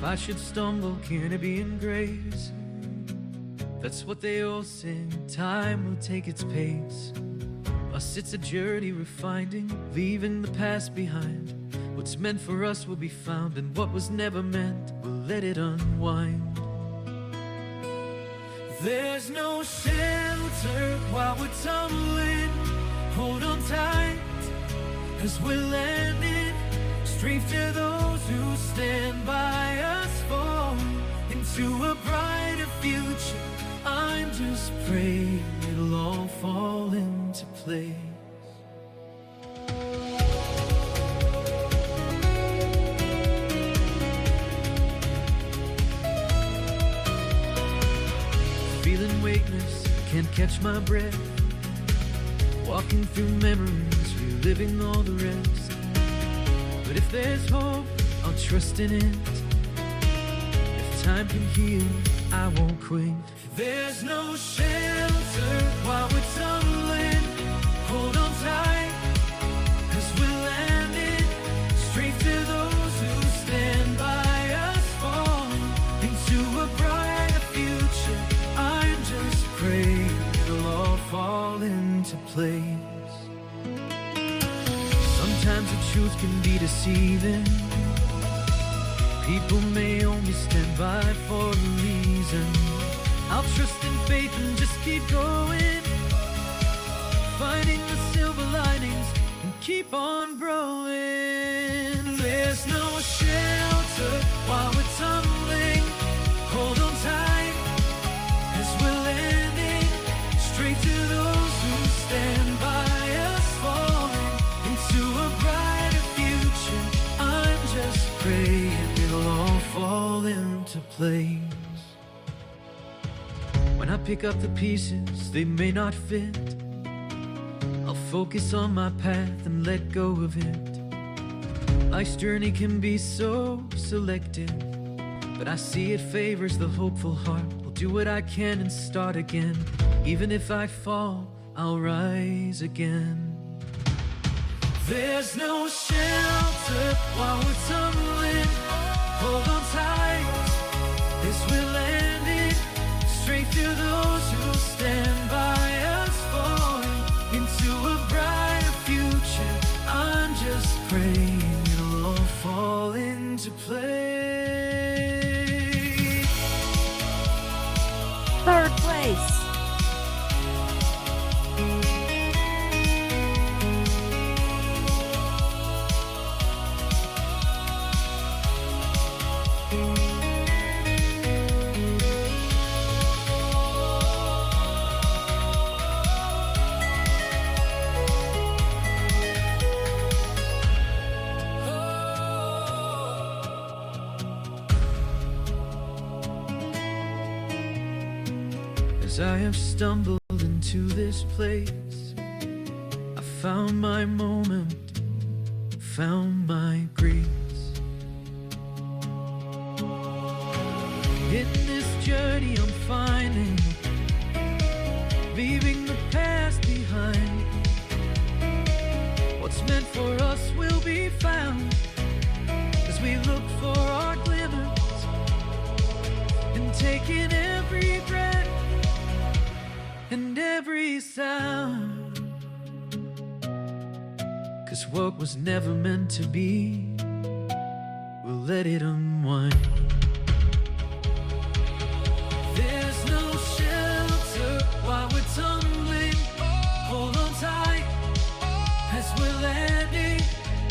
I should stumble, can it be in grace? That's what they all sing, time will take its pace. Us, it's a journey we're finding, leaving the past behind. What's meant for us will be found, and what was never meant, we'll let it unwind. There's no shelter while we're tumbling. Hold on tight as we're landing. Strength to those who stand by us, fall into a brighter future. I'm just praying it'll all fall into place. Feeling weightless, can't catch my breath. Walking through memories, reliving all the rest. But if there's hope, I'll trust in it. If time can heal, I won't quit. There's no shelter while we're tumbling. Hold on tight as we're landing. Strength to those who stand by us, fall into a brighter future. I'm just praying it'll all fall into place. Sometimes the truth can be deceiving. People may only stand by for a reason. I'll trust in faith and just keep going, finding the silver linings and keep on growing. There's no shelter while we're tumbling. Hold on tight as we're landing. Straight to those who stand by us, falling into a brighter future. I'm just praying it'll all fall into place. When I pick up the pieces, they may not fit. I'll focus on my path and let go of it. Life's journey can be so selective, but I see it favors the hopeful heart. I'll do what I can and start again. Even if I fall, I'll rise again. There's no shelter while we're tumbling. Hold on tight as we're landing. Strength to those who stand by us, falling into a brighter future. I'm just praying it'll all fall into place. Third place. As I have stumbled into this place, I found my moment, found my grace. In this journey I'm finding, leaving the past behind. What's meant for us will be found as we look for our glimmers and take in every breath and every sound. 'Cause what was never meant to be, we'll let it unwind. There's no shelter while we're tumbling. Hold on tight as we're landing.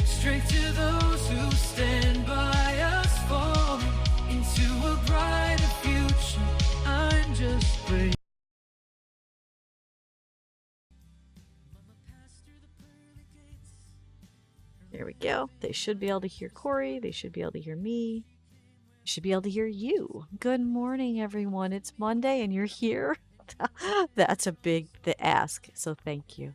Strength to those who stand by us, falling into a brighter future. I'm just praying. There we go. They should be able to hear Corey. They should be able to hear me. They should be able to hear you. Good morning, everyone. It's Monday and you're here. That's a big ask, so thank you.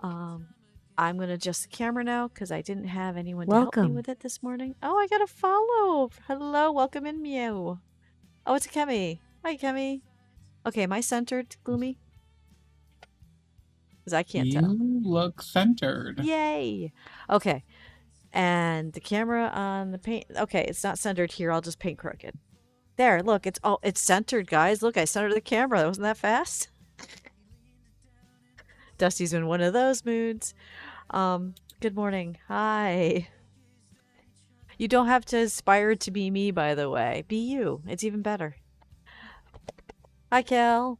I'm going to adjust the camera now because I didn't have anyone to help me with it this morning. Oh, I got a follow. Hello, welcome in, Mew. Oh, it's Kemi. Hi, Kemi. Okay, am I centered, Gloomy? Because I can't tell. You look centered. Yay. Okay. And the camera on the paint. Okay, it's not centered here. I'll just paint crooked. There, look, it's centered, guys. Look, I centered the camera. Wasn't that fast? Dusty's in one of those moods. Good morning. Hi. You don't have to aspire to be me, by the way. Be you. It's even better. Hi, Cal.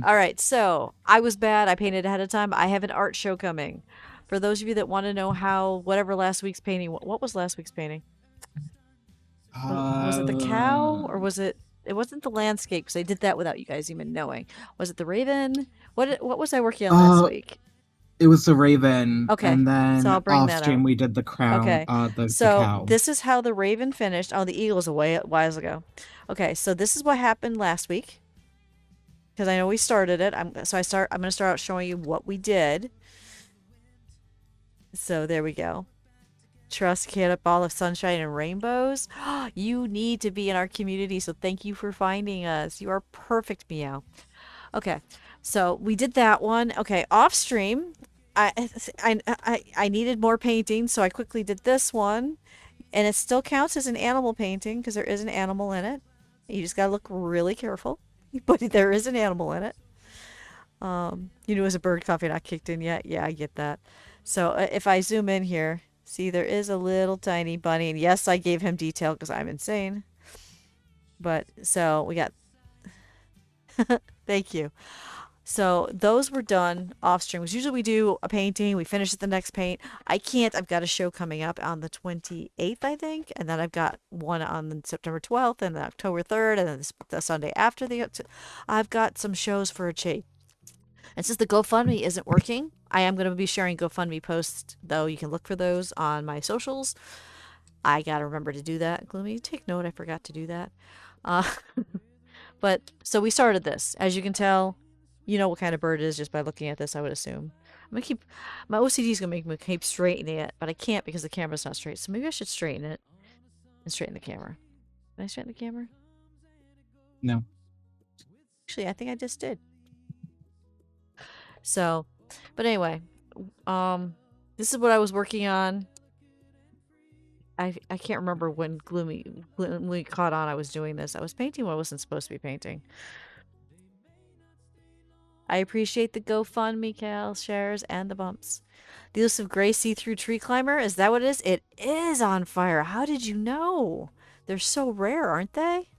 All right, so I was bad. I painted ahead of time. I have an art show coming. For those of you that want to know how whatever last week's painting, what was last week's painting? Was it the cow or was it? It wasn't the landscape because I did that without you guys even knowing. Was it the raven? What was I working on last week? It was the raven. Okay, And so then I'll bring off that stream up. we did the crown. Okay, The so cow. this is how the raven finished. Oh, the eagle's a while ago. Okay, so this is what happened last week because I know we started it. I'm going to start out showing you what we did. So there we go. Trust can't a ball of sunshine and rainbows. You need to be in our community, so thank you for finding us. You are perfect, Meow. Okay, so we did that one. Okay, off stream, I needed more painting, so I quickly did this one, and it still counts as an animal painting because there is an animal in it. You just gotta look really careful, but there is an animal in it. You know, as a bird coffee not kicked in yet. Yeah, I get that. So if I zoom in here. See, there is a little tiny bunny, and yes, I gave him detail because I'm insane. But, so, we got... Thank you. So, those were done off stream. Because usually we do a painting, we finish at the next paint. I can't, I've got a show coming up on the 28th, I think. And then I've got one on September 12th, and then October 3rd, and then the Sunday after the... I've got some shows for a change. And since the GoFundMe isn't working, I am going to be sharing GoFundMe posts, though you can look for those on my socials. I got to remember to do that. Gloomy, take note, I forgot to do that. But, so we started this. As you can tell, you know what kind of bird it is just by looking at this, I would assume. I'm going to keep, my OCD is going to make me keep straightening it, but I can't because the camera's not straight. So maybe I should straighten it and straighten the camera. Did I straighten the camera? No. Actually, I think I just did. So, but anyway, this is what I was working on. I can't remember when Gloomy caught on I was doing this. I was painting what I wasn't supposed to be painting. I appreciate the GoFundMe, Cal, shares, and the bumps. The elusive gray see-through tree climber, is that what it is? It is on fire. How did you know? They're so rare, aren't they?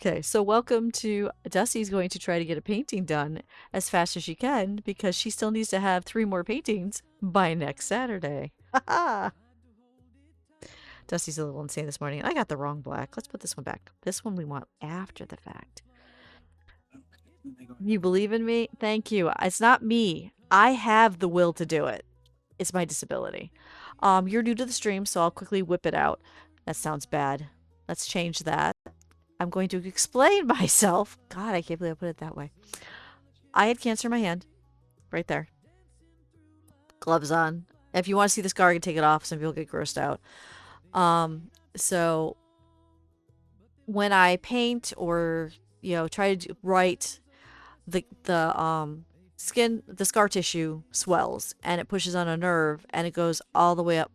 Okay, so welcome to Dusty's going to try to get a painting done as fast as she can because she still needs to have 3 more paintings by next Saturday. Ha Dusty's a little insane this morning. I got the wrong black. Let's put this one back. This one we want after the fact. You believe in me? Thank you. It's not me. I have the will to do it. It's my disability. You're new to the stream, so I'll quickly whip it out. That sounds bad. Let's change that. I'm going to explain myself. God, I can't believe I put it that way. I had cancer in my hand. Right there. Gloves on. If you want to see the scar, I can take it off. Some people get grossed out. So when I paint or, you know, try to write, the skin, the scar tissue swells and it pushes on a nerve and it goes all the way up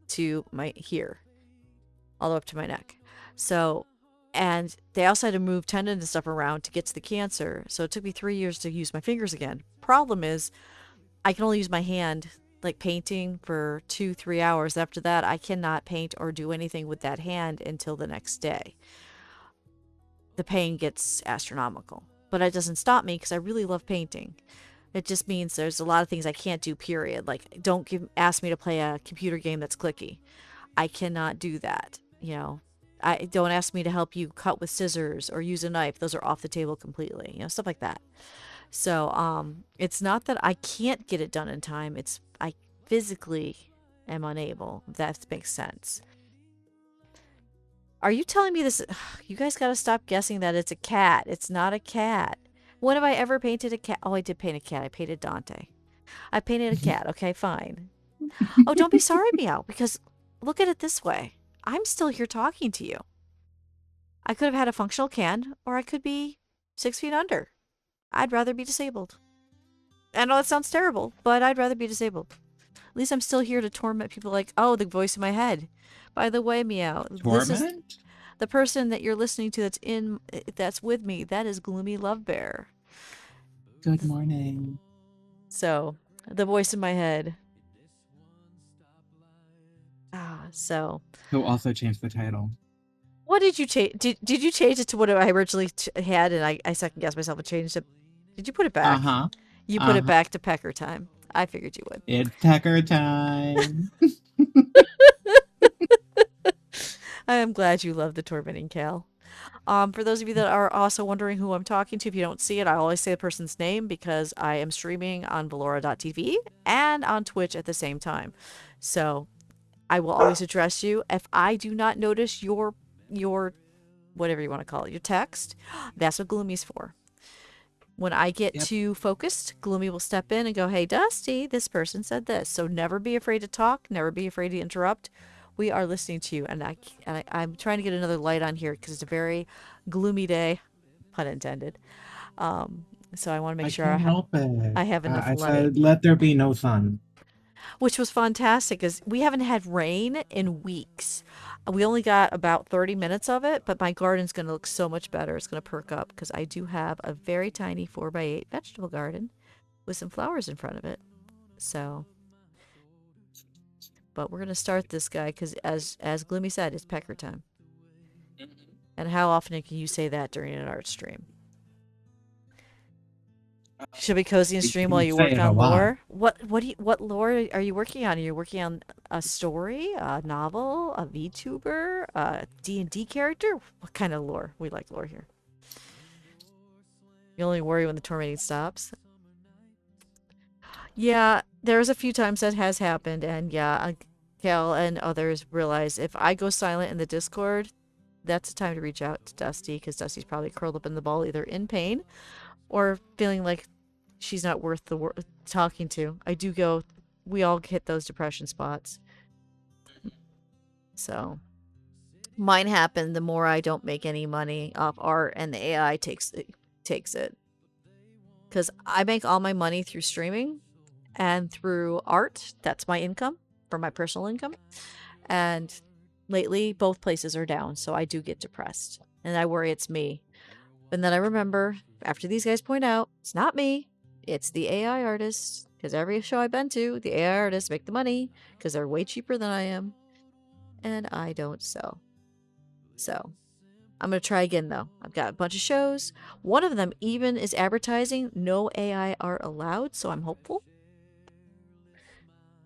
to my here. All the way up to my neck. So... And they also had to move tendons and stuff around to get to the cancer. So it took me 3 years to use my fingers again. Problem is, I can only use my hand, like painting, for 2-3 hours. After that, I cannot paint or do anything with that hand until the next day. The pain gets astronomical. But it doesn't stop me because I really love painting. It just means there's a lot of things I can't do, period. Like, don't ask me to play a computer game that's clicky. I cannot do that, you know. Don't ask me to help you cut with scissors or use a knife. Those are off the table completely, you know, stuff like that. So, it's not that I can't get it done in time. It's I physically am unable, if that makes sense. Are you telling me this? You guys got to stop guessing that it's a cat. It's not a cat. When have I ever painted a cat? Oh, I did paint a cat. I painted Dante. I painted a cat. Okay, fine. Oh, don't be sorry, Meow, because look at it this way. I'm still here talking to you. I could have had a functional can, or I could be 6 feet under. I'd rather be disabled. I know it sounds terrible, but I'd rather be disabled. At least I'm still here to torment people like, oh, the voice in my head. By the way, Meow, this is Torment? the person that you're listening to that's with me. That is Gloomy Love Bear. Good morning. So, the voice in my head. So. Who also changed the title. What did you change? Did you change it to what I originally had, and I second guessed myself and changed it? Did you put it back? Uh-huh. You put it back to Pecker time. I figured you would. It's Pecker time. I am glad you love the tormenting Cal. For those of you that are also wondering who I'm talking to, if you don't see it, I always say the person's name because I am streaming on Velora.tv and on Twitch at the same time. So I will always address you. If I do not notice your whatever you want to call it, your text, that's what Gloomy's for. When I get too focused, Gloomy will step in and go, hey, Dusty, this person said this. So never be afraid to talk. Never be afraid to interrupt. We are listening to you. And I'm trying to get another light on here because it's a very gloomy day, pun intended. So I want to make sure I have enough light. I said, let there be no sun. Which was fantastic because we haven't had rain in weeks. We only got about 30 minutes of it, but my garden's going to look so much better. It's going to perk up because I do have a very tiny 4x8 vegetable garden with some flowers in front of it. So, but we're going to start this guy because as Gloomy said, it's Pecker time. And how often can you say that during an art stream? Should be cozy and stream while you work on lore. What lore are you working on? Are you working on a story, a novel, a VTuber, a D&D character? What kind of lore? We like lore here. You only worry when the tormenting stops. Yeah, there's a few times that has happened, and yeah, Cal and others realize if I go silent in the Discord, that's the time to reach out to Dusty because Dusty's probably curled up in the ball, either in pain or feeling like she's not worth talking to. We all hit those depression spots. So, mine happened the more I don't make any money off art and the AI takes it. Because I make all my money through streaming and through art. That's my income, for my personal income. And lately, both places are down, so I do get depressed. And I worry it's me. And then I remember, after these guys point out, it's not me, it's the AI artists. Because every show I've been to, the AI artists make the money because they're way cheaper than I am. And I don't sell. So, I'm going to try again, though. I've got a bunch of shows. One of them even is advertising no AI art allowed, so I'm hopeful.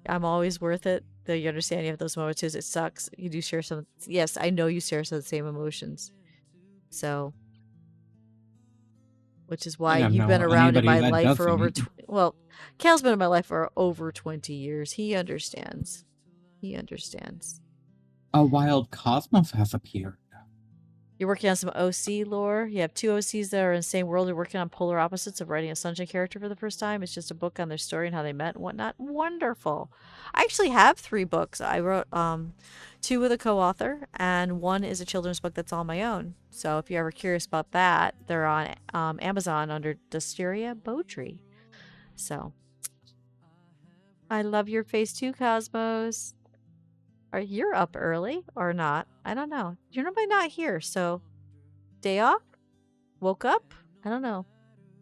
I'm always worth it. Though you understand you have those moments too. It sucks. You do share some. Yes, I know you share some of the same emotions. So... which is why you've been around in my life for over... well, Cal's been in my life for over 20 years. He understands. He understands. A wild cosmos has appeared. You're working on some OC lore. You have two OCs that are in the same world. You're working on polar opposites of writing a Sunshine character for the first time. It's just a book on their story and how they met and whatnot. Wonderful. I actually have 3 books. I wrote 2 with a co-author, and 1 is a children's book that's all my own. So if you're ever curious about that, they're on Amazon under Dustiria Bowtree. So I love your face too, Cosmos. Are you up early or not? I don't know. You're normally not here, so day off? Woke up? I don't know.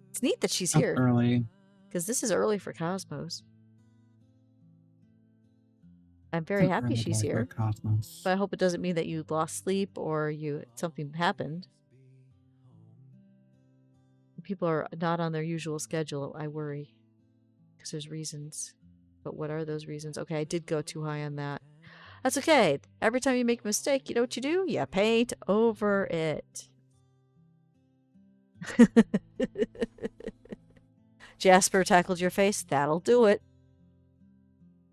It's neat that she's here. Up early. Because this is early for Cosmos. I'm very happy she's here. But I hope it doesn't mean that you lost sleep or something happened. People are not on their usual schedule. I worry. Because there's reasons. But what are those reasons? Okay, I did go too high on that. That's okay. Every time you make a mistake, you know what you do? You paint over it. Jasper tackled your face. That'll do it.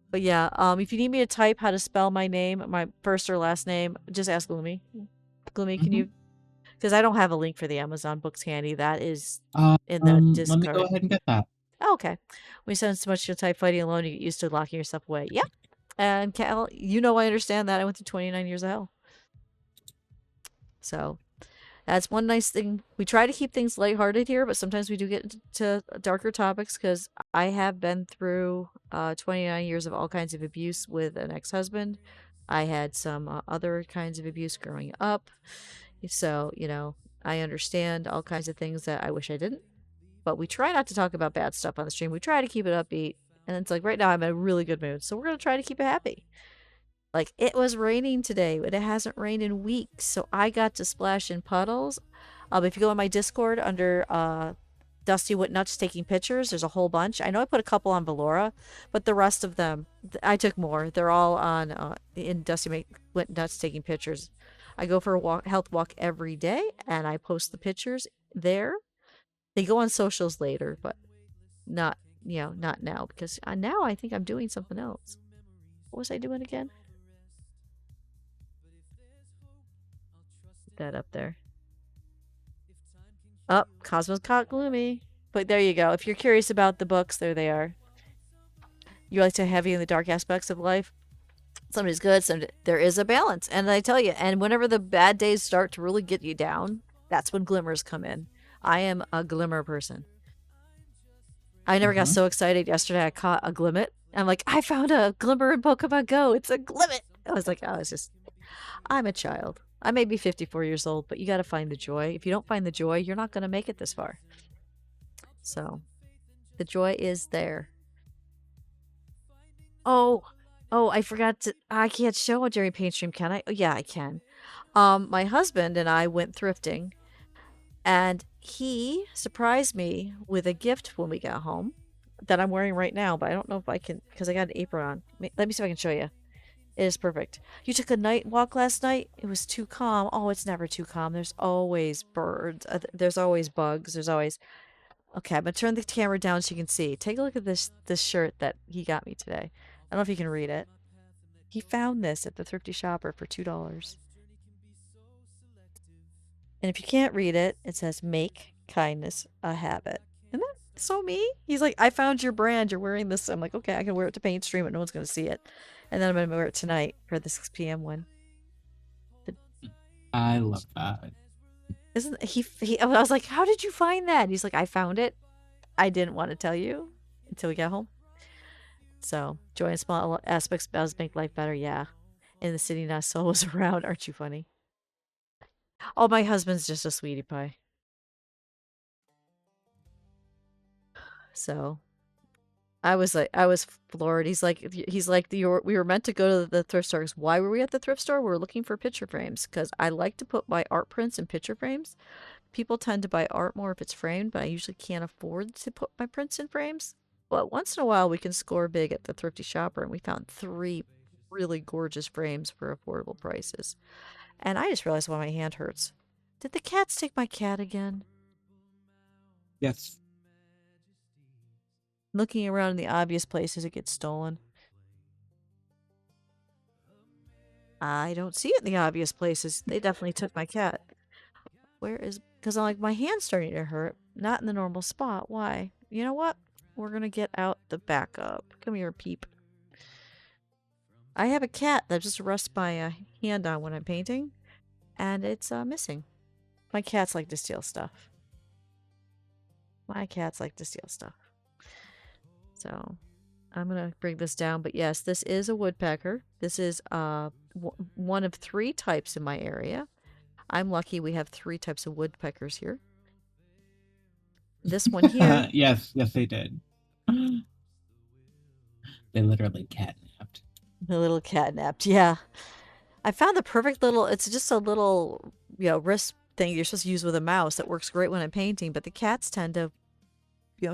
But yeah, if you need me to type how to spell my name, my first or last name, just ask Gloomy. Gloomy, can you? Because I don't have a link for the Amazon books handy. That is in the Discord. Let me go ahead and get that. Oh, okay. When you spend so much of your time fighting alone, you get used to locking yourself away. Yep. And Cal, I understand that. I went through 29 years of hell. So, That's one nice thing. We try to keep things lighthearted here, but sometimes we do get into darker topics because I have been through 29 years of all kinds of abuse with an ex-husband. I had some other kinds of abuse growing up. So, I understand all kinds of things that I wish I didn't. But we try not to talk about bad stuff on the stream. We try to keep it upbeat. And it's like right now I'm in a really good mood. So we're going to try to keep it happy. Like, it was raining today, but it hasn't rained in weeks, so I got to splash in puddles. If you go on my Discord under Dusty Went Nuts taking pictures, there's a whole bunch. I know I put a couple on Velora, but the rest of them, I took more. They're all on in Went Nuts taking pictures. I go for a health walk every day, and I post the pictures there. They go on socials later, but not now, because now I think I'm doing something else. What was I doing again? That up there. Oh, Cosmos caught gloomy. But there you go. If you're curious about the books, there they are. You like to heavy in the dark aspects of life? Somebody's good, there is a balance. And I tell you, and whenever the bad days start to really get you down, that's when glimmers come in. I am a glimmer person. I never got so excited yesterday. I caught a glimmet. I'm like, I found a glimmer in Pokemon Go. It's a glimmet. I was like, I'm a child. I may be 54 years old, but you got to find the joy. If you don't find the joy, you're not going to make it this far. So, the joy is there. Oh, I forgot to. I can't show a Jerry paint stream, can I? Oh, yeah, I can. My husband and I went thrifting, and he surprised me with a gift when we got home that I'm wearing right now, but I don't know if I can because I got an apron on. Let me see if I can show you. It is perfect. You took a night walk last night? It was too calm. Oh, it's never too calm. There's always birds. There's always bugs. There's always... Okay, I'm going to turn the camera down so you can see. Take a look at this shirt that he got me today. I don't know if you can read it. He found this at the Thrifty Shopper for $2. And if you can't read it, it says, make kindness a habit. Isn't that so me? He's like, I found your brand. You're wearing this. I'm like, okay, I can wear it to paint stream, but no one's going to see it. And then I'm going to wear it tonight for the 6 p.m. one. I love that. Isn't he? I was like, how did you find that? And he's like, I found it. I didn't want to tell you until we got home. So, joy in small aspects does make life better. Yeah. In the city, not souls around. Aren't you funny? Oh, my husband's just a sweetie pie. So, I was floored. He's like, we were meant to go to the thrift stores. Why were we at the thrift store? We were looking for picture frames because I like to put my art prints in picture frames. People tend to buy art more if it's framed, but I usually can't afford to put my prints in frames. But once in a while, we can score big at the Thrifty Shopper, and we found 3 really gorgeous frames for affordable prices. And I just realized why my hand hurts. Did the cats take my cat again? Yes. Looking around in the obvious places it gets stolen. I don't see it in the obvious places. They definitely took my cat. Where is... Because I'm like, my hand's starting to hurt. Not in the normal spot. Why? You know what? We're going to get out the backup. Come here, Peep. I have a cat that just rests my hand on when I'm painting. And it's missing. My cats like to steal stuff. My cats like to steal stuff. So, I'm going to bring this down. But yes, this is a woodpecker. This is one of 3 types in my area. I'm lucky we have 3 types of woodpeckers here. This one here. Yes, they did. They literally catnapped. The little catnapped, yeah. I found the perfect little, it's just a little, wrist thing you're supposed to use with a mouse that works great when I'm painting, but the cats tend to,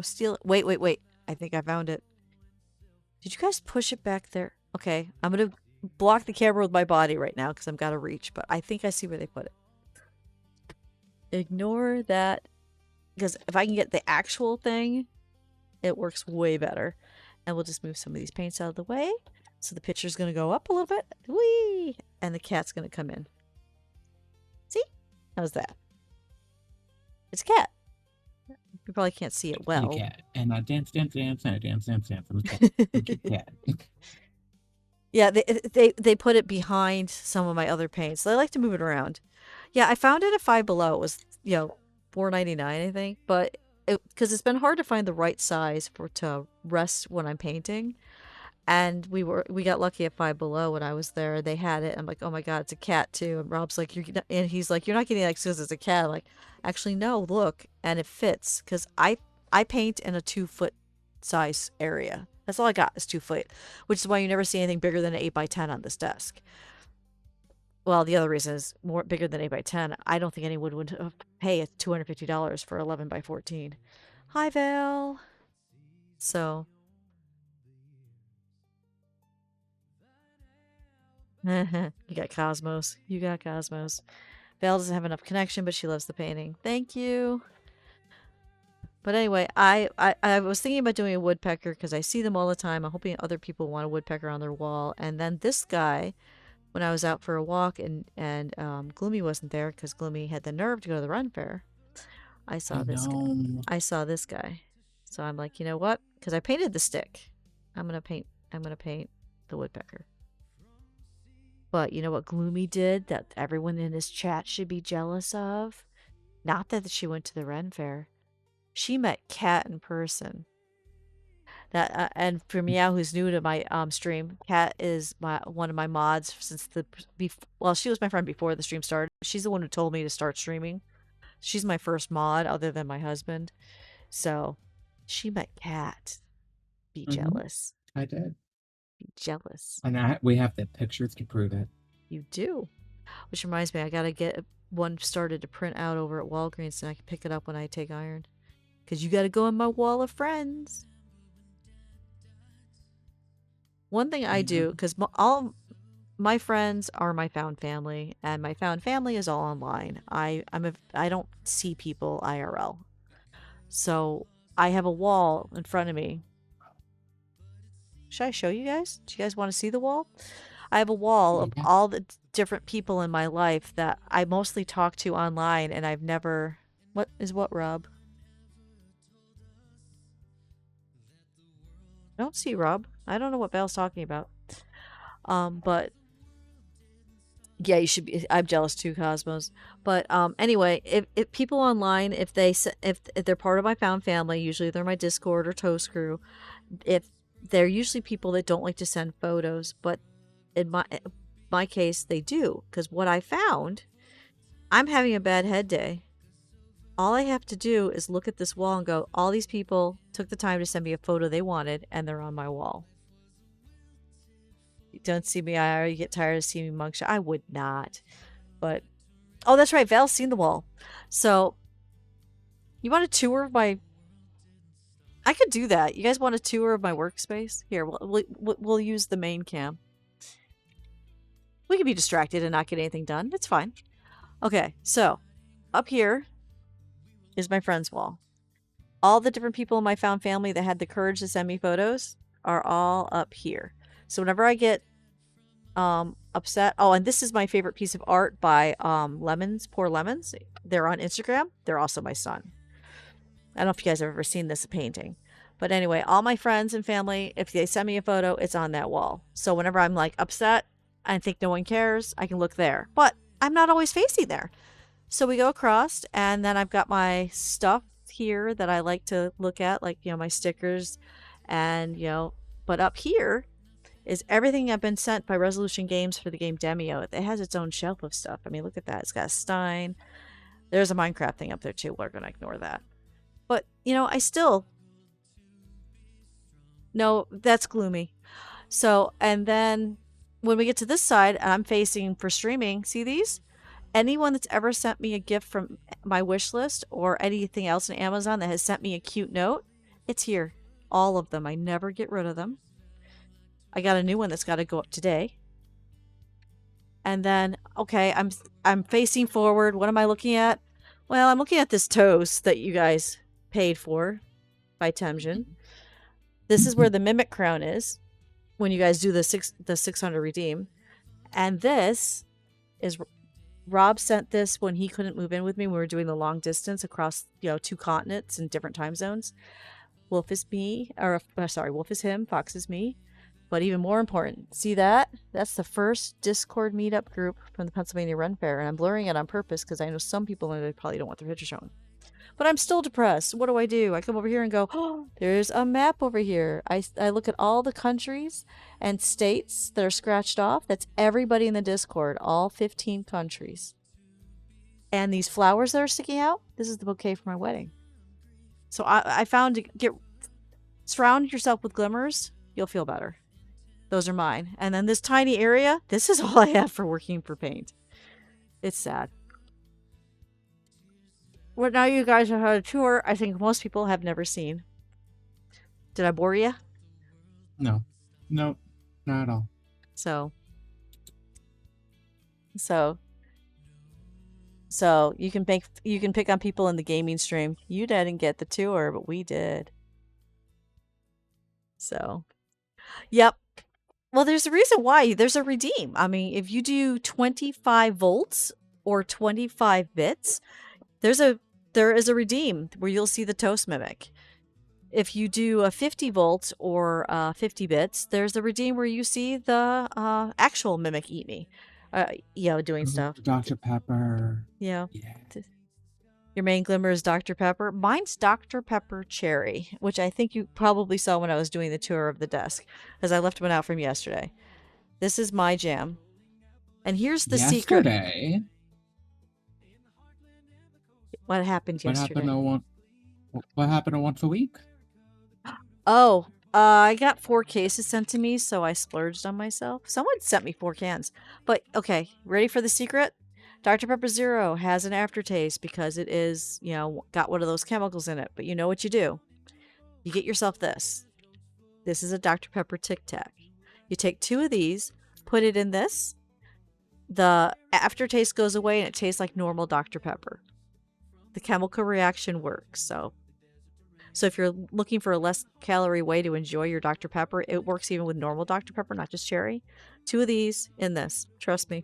steal it. Wait. I think I found it. Did you guys push it back there? Okay, I'm going to block the camera with my body right now because I've got to reach, but I think I see where they put it. Ignore that, because if I can get the actual thing, it works way better. And we'll just move some of these paints out of the way. So the picture's going to go up a little bit. Whee! And the cat's going to come in. See? How's that? It's a cat. You probably can't see it well. And a cat. And I dance, and I dance. I'm a cat. Yeah, they put it behind some of my other paints. So I like to move it around. Yeah, I found it at Five Below. It was, $4.99, I think. But because it's been hard to find the right size for to rest when I'm painting. And we got lucky at Five Below when I was there. They had it. I'm like, oh my God, it's a cat too. And Rob's like, and he's like, you're not getting that because it's a cat. I'm like, actually, no, look, and it fits because I paint in a 2 foot size area. That's all I got is 2 foot, which is why you never see anything bigger than an 8x10 on this desk. Well, the other reason is more bigger than 8x10. I don't think anyone would pay $250 for 11x14. Hi, Val. So. You got Cosmos. You got Cosmos. Val doesn't have enough connection, but she loves the painting. Thank you. But anyway, I was thinking about doing a woodpecker because I see them all the time. I'm hoping other people want a woodpecker on their wall. And then this guy, when I was out for a walk and Gloomy wasn't there because Gloomy had the nerve to go to the run fair, I saw this guy. I saw this guy. So I'm like, you know what? Because I painted the stick. I'm gonna paint the woodpecker. But you know what Gloomy did that everyone in his chat should be jealous of? Not that she went to the Ren Fair. She met Kat in person. That and for Meow, who's new to my stream, Kat is one of my mods since she was my friend before the stream started. She's the one who told me to start streaming. She's my first mod other than my husband. So she met Kat. Be jealous. I did. Be jealous. And we have the pictures to prove it. You do. Which reminds me, I gotta get one started to print out over at Walgreens and I can pick it up when I take iron. Because you gotta go on my wall of friends. One thing I do, because all my friends are my found family, and my found family is all online. I don't see people IRL. So I have a wall in front of me. Should I show you guys? Do you guys want to see the wall? I have a wall of all the different people in my life that I mostly talk to online, and I've never... What is what, Rob? I don't see Rob. I don't know what Val's talking about. But... Yeah, you should be... I'm jealous too, Cosmos. But anyway, if people online, if they're part of my found family, usually they're my Discord or Toast crew, if they're usually people that don't like to send photos, but in my case, they do. Because what I found, I'm having a bad head day. All I have to do is look at this wall and go, all these people took the time to send me a photo they wanted, and they're on my wall. You don't see me, I already get tired of seeing me mugshot. I would not. But, oh, that's right, Val's seen the wall. So, you want a tour of my... I could do that. You guys want a tour of my workspace? Here, we'll use the main cam. We can be distracted and not get anything done. It's fine. Okay, so up here is my friends wall. All the different people in my found family that had the courage to send me photos are all up here. So whenever I get upset... Oh, and this is my favorite piece of art by Lemons, Poor Lemons. They're on Instagram. They're also my son. I don't know if you guys have ever seen this painting. But anyway, all my friends and family, if they send me a photo, it's on that wall. So whenever I'm like upset, I think no one cares, I can look there. But I'm not always facing there. So we go across, and then I've got my stuff here that I like to look at, like, my stickers. And, but up here is everything I've been sent by Resolution Games for the game Demio. It has its own shelf of stuff. I mean, look at that. It's got a Stein. There's a Minecraft thing up there, too. We're going to ignore that. But, I still... No, that's Gloomy. So, and then when we get to this side, and I'm facing for streaming, see these? Anyone that's ever sent me a gift from my wish list or anything else on Amazon that has sent me a cute note, it's here. All of them. I never get rid of them. I got a new one that's got to go up today. And then, okay, I'm facing forward. What am I looking at? Well, I'm looking at this toast that you guys paid for by Temjin. This is where the Mimic Crown is when you guys do the 600 redeem. And this is... Rob sent this when he couldn't move in with me when we were doing the long distance across, 2 continents and different time zones. Wolf is me, Wolf is him, Fox is me. But even more important, see that? That's the first Discord meetup group from the Pennsylvania Run Fair, and I'm blurring it on purpose because I know some people in it probably don't want their picture shown. But I'm still depressed. What do? I come over here and go, oh, there's a map over here. I look at all the countries and states that are scratched off. That's everybody in the Discord, all 15 countries. And these flowers that are sticking out, this is the bouquet for my wedding. So I found surround yourself with glimmers, you'll feel better. Those are mine. And then this tiny area, this is all I have for working for paint. It's sad. Well, now you guys have had a tour I think most people have never seen. Did I bore you? No. Nope. Not at all. So you can pick on people in the gaming stream. You didn't get the tour, but we did. So, yep. Well, there's a reason why. There's a redeem. I mean, if you do 25 volts or 25 bits, there is a redeem where you'll see the toast mimic. If you do a 50 volts or 50 bits, there's a redeem where you see the actual mimic eat me. Doing stuff. Dr. Pepper. Yeah. Yeah. Your main glimmer is Dr. Pepper. Mine's Dr. Pepper Cherry, which I think you probably saw when I was doing the tour of the desk, because I left one out from yesterday. This is my jam. And here's the secret. Yesterday? What happened yesterday? What happened once a week? Oh, I got 4 cases sent to me, so I splurged on myself. Someone sent me 4 cans. But, okay, ready for the secret? Dr. Pepper Zero has an aftertaste because it is, got one of those chemicals in it. But you know what you do? You get yourself this. This is a Dr. Pepper Tic Tac. You take 2 of these, put it in this. The aftertaste goes away and it tastes like normal Dr. Pepper. The chemical reaction works. So if you're looking for a less calorie way to enjoy your Dr. Pepper, it works even with normal Dr. Pepper, not just cherry. 2 of these in this. Trust me.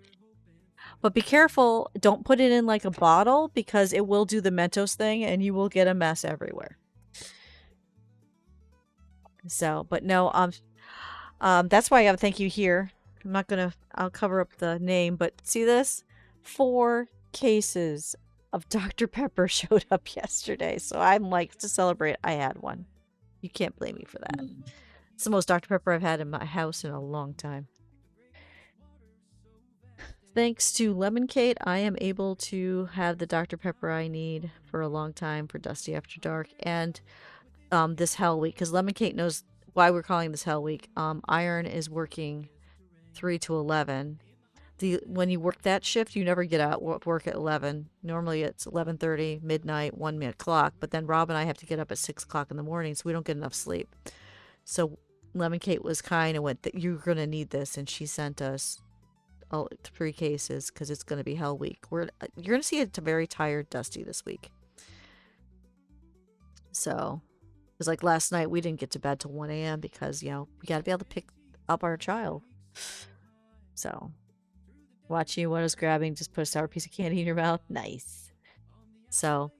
But be careful. Don't put it in like a bottle because it will do the Mentos thing and you will get a mess everywhere. So, but no, that's why I have thank you here. I'll cover up the name, but see this? 4 cases of Dr. Pepper showed up yesterday. So I'm like, to celebrate, I had one. You can't blame me for that. It's the most Dr. Pepper I've had in my house in a long time. Thanks to Lemon Kate, I am able to have the Dr. Pepper I need for a long time for Dusty After Dark and this Hell Week, because Lemon Kate knows why we're calling this Hell Week. Iron is working 3 to 11. When you work that shift, you never get out work at 11. Normally it's 11:30, midnight, 1 o'clock, but then Rob and I have to get up at 6 o'clock in the morning, so we don't get enough sleep. So Lemon Kate was kind and went, you're going to need this, and she sent us 3 cases because it's going to be Hell Week. You're going to see a very tired Dusty this week. So, it was like last night we didn't get to bed till 1 a.m. because, we got to be able to pick up our child. So, watching what I was grabbing, just put a sour piece of candy in your mouth. Nice. So,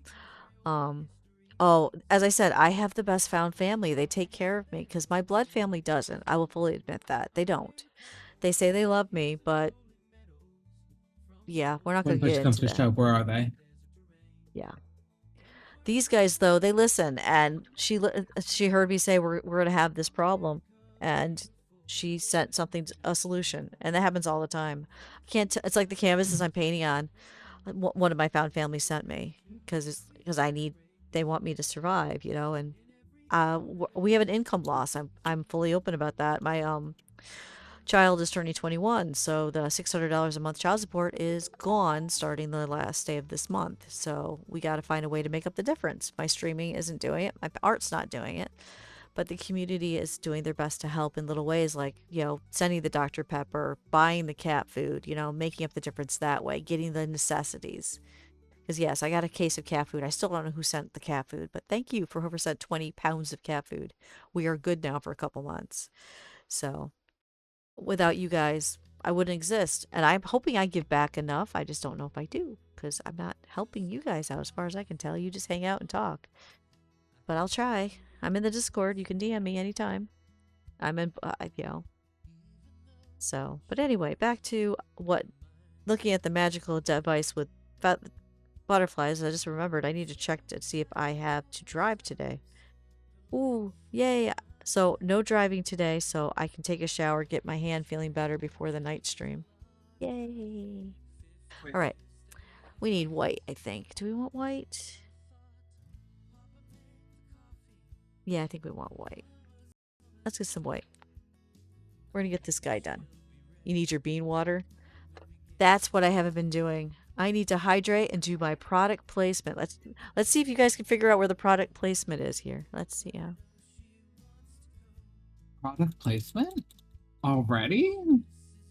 as I said, I have the best found family. They take care of me because my blood family doesn't. I will fully admit that. They don't. They say they love me, but yeah, we're not going to get into that. Show, where are they? Yeah. These guys, though, they listen, and she heard me say we're going to have this problem, and she sent a solution, and that happens all the time. It's like the canvases I'm painting on. One of my found family sent me because they want me to survive, and we have an income loss. I'm fully open about that. My child is turning 21, so the $600 a month child support is gone starting the last day of this month. So we got to find a way to make up the difference. My streaming isn't doing it. My art's not doing it. But the community is doing their best to help in little ways like, sending the Dr. Pepper, buying the cat food, making up the difference that way, getting the necessities. Because, yes, I got a case of cat food. I still don't know who sent the cat food, but thank you for whoever sent 20 pounds of cat food. We are good now for a couple months. So without you guys, I wouldn't exist. And I'm hoping I give back enough. I just don't know if I do because I'm not helping you guys out as far as I can tell. You just hang out and talk. But I'll try. I'm in the Discord. You can DM me anytime. I'm in, So, but anyway, back to looking at the magical device with butterflies. I just remembered I need to check to see if I have to drive today. Ooh, yay. So, no driving today, so I can take a shower, get my hand feeling better before the night stream. Yay. Wait. All right. We need white, I think. Do we want white? Yeah, I think we want white. Let's get some white. We're going to get this guy done. You need your bean water? That's what I haven't been doing. I need to hydrate and do my product placement. Let's see if you guys can figure out where the product placement is here. Let's see. Product placement? Already?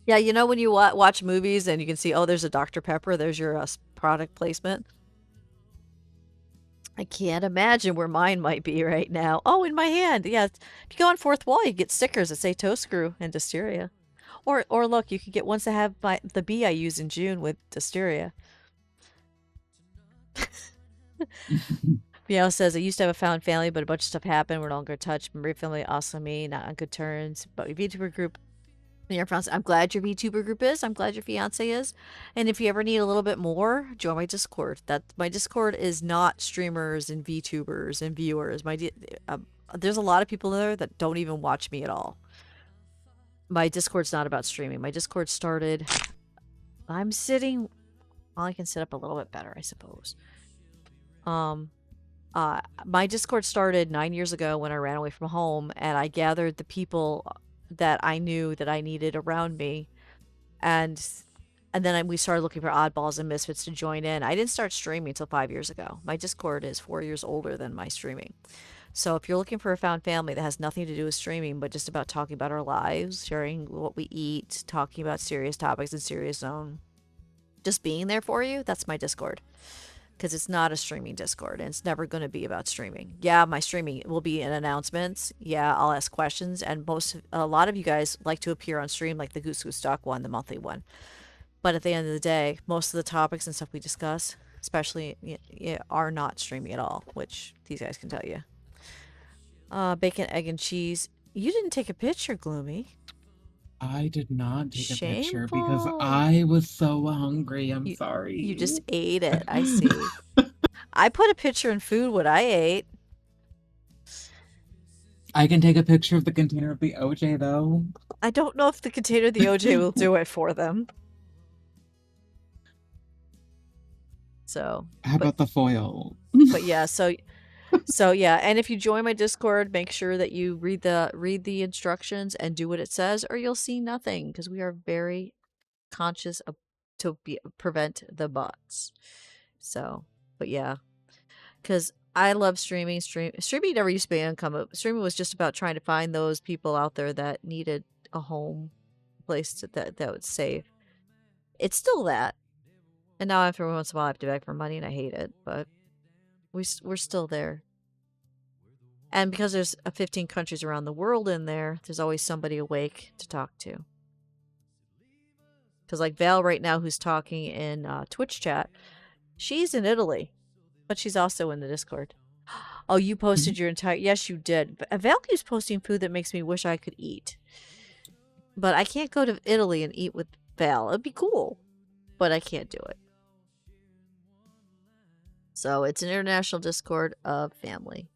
Yeah, you know when you watch movies and you can see, oh, there's a Dr. Pepper, there's your product placement. I can't imagine where mine might be right now. Oh, in my hand. Yeah, if you go on fourth wall, you get stickers that say toe screw and Dustiria. Or look, you could get ones that have the bee I use in June with Dustiria. Meow says, I used to have a found family, but a bunch of stuff happened. We're no longer touched. My family, also me, not on good terms. But your VTuber group, I'm glad your VTuber group is. I'm glad your fiance is. And if you ever need a little bit more, join my Discord. My Discord is not streamers and VTubers and viewers. There's a lot of people there that don't even watch me at all. My Discord's not about streaming. My Discord started. I'm sitting. Well, I can sit up a little bit better, I suppose. My Discord started 9 years ago when I ran away from home, and I gathered the people that I knew that I needed around me, and then we started looking for oddballs and misfits to join in. I didn't start streaming until 5 years ago. My Discord is 4 years older than my streaming. So if you're looking for a found family that has nothing to do with streaming, but just about talking about our lives, sharing what we eat, talking about serious topics in Serious Zone, just being there for you, that's my Discord. Because it's not a streaming Discord, and it's never going to be about streaming. Yeah, my streaming will be in announcements. Yeah, I'll ask questions, and a lot of you guys like to appear on stream, like the Goose Goose Duck one, the monthly one. But at the end of the day, most of the topics and stuff we discuss, especially, are not streaming at all, which these guys can tell you. Bacon, egg, and cheese. You didn't take a picture, Gloomy. I did not take a picture Shameful. because I was so hungry. I'm sorry. You just ate it. I see. I put a picture in food what I ate. I can take a picture of the container of the OJ, though. I don't know if the container of the OJ will do it for them. So. How about the foil? But yeah, so yeah, and if you join my Discord, make sure that you read the instructions and do what it says, or you'll see nothing, because we are very conscious of prevent the bots. So, but yeah, because I love streaming. Streaming never used to be income. Streaming was just about trying to find those people out there that needed a home, place that was safe. It's still that, and now every once in a while I have to beg for money, and I hate it, but we're still there. And because there's 15 countries around the world in there, there's always somebody awake to talk to. Because like Val right now, who's talking in Twitch chat, she's in Italy, but she's also in the Discord. Oh, you posted your entire... Yes, you did. But Val keeps posting food that makes me wish I could eat. But I can't go to Italy and eat with Val. It'd be cool, but I can't do it. So it's an international Discord of family.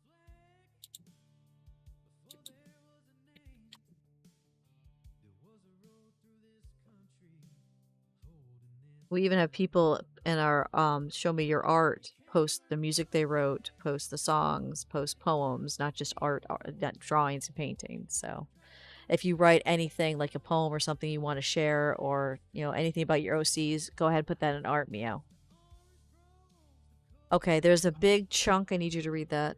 We even have people in our show me your art, post the music they wrote, post the songs, post poems, not just art, not drawings and paintings. So if you write anything like a poem or something you want to share, or anything about your OCs, go ahead and put that in art, Meow. Okay, there's a big chunk. I need you to read that.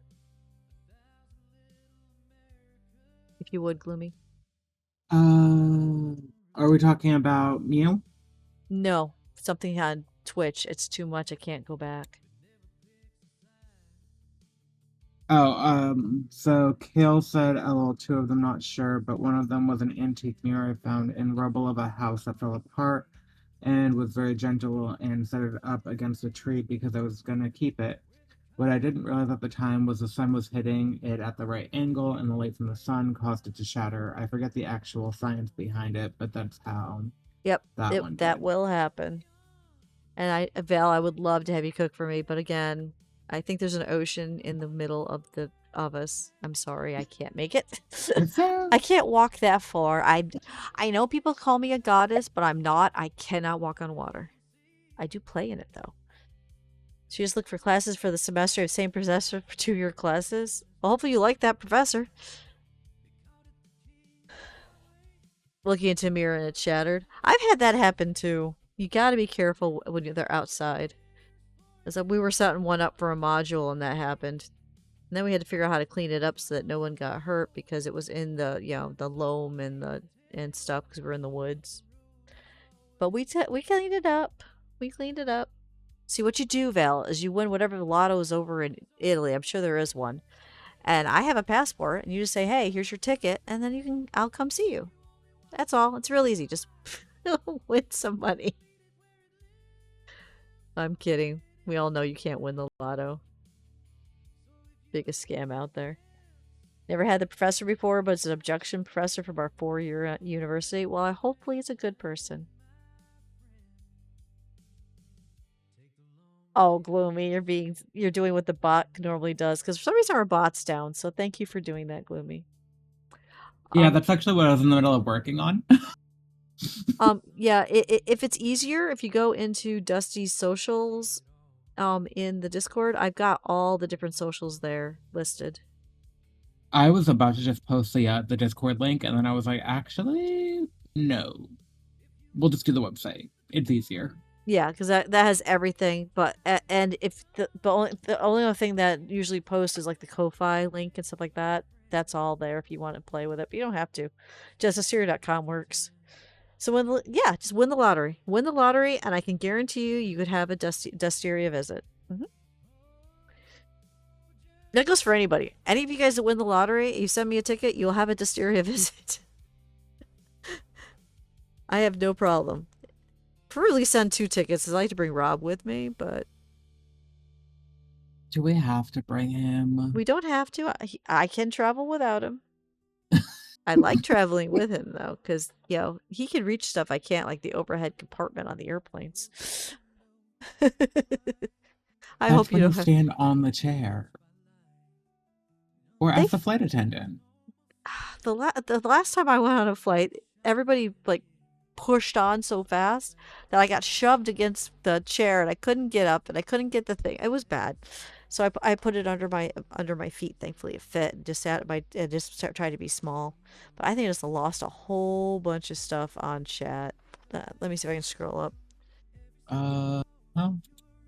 If you would, Gloomy. Are we talking about Mew? No, something on Twitch. It's too much. I can't go back. Oh, so Kale said, LOL, two of them not sure, but one of them was an antique mirror I found in rubble of a house that fell apart, and was very gentle and set it up against a tree because I was gonna keep it. What I didn't realize at the time was the sun was hitting it at the right angle, and the light from the sun caused it to shatter. I forget the actual science behind it, but that's how Yep, that one that did. will happen. And Val, I would love to have you cook for me, but again, I think there's an ocean in the middle of us. I'm sorry, I can't make it. It's I can't walk that far. I know people call me a goddess, but I'm not. I cannot walk on water. I do play in it though. So you just look for classes for the semester of same professor for 2-year classes. Well, hopefully you like that professor. Looking into a mirror and it's shattered. I've had that happen too. You got to be careful when they're outside. Because we were setting one up for a module and that happened. And then we had to figure out how to clean it up so that no one got hurt because it was in the, the loam and stuff because we're in the woods. But we cleaned it up. We cleaned it up. See, what you do, Val, is you win whatever lotto is over in Italy. I'm sure there is one. And I have a passport, and you just say, hey, here's your ticket, and then I'll come see you. That's all. It's real easy. Just win some money. I'm kidding. We all know you can't win the lotto. Biggest scam out there. Never had the professor before, but it's an objection professor from our 4-year university. Well, hopefully it's a good person. Oh, Gloomy, you're doing what the bot normally does, because for some reason our bot's down, so thank you for doing that, Gloomy. Yeah, that's actually what I was in the middle of working on. Yeah, if it's easier, if you go into Dusty's socials, in the Discord, I've got all the different socials there listed. I was about to just post the Discord link, and then I was like, actually, no. We'll just do the website. It's easier. Yeah, because that has everything. But and if the only other thing that usually posts is like the Ko-fi link and stuff like that. That's all there if you want to play with it, but you don't have to. Just Dustiria.com works. So just win the lottery. Win the lottery, and I can guarantee you could have a Dustiria visit. That goes for anybody. Any of you guys that win the lottery, you send me a ticket, you'll have a Dustiria visit. I have no problem. Probably send 2 tickets. I like to bring Rob with me, but Do we have to bring him? we don't have to. I can travel without him. I like traveling with him though, because he can reach stuff I can't, like the overhead compartment on the airplanes. I hope you don't have. Stand on the chair, or as a flight attendant. The last time I went on a flight, everybody like pushed on so fast that I got shoved against the chair and I couldn't get up and I couldn't get the thing. It was bad. So I put it under my feet. Thankfully it fit and just tried to be small. But I think I just lost a whole bunch of stuff on chat. Let me see if I can scroll up. Oh.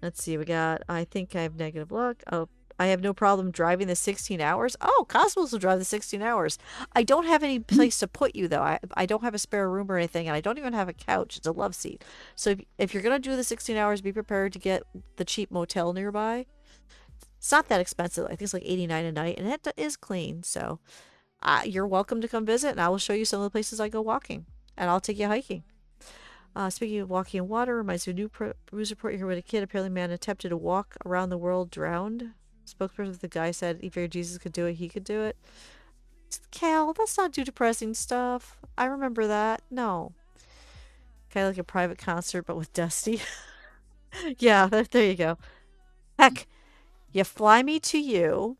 Let's see. I think I have negative luck. Oh, I have no problem driving the 16 hours. Oh, Cosmos will drive the 16 hours. I don't have any place to put you, though. I don't have a spare room or anything, and I don't even have a couch. It's a love seat. So if you're going to do the 16 hours, be prepared to get the cheap motel nearby. It's not that expensive. I think it's like $89 a night, and it is clean. So you're welcome to come visit, and I will show you some of the places I go walking, and I'll take you hiking. Speaking of walking in water, reminds me of a new news report here with a kid. Apparently, a man attempted to walk around the world, drowned. Spokesperson of the guy said, if Jesus could do it, he could do it. Cal, let's not do depressing stuff. I remember that. No. Kind of like a private concert, but with Dusty. Yeah, there you go. Heck, you fly me to you.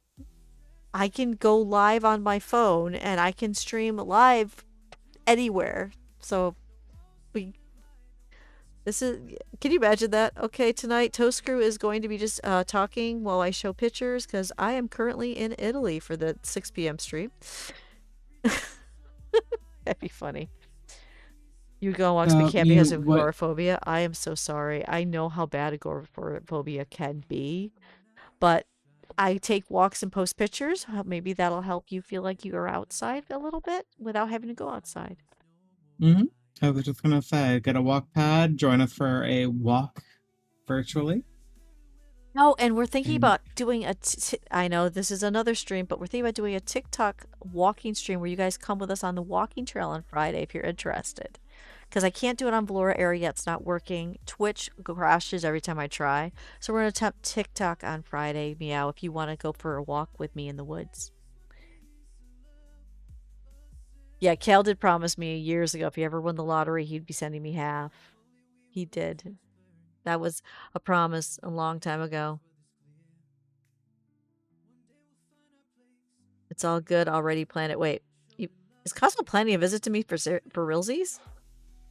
I can go live on my phone, and I can stream live anywhere. So, can you imagine that? Okay, tonight Toast Crew is going to be just talking while I show pictures because I am currently in Italy for the 6 p.m. stream. That'd be funny. You go and watch me camp because of agoraphobia. I am so sorry. I know how bad agoraphobia can be, but I take walks and post pictures. Maybe that'll help you feel like you are outside a little bit without having to go outside. I was just gonna say, get a walk pad, join us for a walk virtually. Oh, and we're thinking about doing I know this is another stream, but we're thinking about doing a TikTok walking stream where you guys come with us on the walking trail on Friday if you're interested. because I can't do it on Velora area. It's not working. Twitch crashes every time I try. So we're going to attempt TikTok on Friday. Meow, if you want to go for a walk with me in the woods. Yeah, Kale did promise me years ago if he ever won the lottery, he'd be sending me half. He did. That was a promise a long time ago. It's all good already. Plan it. Wait, is Cosmo planning a visit to me for realsies?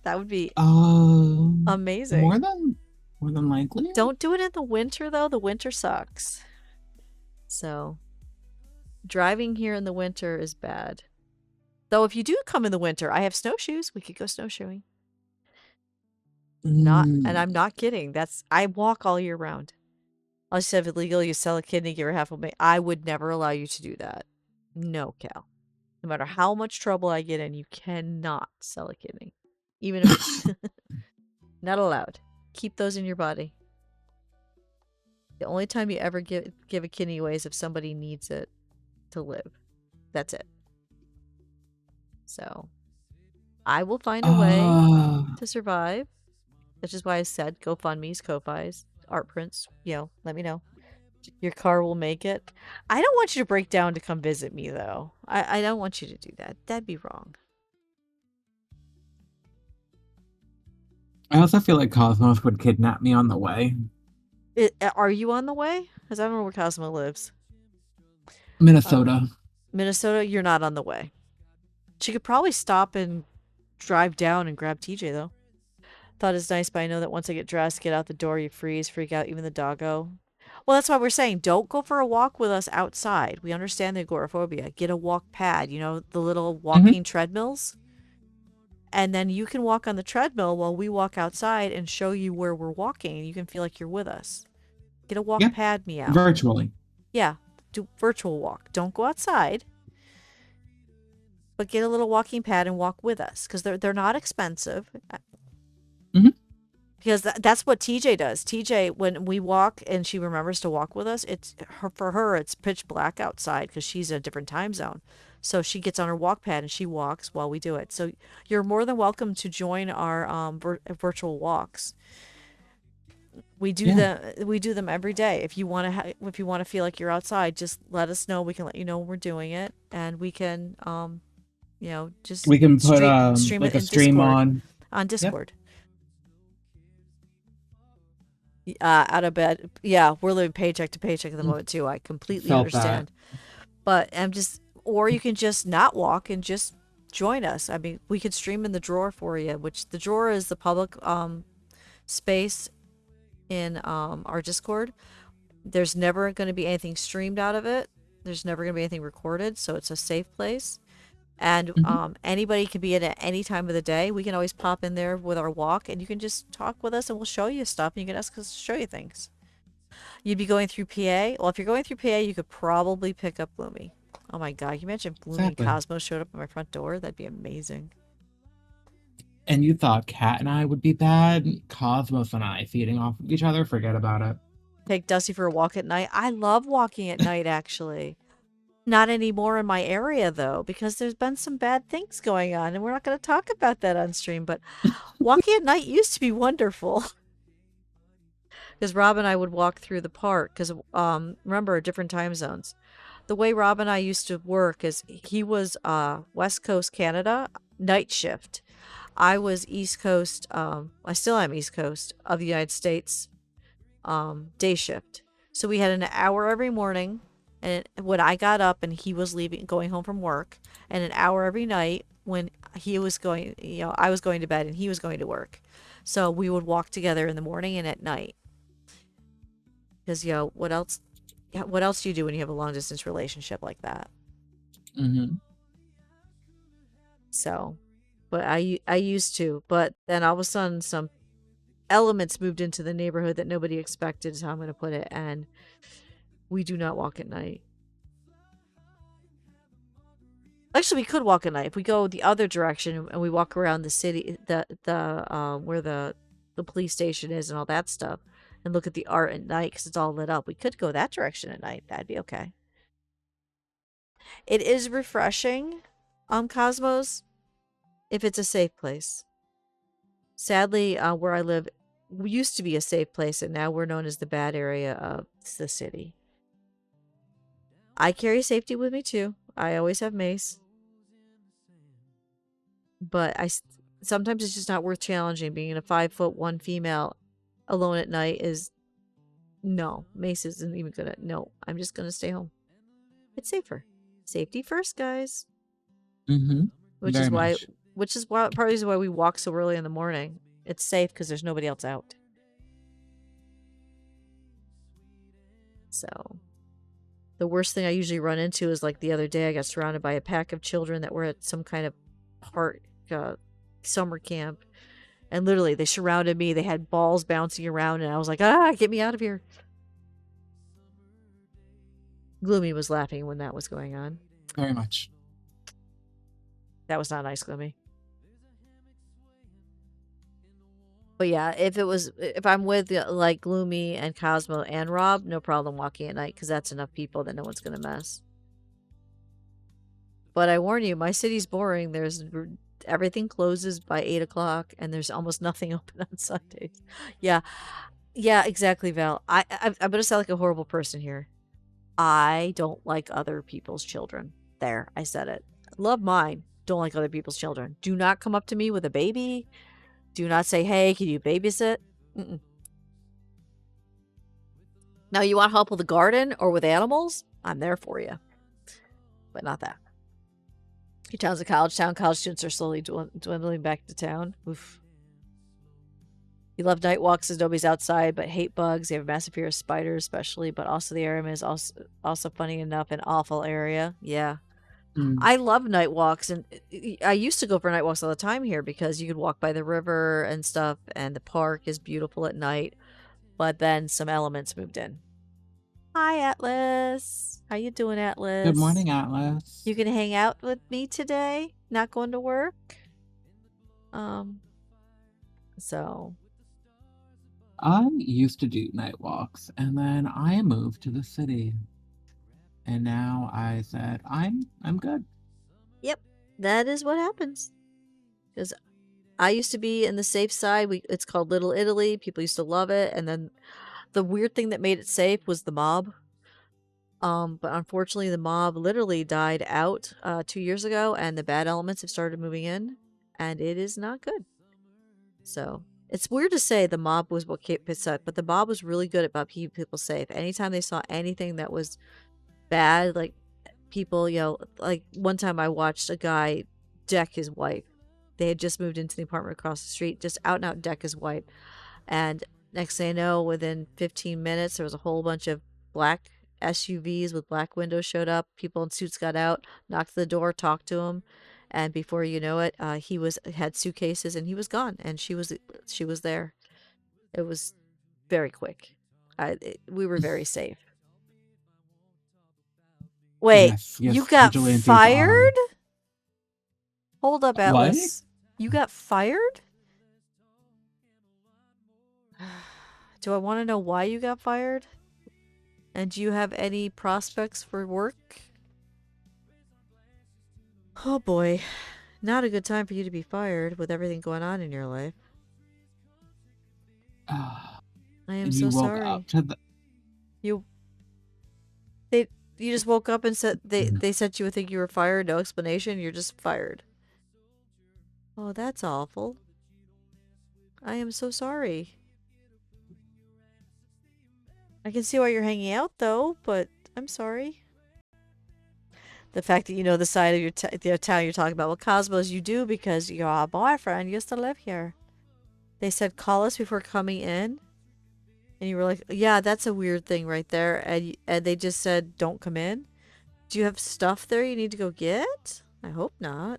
That would be amazing. More than likely. Don't do it in the winter though. The winter sucks. So driving here in the winter is bad. Though if you do come in the winter, I have snowshoes. We could go snowshoeing. And I'm not kidding. I walk all year round. Unless you have illegal, you sell a kidney, give her half of me. I would never allow you to do that. No, Cal. No matter how much trouble I get in, you cannot sell a kidney. Even if not allowed. Keep those in your body. The only time you ever give a kidney away is if somebody needs it to live. That's it. So I will find a way to survive. That's just why I said GoFundMe's, Ko-Fi's, art prints. Let me know. Your car will make it. I don't want you to break down to come visit me, though. I don't want you to do that. That'd be wrong. I also feel like Cosmos would kidnap me on the way. Are you on the way? Because I don't know where Cosmo lives. Minnesota. Minnesota, you're not on the way. She could probably stop and drive down and grab TJ, though. Thought it's nice, but I know that once I get dressed, get out the door, you freeze, freak out, even the doggo. Well, that's why we're saying don't go for a walk with us outside. We understand the agoraphobia. Get a walk pad, the little walking treadmills. And then you can walk on the treadmill while we walk outside and show you where we're walking. And you can feel like you're with us. Get a walk pad, Meow. Virtually. Yeah, do virtual walk. Don't go outside. But get a little walking pad and walk with us. Because they're not expensive. Because that's what TJ does. TJ, when we walk and she remembers to walk with us, for her, it's pitch black outside because she's in a different time zone. So she gets on her walk pad and she walks while we do it. So you're more than welcome to join our virtual walks. We do them every day. If you want to feel like you're outside, just let us know. We can let you know when we're doing it, and we can just we can put stream like it a stream Discord, on Discord. Out of bed. Yeah, we're living paycheck to paycheck at the moment too. I completely understand. But or you can just not walk and just join us. I mean, we could stream in the drawer for you, which the drawer is the public space in our Discord. There's never going to be anything streamed out of it. There's never going to be anything recorded, so it's a safe place. And anybody can be in at any time of the day. We can always pop in there with our walk, and you can just talk with us, and we'll show you stuff, and you can ask us to show you things. You'd be going through PA. Well, if you're going through PA, you could probably pick up Bloomy. Oh my god, you mentioned Bloomy and Cosmo showed up at my front door? That'd be amazing. And you thought Cat and I would be bad? Cosmos and I feeding off of each other? Forget about it. Take Dusty for a walk at night. I love walking at night, actually. Not anymore in my area, though, because there's been some bad things going on, and we're not going to talk about that on stream, but walking at night used to be wonderful. Because Rob and I would walk through the park, because remember, different time zones. The way Rob and I used to work is he was West Coast Canada, night shift. I was East Coast, I still am East Coast of the United States, day shift. So we had an hour every morning. And when I got up and he was going home from work, and an hour every night when he was going, I was going to bed and he was going to work. So we would walk together in the morning and at night. Because, what else do you do when you have a long distance relationship like that? So, but I used to, but then all of a sudden some elements moved into the neighborhood that nobody expected, is how I'm going to put it. And we do not walk at night. Actually, we could walk at night if we go the other direction and we walk around the city, where the police station is and all that stuff, and look at the art at night because it's all lit up. We could go that direction at night. That'd be okay. It is refreshing, Cosmos, if it's a safe place. Sadly, where I live used to be a safe place, and now we're known as the bad area of the city. I carry safety with me too. I always have mace, but sometimes it's just not worth challenging. Being a 5'1" female alone at night is no. Mace isn't even gonna. No, I'm just gonna stay home. It's safer. Safety first, guys. Mm-hmm. Which Very is why, much. probably is why we walk so early in the morning. It's safe because there's nobody else out. So, the worst thing I usually run into is like the other day, I got surrounded by a pack of children that were at some kind of park, summer camp, and literally they surrounded me. They had balls bouncing around, and I was like, get me out of here. Gloomy was laughing when that was going on. Very much. That was not nice, Gloomy. But yeah, if I'm with like Gloomy and Cosmo and Rob, no problem walking at night because that's enough people that no one's gonna mess. But I warn you, my city's boring. Everything closes by 8 o'clock, and there's almost nothing open on Sundays. Yeah, yeah, exactly, Val. I'm gonna sound like a horrible person here. I don't like other people's children. There, I said it. Love mine. Don't like other people's children. Do not come up to me with a baby. Do not say, hey, can you babysit? Mm-mm. Now, you want help with the garden or with animals? I'm there for you. But not that. Your town's a college town. College students are slowly dwindling back to town. Oof. You love night walks as nobody's outside, but hate bugs. You have a massive fear of spiders, especially. But also the area is also funny enough an awful area. Yeah. I love night walks, and I used to go for night walks all the time here because you could walk by the river and stuff, and the park is beautiful at night. But then some elements moved in. Hi, Atlas. How you doing, Atlas? Good morning, Atlas. You can hang out with me today? Not going to work? So I used to do night walks, and then I moved to the city. And now I said, I'm good. Yep, that is what happens. Because I used to be in the safe side. It's called Little Italy. People used to love it. And then the weird thing that made it safe was the mob. But unfortunately, the mob literally died out 2 years ago, and the bad elements have started moving in, and it is not good. So it's weird to say the mob was what kept it safe, but the mob was really good about keeping people safe. Anytime they saw anything that was bad, like people, like one time I watched a guy deck his wife. They had just moved into the apartment across the street, just out and out deck his wife. And next thing I know, within 15 minutes, there was a whole bunch of black SUVs with black windows showed up. People in suits got out, knocked at the door, talked to him, and before you know it, he had suitcases and he was gone, and she was there. It was very quick. We were very safe. Wait, Yes, you got vigilantes fired? Hold up, What? Atlas. You got fired? Do I want to know why you got fired? And do you have any prospects for work? Oh boy. Not a good time for you to be fired with everything going on in your life. I am And so you woke sorry. up to the You just woke up and said they said you would think you were fired, no explanation, you're just fired. Oh, that's awful. I am so sorry. I can see why you're hanging out though, but I'm sorry. The fact that you know the side of the town you're talking about. Well, Cosmos, you do because your boyfriend used to live here. They said call us before coming in. And you were like, yeah, that's a weird thing right there. And they just said, don't come in. Do you have stuff there you need to go get? I hope not.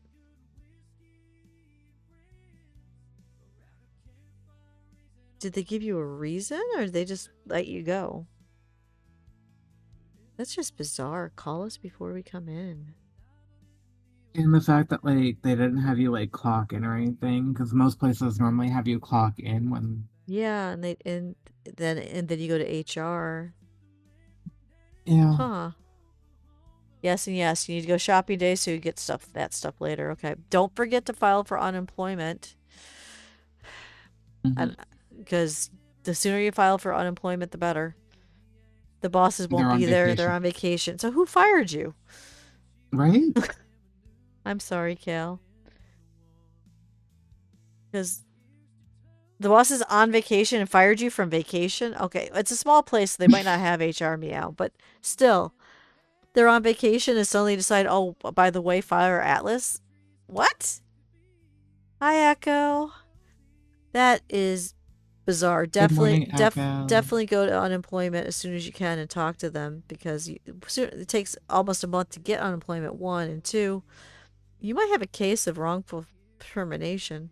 Did they give you a reason or did they just let you go? That's just bizarre. Call us before we come in. and the fact that like they didn't have you like clock in or anything, because most places normally have you clock in when. Yeah, and then you go to HR. Yeah. Huh. Yes, and yes, you need to go shopping day so you get that stuff later. Okay. Don't forget to file for unemployment. Because the sooner you file for unemployment, the better. The bosses won't They're on be there. They're vacation. on vacation. So who fired you? Right? I'm sorry, Cal. Because the boss is on vacation and fired you from vacation? Okay, it's a small place, so they might not have HR meow, but still, they're on vacation and suddenly decide, oh, by the way, fire Atlas? What? Hi, Echo. That is bizarre. Good morning, Echo. Definitely go to unemployment as soon as you can and talk to them because it takes almost a month to get unemployment, one, and two, you might have a case of wrongful termination.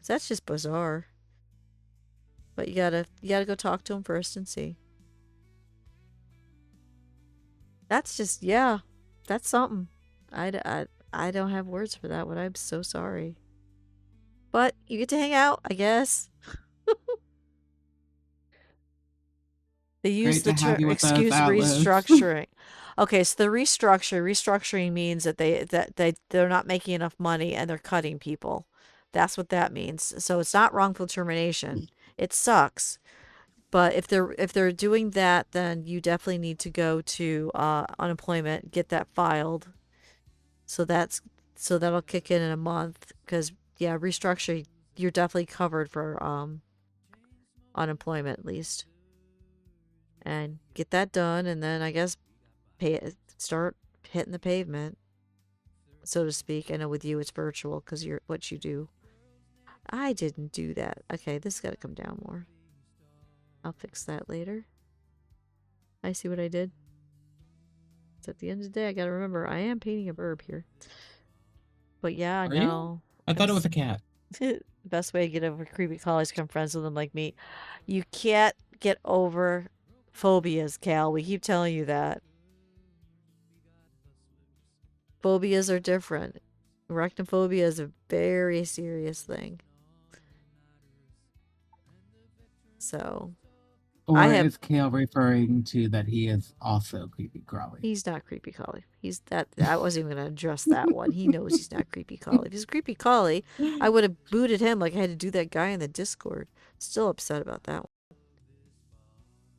That's just bizarre. But you gotta go talk to him first and see. That's just, yeah, that's something. I don't have words for that one. I'm so sorry. But you get to hang out, I guess. They use Great to the have term you with us, excuse Atlas. restructuring. Okay, so the restructuring means that they're not making enough money and they're cutting people. That's what that means. So it's not wrongful termination. It sucks. But if they're doing that, then you definitely need to go to unemployment, get that filed. So that'll kick in a month because yeah, restructuring, you're definitely covered for unemployment at least. And get that done, and then I guess start hitting the pavement, so to speak. I know with you it's virtual because you're what you do. I didn't do that. Okay, this has got to come down more. I'll fix that later. I see what I did. So at the end of the day, I gotta remember I am painting a burb here. But yeah, Are no. you? I thought it was a cat. The best way to get over creepy crawlies, become friends with them like me. You can't get over phobias, Cal. We keep telling you that. Phobias are different. Arachnophobia is a very serious thing. So, I Or have. is Kale referring to that he is also creepy crawly? He's not creepy crawly. He's that. I wasn't even gonna address that one. He knows he's not creepy crawly. If he's creepy crawly, I would have booted him like I had to do that guy in the Discord. Still upset about that one.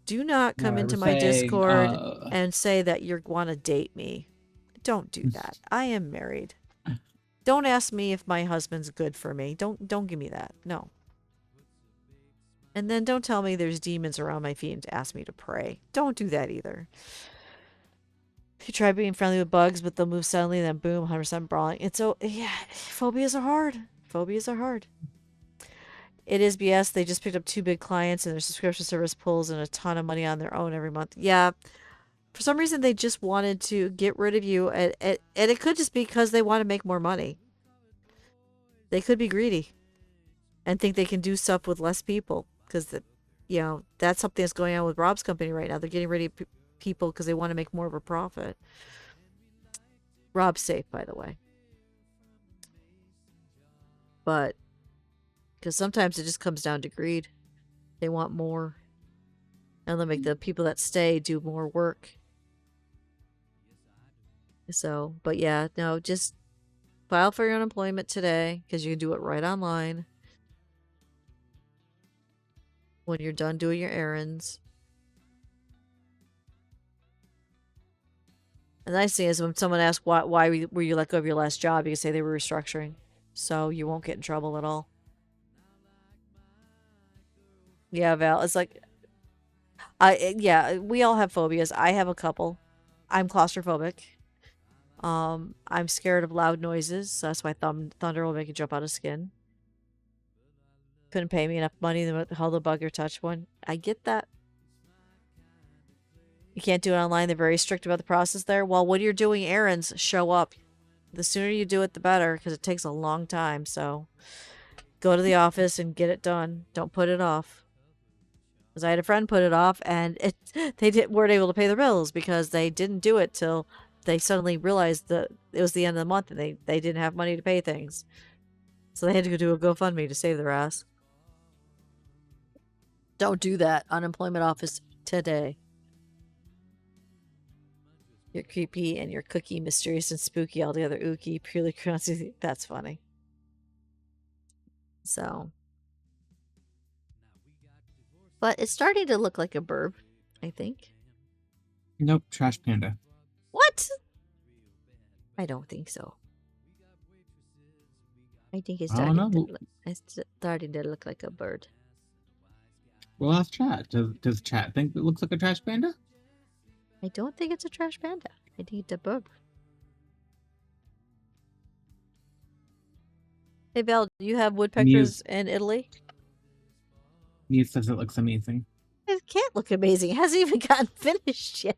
Do not No, come I into was my saying, Discord and say that you want to date me. Don't do that. I am married. Don't ask me if my husband's good for me. Don't give me that. No. And then don't tell me there's demons around my feet and ask me to pray. Don't do that either. If you try being friendly with bugs, but they'll move suddenly, then boom, 100% brawling. It's so, yeah, phobias are hard. Phobias are hard. It is BS. They just picked up 2 big clients and their subscription service pulls in a ton of money on their own every month. Yeah. For some reason, they just wanted to get rid of you. And it could just be because they want to make more money. They could be greedy and think they can do stuff with less people. Because, that's something that's going on with Rob's company right now. They're getting rid of people because they want to make more of a profit. Rob's safe, by the way. But, because sometimes it just comes down to greed. They want more. And they'll make the people that stay do more work. So, but yeah, no, just file for your unemployment today because you can do it right online when you're done doing your errands. The nice thing is when someone asks why were you let go of your last job, you can say they were restructuring. So you won't get in trouble at all. Yeah, Val, it's like, yeah, we all have phobias. I have a couple. I'm claustrophobic. I'm scared of loud noises, so that's why thunder will make you jump out of skin. Couldn't pay me enough money to hold a bug or touch one. I get that. You can't do it online. They're very strict about the process there. Well, when you're doing errands, show up. The sooner you do it, the better, because it takes a long time. So go to the office and get it done. Don't put it off. Because I had a friend put it off, and they weren't able to pay their bills because they didn't do it till they suddenly realized that it was the end of the month and they didn't have money to pay things. So they had to go do a GoFundMe to save their ass. Don't do that. Unemployment office today. You're creepy and you're cookie, mysterious and spooky altogether. Ookie, purely curiosity. That's funny. So, But it's starting to look like a burb, I think. Nope, trash panda. What? I don't think so. I think it's I don't know. it's starting to look like a bird. We'll ask chat. Does chat think it looks like a trash panda? I don't think it's a trash panda. I think it's a burb. Hey, Val, do you have woodpeckers in Italy? Muse says it looks amazing. It can't look amazing. It hasn't even gotten finished yet.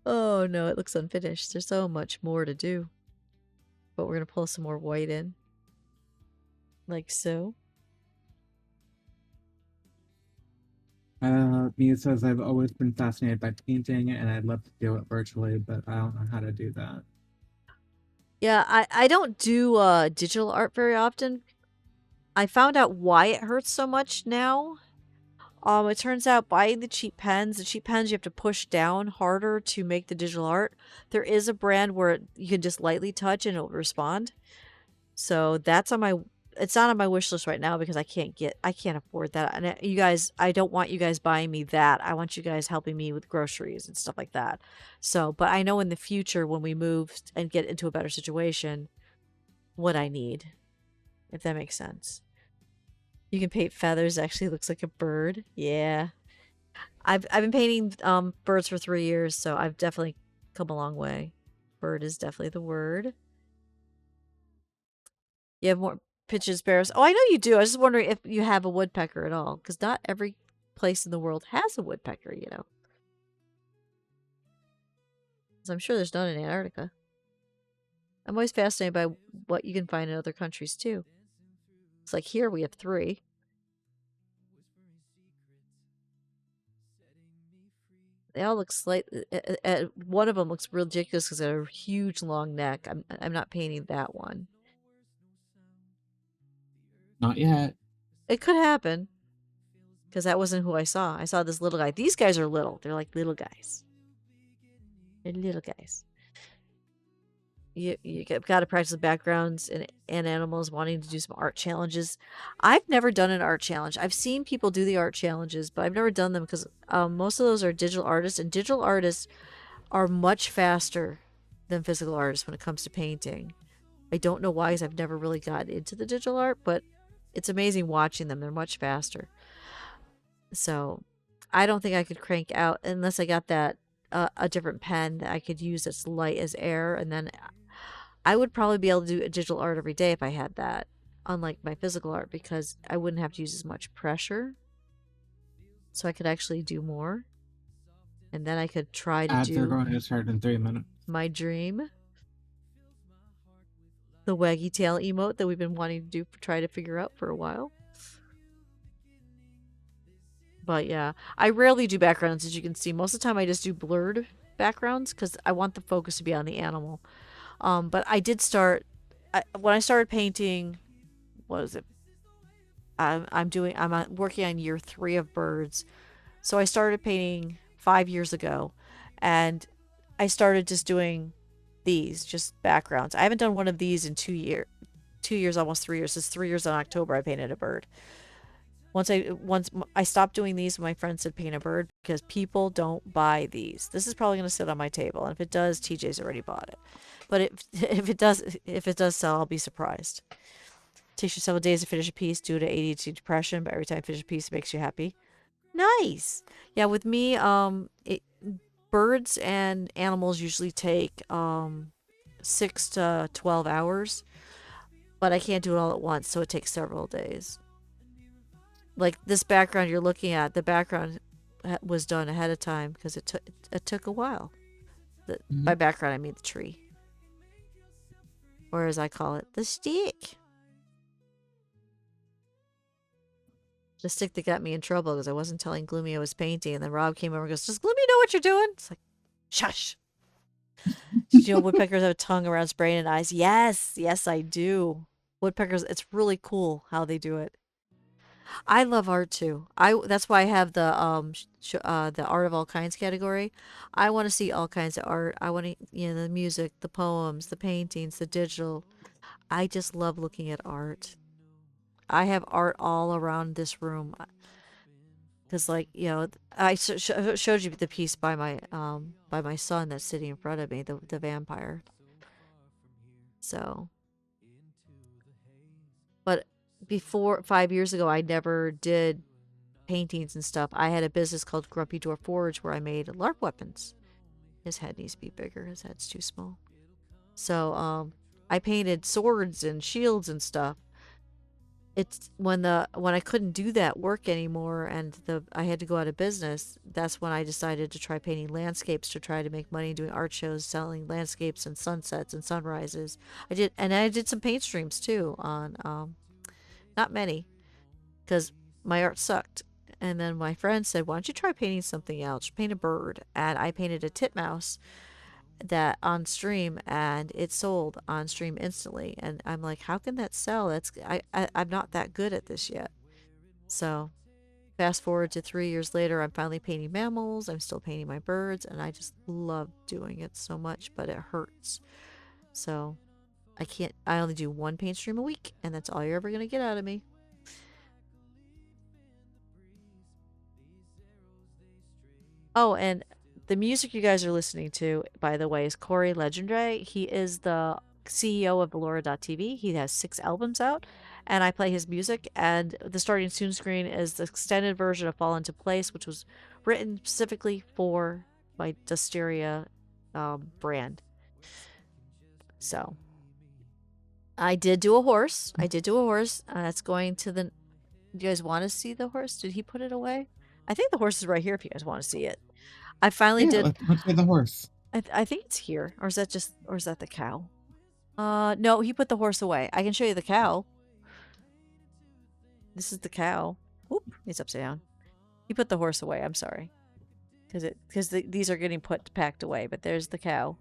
Oh, no, it looks unfinished. There's so much more to do. But we're going to pull some more white in. Like so. Muse says, I've always been fascinated by painting and I'd love to do it virtually, but I don't know how to do that. Yeah, I don't do digital art very often. I found out why it hurts so much now. It turns out buying the cheap pens you have to push down harder to make the digital art. There is a brand where you can just lightly touch and it'll respond. So that's on my, it's not on my wish list right now because I can't afford that. And you guys, I don't want you guys buying me that. I want you guys helping me with groceries and stuff like that. So, but I know in the future when we move and get into a better situation, what I need, if that makes sense. You can paint feathers. Actually looks like a bird. Yeah. I've been painting birds for 3 years, so I've definitely come a long way. Bird is definitely the word. You have more pigeon sparrows. Oh, I know you do. I was just wondering if you have a woodpecker at all, because not every place in the world has a woodpecker, you know. So I'm sure there's none in Antarctica. I'm always fascinated by what you can find in other countries too. It's like here we have 3. They all look slightly. One of them looks ridiculous because they have a huge long neck. I'm not painting that one. Not yet. It could happen because that wasn't who I saw. I saw this little guy. These guys are little. They're like little guys. They're little guys. You got to practice backgrounds and animals, wanting to do some art challenges. I've never done an art challenge. I've seen people do the art challenges, but I've never done them because most of those are digital artists, and digital artists are much faster than physical artists when it comes to painting. I don't know why, because I've never really got into the digital art, but it's amazing watching them. They're much faster. So I don't think I could crank out unless I got that a different pen that I could use that's light as air, and then I would probably be able to do a digital art every day if I had that, unlike my physical art, because I wouldn't have to use as much pressure. So I could actually do more. And then I could try to Ads are do going to start in 3 minutes. my dream. The waggy tail emote that we've been wanting to do, try to figure out for a while. But yeah, I rarely do backgrounds, as you can see. Most of the time I just do blurred backgrounds because I want the focus to be on the animal. But I did start, when I started painting, what is it? I'm working on year 3 of birds. So I started painting 5 years ago, and I started just doing these, just backgrounds. I haven't done one of these in 2 years, almost 3 years. It's 3 years in October I painted a bird. Once I stopped doing these, my friend said paint a bird because people don't buy these. This is probably going to sit on my table, and if it does, TJ's already bought it. But if it does sell, I'll be surprised. Takes you several days to finish a piece due to ADHD depression, but every time you finish a piece, it makes you happy. Nice. Yeah, with me, birds and animals usually take 6 to 12 hours, but I can't do it all at once, so it takes several days. Like this background you're looking at, the background was done ahead of time because it took a while. By background, I mean the tree. Or as I call it, the stick. The stick that got me in trouble because I wasn't telling Gloomy I was painting, and then Rob came over and goes, "Does Gloomy know what you're doing?" It's like, shush. Did you know woodpeckers have a tongue around its brain and eyes? Yes, yes, I do. Woodpeckers, it's really cool how they do it. I love art too. That's why I have the art of all kinds category. I want to see all kinds of art. I want to, the music, the poems, the paintings, the digital. I just love looking at art. I have art all around this room. Because, like, I showed you the piece by my son that's sitting in front of me, the vampire. So, but before 5 years ago, I never did paintings and stuff. I had a business called Grumpy Door Forge where I made LARP weapons. His head needs to be bigger. His head's too small. So, I painted swords and shields and stuff. It's when I couldn't do that work anymore and I had to go out of business, that's when I decided to try painting landscapes to try to make money doing art shows, selling landscapes and sunsets and sunrises. I did some paint streams too on not many because my art sucked. And then my friend said, "Why don't you try painting something else? Paint a bird." And I painted a titmouse that on stream, and it sold on stream instantly. And I'm like, how can that sell? I'm not that good at this yet. So fast forward to 3 years later, I'm finally painting mammals. I'm still painting my birds, and I just love doing it so much, but it hurts. So I only do one paint stream a week, and that's all you're ever going to get out of me. Oh, and the music you guys are listening to, by the way, is Corey Legendray. He is the CEO of Velora.tv. He has 6 albums out, and I play his music. And the Starting Soon screen is the extended version of Fall Into Place, which was written specifically for my Dustiria brand. So I did do a horse. That's going to the... Do you guys want to see the horse? Did he put it away? I think the horse is right here if you guys want to see it. I finally did. Let's see the horse. I think it's here. Or is that the cow? No, he put the horse away. I can show you the cow. This is the cow. Oop, it's upside down. He put the horse away. I'm sorry. Because these are getting packed away, but there's the cow.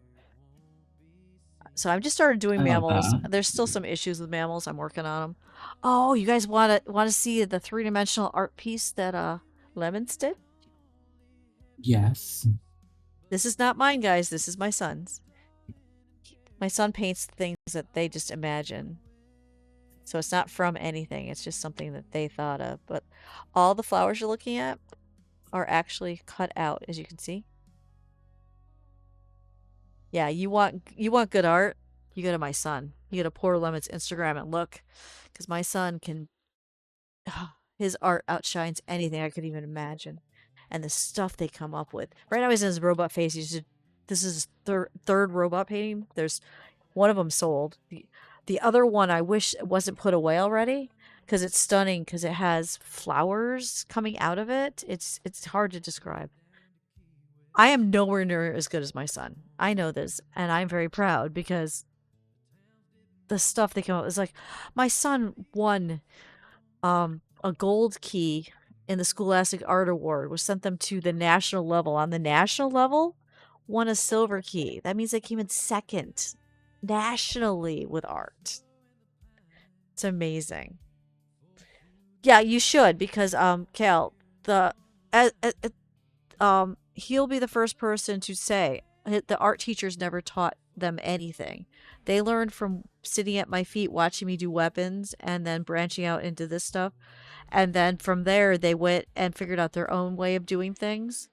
So I've just started doing mammals. There's still some issues with mammals. I'm working on them. Oh, you guys want to see the 3-dimensional art piece that Lemons did? Yes. This is not mine, guys. This is my son's. My son paints things that they just imagine. So it's not from anything. It's just something that they thought of. But all the flowers you're looking at are actually cut out, as you can see. Yeah, you want good art? You go to my son. You go to Poor Lemon's Instagram and look. Because my son can... his art outshines anything I could even imagine. And the stuff they come up with. Right now he's in his robot phase. This is his third robot painting. There's one of them sold. The other one I wish it wasn't put away already. Because it's stunning. Because it has flowers coming out of it. It's hard to describe. I am nowhere near as good as my son. I know this. And I'm very proud. Because the stuff they come up with is like... My son won a gold key in the Scholastic Art Award, was sent them to the national level. On the national level, won a silver key. That means they came in second nationally with art. It's amazing. Yeah, you should, because Cal, he'll be the first person to say the art teachers never taught them anything. They learned from sitting at my feet watching me do weapons and then branching out into this stuff. And then from there, they went and figured out their own way of doing things.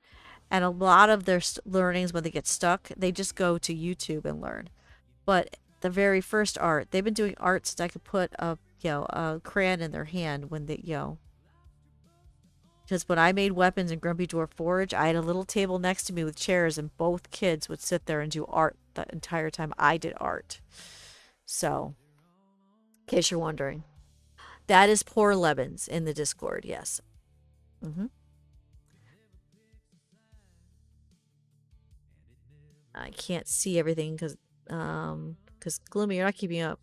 And a lot of their learnings, when they get stuck, they just go to YouTube and learn. But the very first art, they've been doing art since I could put a crayon in their hand when they, because when I made weapons in Grumpy Dwarf Forge, I had a little table next to me with chairs, and both kids would sit there and do art the entire time I did art. So, in case you're wondering. That is Poor Lemons in the Discord, yes. I can't see everything because Gloomy, you're not keeping up.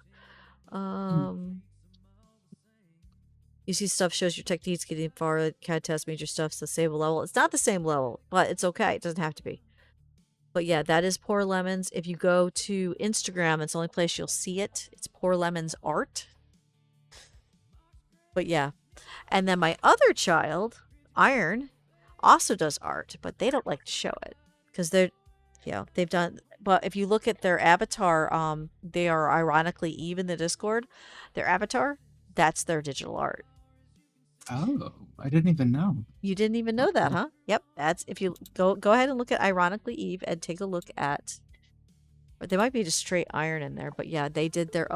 You see stuff shows your techniques getting far. CAD test major stuff's the same level. It's not the same level, but it's okay. It doesn't have to be. But yeah, that is Poor Lemons. If you go to Instagram, it's the only place you'll see it. It's Poor Lemons Art. But yeah. And then my other child, Iron, also does art, but they don't like to show it because they've done. But if you look at their avatar, they are ironically Eve in the Discord. Their avatar, that's their digital art. Oh, I didn't even know. You didn't even know that, huh? Yep. That's if you go ahead and look at Ironically Eve and take a look at. Or there might be just straight iron in there, but yeah, they did their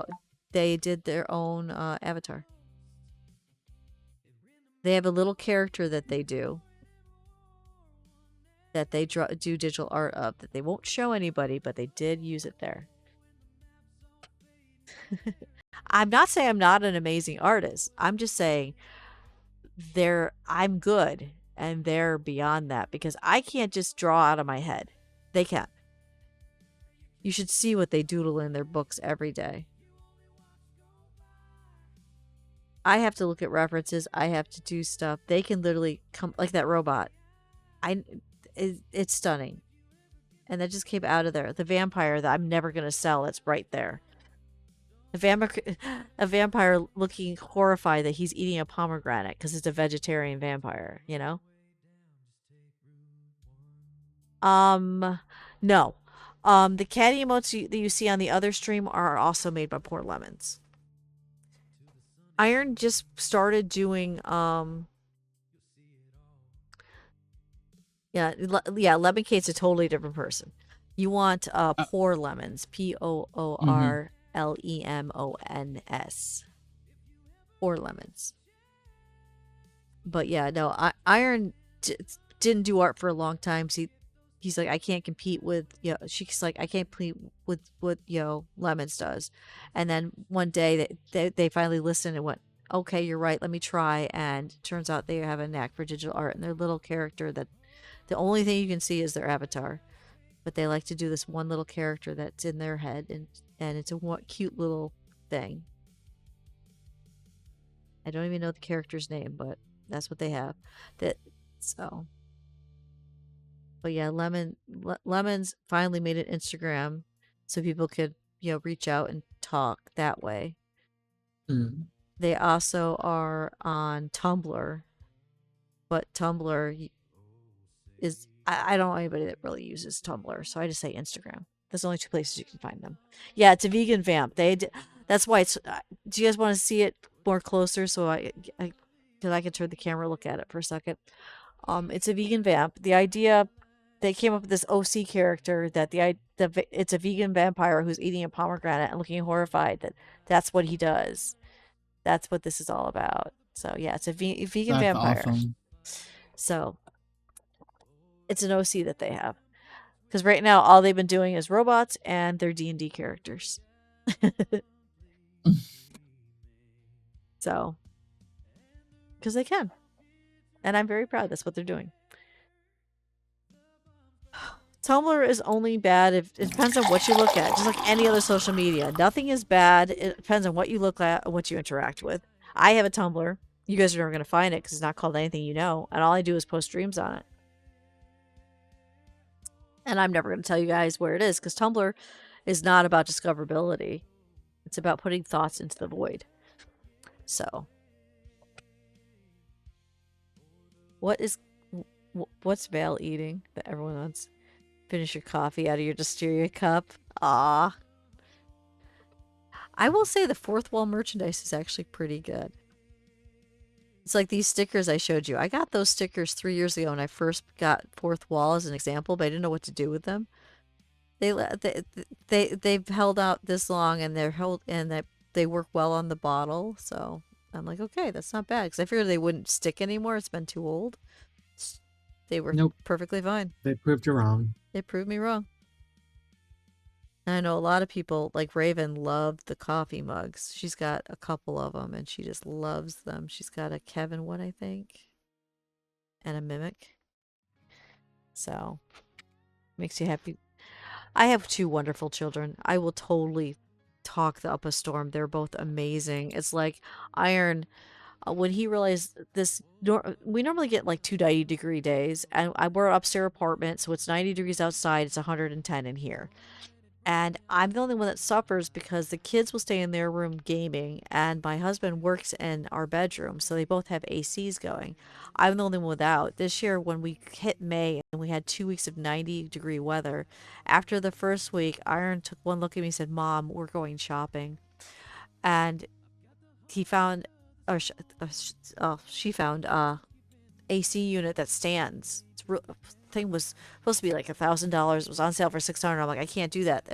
own avatar. They have a little character that they do that they do digital art of that they won't show anybody, but they did use it there. I'm not saying I'm not an amazing artist. I'm just saying I'm good and they're beyond that because I can't just draw out of my head. They can. You should see what they doodle in their books every day. I have to look at references. I have to do stuff. They can literally come like that robot. It's stunning. And that just came out of there. The vampire that I'm never going to sell. It's right there. A vampire looking horrified that he's eating a pomegranate because it's a vegetarian vampire, you know? No. The caddy emotes that you see on the other stream are also made by Poor Lemons. Iron just started doing, Lemon Cake's a totally different person. You want Poor Lemons, Poorlemons. Poor Lemons. But yeah, no, Iron didn't do art for a long time. He's like, I can't compete with, she's like, I can't compete with what, Lemons does. And then one day they finally listened and went, okay, you're right, let me try. And it turns out they have a knack for digital art and their little character that the only thing you can see is their avatar. But they like to do this one little character that's in their head and it's a cute little thing. I don't even know the character's name, but that's what they have. But yeah, Lemons finally made an Instagram so people could, reach out and talk that way. Mm. They also are on Tumblr, but Tumblr is, I don't know anybody that really uses Tumblr, so I just say Instagram. There's only 2 places you can find them. Yeah, it's a vegan vamp. That's why it's, do you guys want to see it more closer so I can turn the camera, look at it for a second? It's a vegan vamp. The idea, they came up with this OC character that it's a vegan vampire who's eating a pomegranate and looking horrified. That's what he does. That's what this is all about. So yeah, it's a vegan vampire. Awesome. So it's an OC that they have. Because right now all they've been doing is robots and their D&D characters. So, because they can. And I'm very proud that's what they're doing. Tumblr is only bad if it depends on what you look at, just like any other social media. Nothing is bad. It depends on what you look at and what you interact with. I have a Tumblr. You guys are never going to find it because it's not called anything you know. And all I do is post streams on it. And I'm never going to tell you guys where it is because Tumblr is not about discoverability. It's about putting thoughts into the void. So, what's Val eating that everyone wants? Finish your coffee out of your Dustiria cup. Ah. I will say the fourth wall merchandise is actually pretty good. It's like these stickers I showed you. I got those stickers 3 years ago when I first got fourth wall as an example, but I didn't know what to do with them. They've held out this long and they work well on the bottle. So I'm like, okay, that's not bad because I figured they wouldn't stick anymore. It's been too old. They were perfectly fine. They proved you wrong. They proved me wrong. And I know a lot of people, like Raven, love the coffee mugs. She's got a couple of them, and she just loves them. She's got a Kevin one, I think, and a Mimic. So, makes you happy. I have 2 wonderful children. I will totally talk up a storm. They're both amazing. It's like Iron... when he realized this, we normally get like 2 90-degree days, and we're upstairs apartment, so it's 90 degrees outside, it's 110 in here. And I'm the only one that suffers because the kids will stay in their room gaming, and my husband works in our bedroom, so they both have ACs going. I'm the only one without. This year, when we hit May and we had 2 weeks of 90-degree weather, after the first week, Iron took one look at me and said, "Mom, we're going shopping." And he found she found AC unit that stands. Thing was supposed to be like $1,000. It was on sale for 600. I'm like, I can't do that.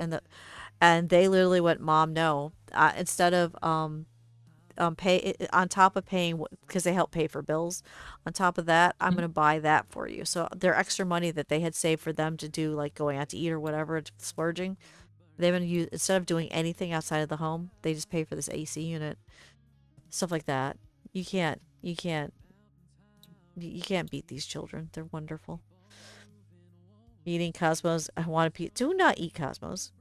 And they literally went, Mom, no. Instead of pay on top of paying, because they help pay for bills, on top of that, I'm gonna buy that for you. So their extra money that they had saved for them to do, like going out to eat or whatever, splurging, they're gonna use, instead of doing anything outside of the home, they just pay for this AC unit, stuff like that. You can't beat these children. They're wonderful. Eating Cosmos. I want to do not eat Cosmos.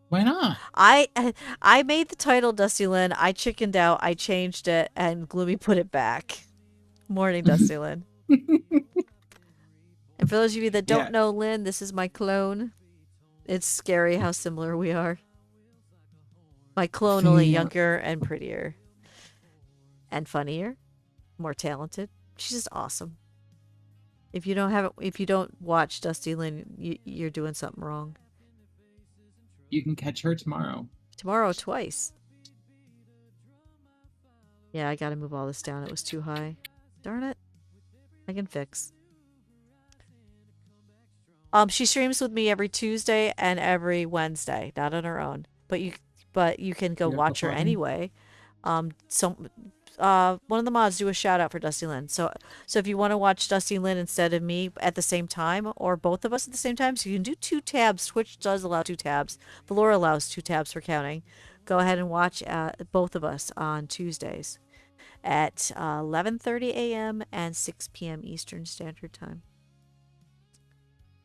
Why not? I made the title Dusty Lynn. I chickened out. I changed it, and Gloomy put it back. Morning, Dusty Lynn. And for those of you that don't Yeah. know Lynn, this is my clone. It's scary how similar we are. My clone, only See, younger and prettier. And funnier. More talented. She's just awesome. If you don't watch Dusty Lynn, you're doing something wrong. you can catch her tomorrow. Tomorrow, twice. Yeah, I gotta move all this down. It was too high. Darn it. I can fix. She streams with me every Tuesday and every Wednesday, not on her own. But you can go Beautiful watch her body. anyway. One of the mods do a shout out for Dusty Lynn. So if you want to watch Dusty Lynn instead of me at the same time, or both of us at the same time, so you can do 2 tabs. Twitch does allow 2 tabs. Velora allows 2 tabs for counting. Go ahead and watch both of us on Tuesdays at 11:30 a.m. and 6 p.m. Eastern Standard Time.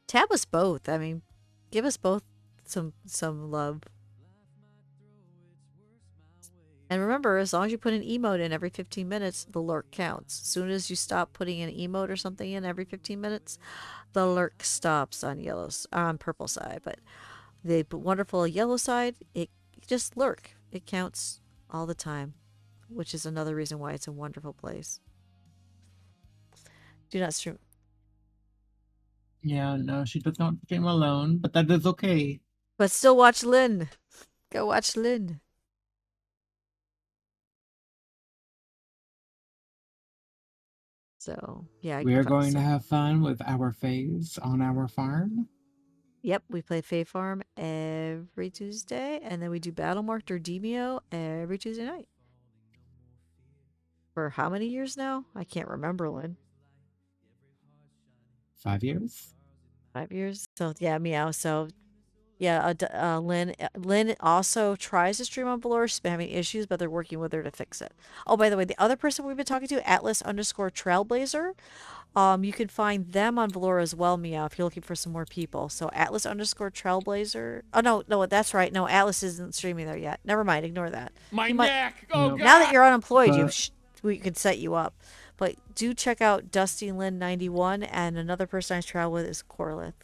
Tab us both. I mean, give us both some love. And remember, as long as you put an emote in every 15 minutes, the lurk counts. As soon as you stop putting an emote or something in every 15 minutes, the lurk stops on purple side. But the wonderful yellow side, it just lurk. It counts all the time, which is another reason why it's a wonderful place. Do not stream. Yeah, no, she does not stream alone, but that is okay. But still watch Lynn. Go watch Lynn. So, yeah. We are going to have fun with our faves on our farm. Yep, we play Fae Farm every Tuesday, and then we do Battlemarked or Demio every Tuesday night. For how many years now? I can't remember, Lynn. 5 years? 5 years? So, yeah, meow. So, yeah, Lynn also tries to stream on Velora. She's been having issues, but they're working with her to fix it. Oh, by the way, the other person we've been talking to, Atlas_Trailblazer, you can find them on Velora as well, meow, if you're looking for some more people. So Atlas_Trailblazer. Oh, no, that's right. No, Atlas isn't streaming there yet. Never mind, ignore that. My neck! Oh, God! Now that you're unemployed, But- we could set you up. But do check out Dusty Lynn 91, and another person I travel with is Corlith.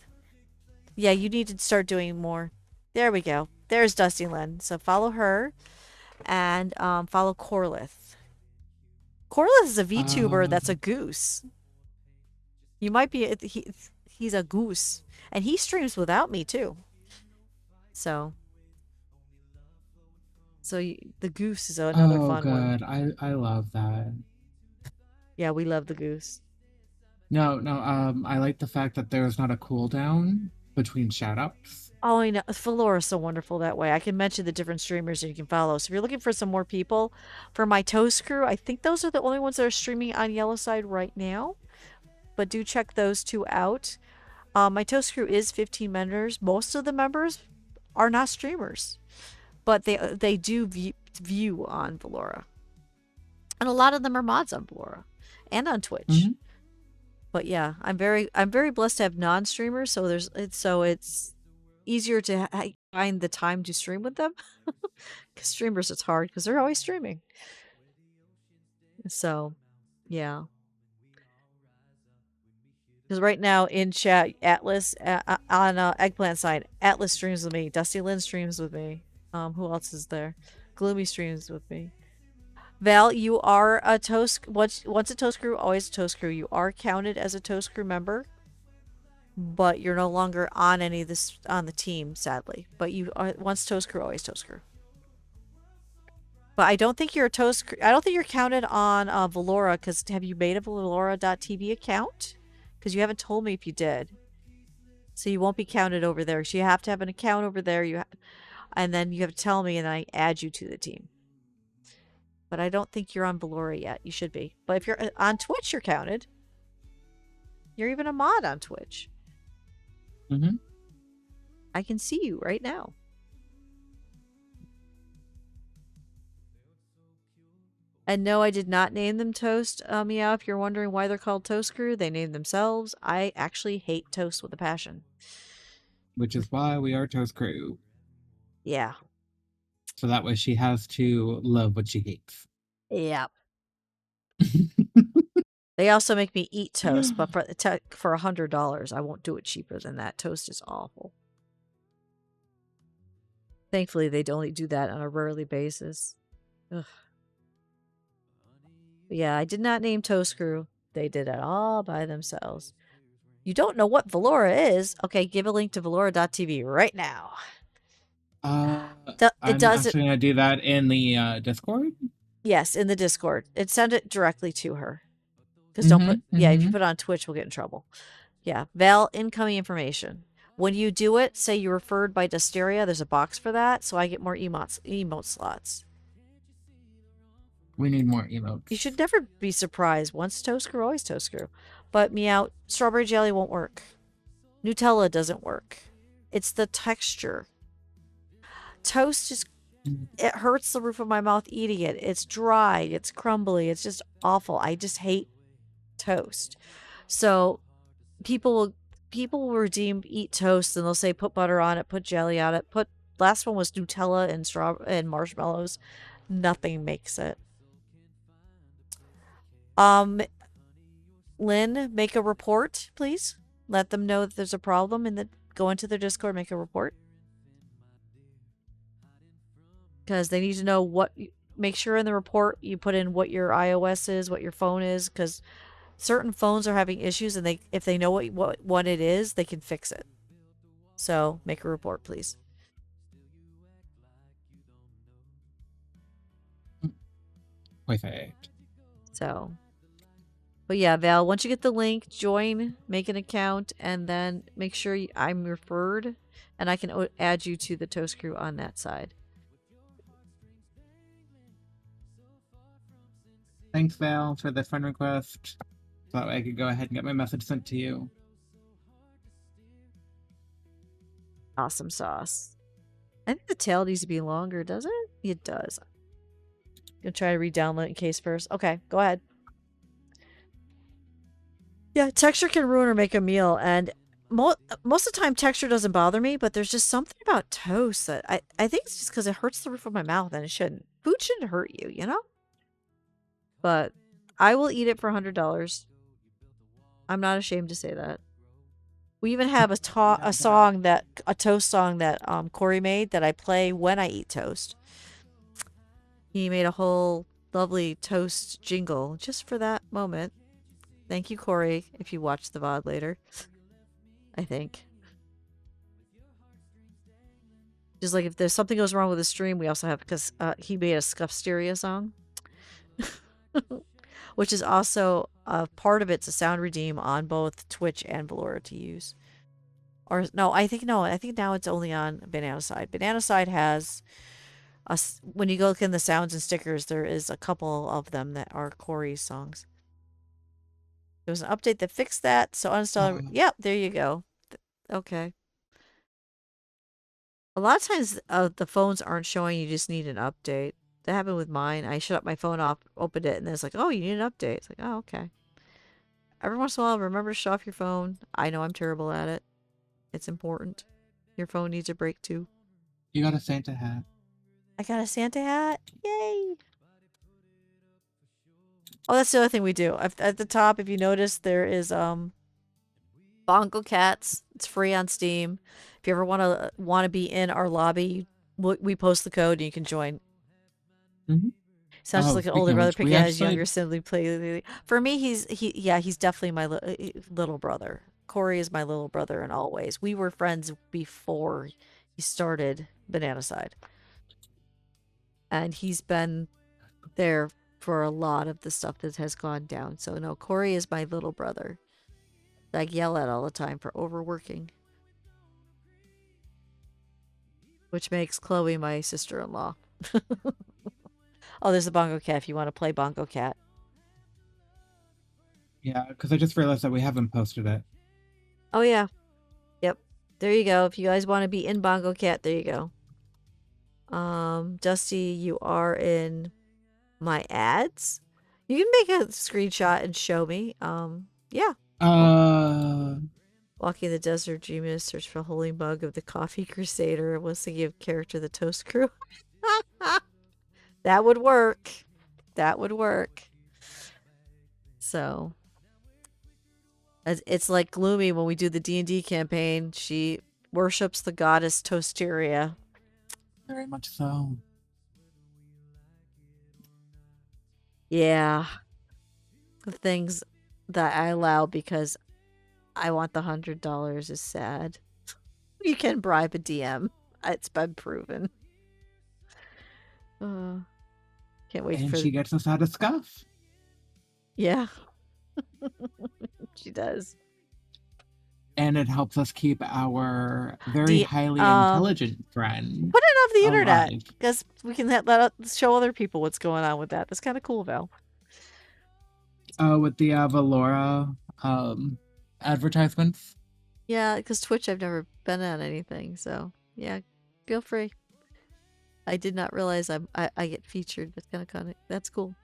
Yeah, you need to start doing more. There we go. There's Dusty Lynn. So follow her, and follow Corlith. Corlith is a VTuber that's a goose. You might be he's a goose, and he streams without me too. So the goose is another fun one. good. I love that. Yeah, we love the goose. No, I like the fact that there's not a cooldown between shoutouts. Oh, I know. Velora's so wonderful that way. I can mention the different streamers you can follow. So if you're looking for some more people, for my Toast crew, I think those are the only ones that are streaming on Yellow Side right now. But do check those 2 out. My Toast crew is 15 members. Most of the members are not streamers, but they do view on Velora, and a lot of them are mods on Velora and on Twitch. Mm-hmm. But yeah, I'm very blessed to have non-streamers, so it's easier to find the time to stream with them. Because streamers, it's hard because they're always streaming. So, yeah. Because right now in chat, Atlas on Eggplant side, Atlas streams with me. Dusty Lynn streams with me. Who else is there? Gloomy streams with me. Val, you are a Toast. Once a Toast crew, always a Toast crew. You are counted as a Toast crew member, but you're no longer on any of this on the team, sadly. But you are once Toast crew, always Toast crew. But I don't think you're a toast. I don't think you're counted on Velora because have you made a Velora.tv account? Because you haven't told me if you did. So you won't be counted over there. So you have to have an account over there. And then you have to tell me, and I add you to the team. But I don't think you're on Velora yet. You should be. But if you're on Twitch, you're counted. You're even a mod on Twitch. Mm-hmm. I can see you right now. And no, I did not name them Toast. Yeah, if you're wondering why they're called Toast Crew, they named themselves. I actually hate toast with a passion. Which is why we are Toast Crew. Yeah. So that way she has to love what she hates. Yeah. They also make me eat toast, but for $100, I won't do it cheaper than that. Toast is awful. Thankfully, they only do that on a rarely basis. Ugh. But yeah, I did not name Toast Crew. They did it all by themselves. You don't know what Velora is? Okay, give a link to Velora.tv right now. I'm does actually going to do that in the Discord. Yes, in the Discord. Send it directly to her. Because don't put, if you put it on Twitch, we'll get in trouble. Yeah, Val, incoming information. When you do it, say you're referred by Dustiria, there's a box for that, so I get more emote slots. We need more emotes. You should never be surprised. Once Toast Crew, always Toast Crew. But meow, strawberry jelly won't work. Nutella doesn't work. It's the texture. Toast just, it hurts the roof of my mouth eating it. It's dry. It's crumbly. It's just awful. I just hate toast. So people will redeem eat toast and they'll say put butter on it, put jelly on it, last one was Nutella and marshmallows. Nothing makes it. Lynn, make a report, please. Let them know that there's a problem and go into their Discord, make a report. Because they need to know make sure in the report you put in what your iOS is, what your phone is, because certain phones are having issues, and if they know what it is, they can fix it. So make a report, please. Perfect. So, but yeah, Val, once you get the link, join, make an account, and then make sure I'm referred, and I can add you to the Toast Crew on that side. Thanks, Val, for the friend request. So that way I could go ahead and get my message sent to you. Awesome sauce. I think the tail needs to be longer, does it? It does. I'm going to try to re-download in case first. Okay, go ahead. Yeah, texture can ruin or make a meal, and most of the time texture doesn't bother me, but there's just something about toast that I think it's just because it hurts the roof of my mouth, and it shouldn't. Food shouldn't hurt you, you know? But I will eat it for $100. I'm not ashamed to say that. We even have a toast song that Corey made that I play when I eat toast. He made a whole lovely toast jingle just for that moment. Thank you, Corey, if you watch the VOD later. I think. Just like if there's something goes wrong with the stream, we also have, because he made a Dustiria song. Which is also part of it's a sound redeem on both Twitch and Velora to use. Or no, I think now it's only on Banana Side. Banana Side has when you go look in the sounds and stickers, there is a couple of them that are Corey's songs. There was an update that fixed that, so uninstall. Yep, there you go. Okay. A lot of times the phones aren't showing you just need an update. That happened with mine. I shut my phone off, opened it, and then it's like, oh, you need an update. It's like, oh, okay. Every once in a while, remember to shut off your phone. I know I'm terrible at it. It's important. Your phone needs a break, too. You got a Santa hat. I got a Santa hat. Yay! Oh, that's the other thing we do. At the top, if you notice, there is Bongo Cats. It's free on Steam. If you ever want to be in our lobby, we post the code and you can join. Mm-hmm. Sounds just like an older brother picking at his younger sibling. For me, he's definitely my little brother. Corey is my little brother, and always we were friends before he started Banana Side. and he's been there for a lot of the stuff that has gone down. So no, Corey is my little brother that I yell at all the time for overworking, which makes Chloe my sister-in-law. Oh, there's a bongo cat if you want to play bongo cat. Yeah, because I just realized that we haven't posted it. Oh yeah. Yep. There you go. If you guys want to be in bongo cat, there you go. Dusty, you are in my ads. You can make a screenshot and show me. Yeah. Walking the desert, Genius search for holy mug of the coffee crusader. Was to give character the toast crew. That would work. That would work. So it's like Gloomy when we do the D&D campaign. She worships the goddess Dustiria. Very much so. Yeah. The things that I allow because I want the $100 is sad. You can bribe a DM. It's been proven. Can't wait And for she gets us out of scuff. Yeah. She does. And it helps us keep our very highly intelligent friend. Put it off the internet alive. because we can show other people what's going on with that. That's kind of cool, Val. With the Velora advertisements. Yeah, because Twitch, I've never been on anything, so yeah, feel free. I did not realize I get featured. That's cool.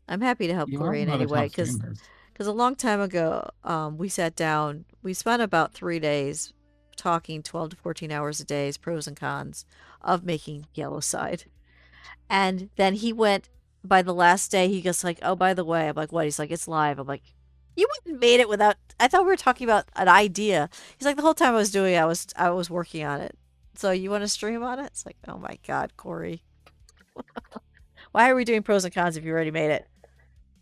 I'm happy to help Corey in any way because a long time ago, we sat down. We spent about 3 days talking 12 to 14 hours a day, pros and cons of making Yellow Side. And then he went, by the last day, he goes like, oh, by the way, I'm like, what? He's like, it's live. I'm like, you wouldn't made it without, I thought we were talking about an idea. He's like, the whole time I was doing it, I was working on it. So you want to stream on it? It's like, oh my God, Corey. Why are we doing pros and cons if you already made it?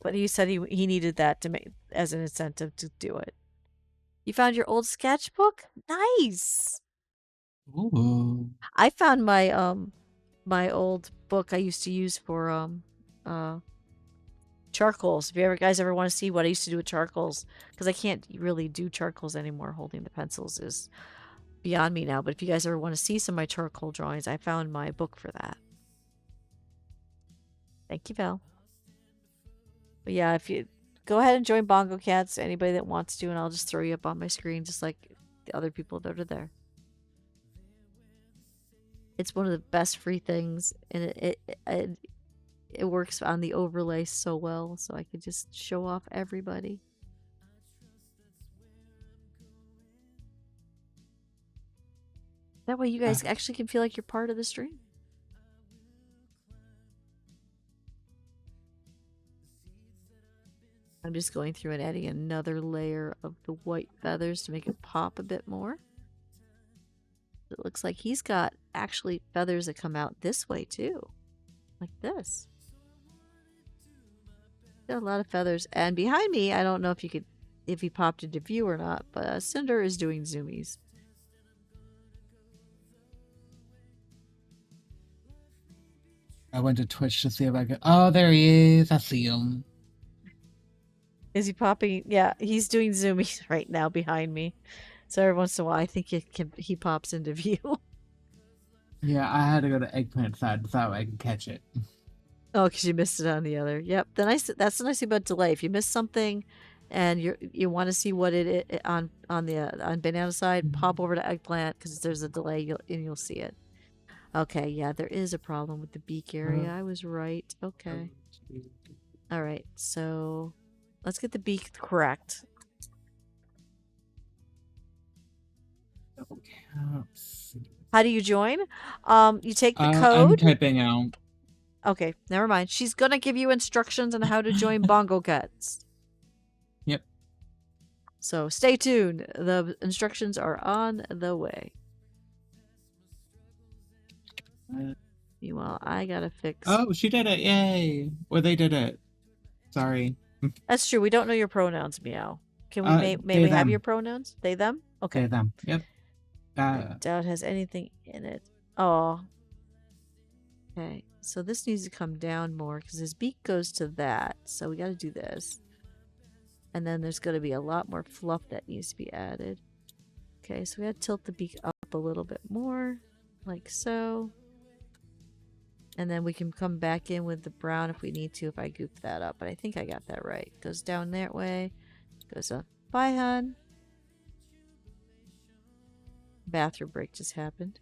But he said he needed that to make as an incentive to do it. You found your old sketchbook? Nice. Ooh. I found my my old book I used to use for charcoals. If you guys ever want to see what I used to do with charcoals, because I can't really do charcoals anymore. Holding the pencils is beyond me now. But if you guys ever want to see some of my charcoal drawings, I found my book for that. Thank you, Val. But yeah, if you go ahead and join Bongo Cats, anybody that wants to, and I'll just throw you up on my screen just like the other people that are there. It's one of the best free things, and it works on the overlay so well, so I could just show off everybody. That way you guys actually can feel like you're part of the stream. I'm just going through and adding another layer of the white feathers to make it pop a bit more. It looks like he's got actually feathers that come out this way too. Like this. Got a lot of feathers. And behind me, I don't know if he popped into view or not, but Cinder is doing zoomies. I went to Twitch to see if I could. Oh, there he is. I see him. Is he popping? Yeah, he's doing zoomies right now behind me. So every once in a while, I think he pops into view. Yeah, I had to go to Eggplant side so I could catch it. Oh, because you missed it on the other. Yep. That's the nice thing about delay. If you miss something, and you want to see what it on banana side, pop over to Eggplant because there's a delay and you'll see it. Okay. Yeah, there is a problem with the beak area. I was right. Okay. All right. So let's get the beak correct. How do you join? You take the code. I'm typing out. Okay, never mind. She's gonna give you instructions on how to join Bongo Cats. Yep. So stay tuned. The instructions are on the way. Meanwhile, I gotta fix. Oh, she did it! Yay! Or they did it. Sorry. That's true. We don't know your pronouns, Meow. Can we may we have your pronouns? They, them? Okay. They, them. Yep. I doubt it has anything in it. Oh. Okay, so this needs to come down more because his beak goes to that. So we got to do this. And then there's going to be a lot more fluff that needs to be added. Okay, so we got to tilt the beak up a little bit more, like so. And then we can come back in with the brown if we need to, if I goop that up. But I think I got that right. Goes down that way. Goes up. Bye, hun. Bathroom break just happened.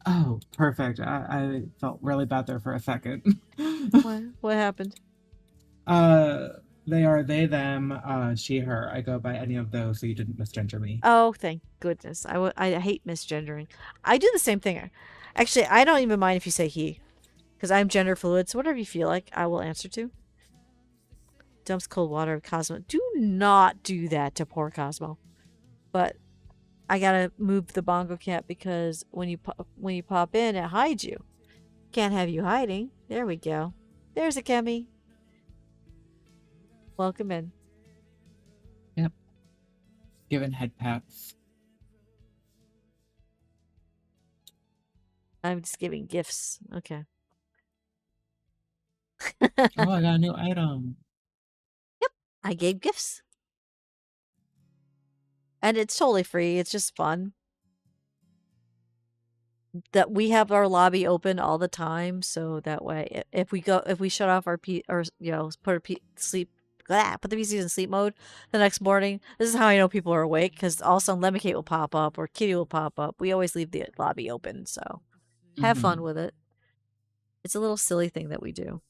Oh, perfect. I felt really bad there for a second. What happened? They are they, them, she, her. I go by any of those, so you didn't misgender me. Oh, thank goodness. I hate misgendering. I do the same thing. Actually, I don't even mind if you say he. Because I'm gender fluid, so whatever you feel like, I will answer to. Dumps cold water of Cosmo. Do not do that to poor Cosmo. But I gotta move the bongo cat because when you pop in, it hides you. Can't have you hiding. There we go. There's a Kemi. Welcome in. Yep. Given head pats. I'm just giving gifts. Okay. Oh, I got a new item. Yep. I gave gifts. And it's totally free. It's just fun. That we have our lobby open all the time, so that way if we shut off our put our sleep put the PCs in sleep mode the next morning, this is how I know people are awake, because all of a sudden Lemon will pop up or Kitty will pop up. We always leave the lobby open, so have fun with it. It's a little silly thing that we do.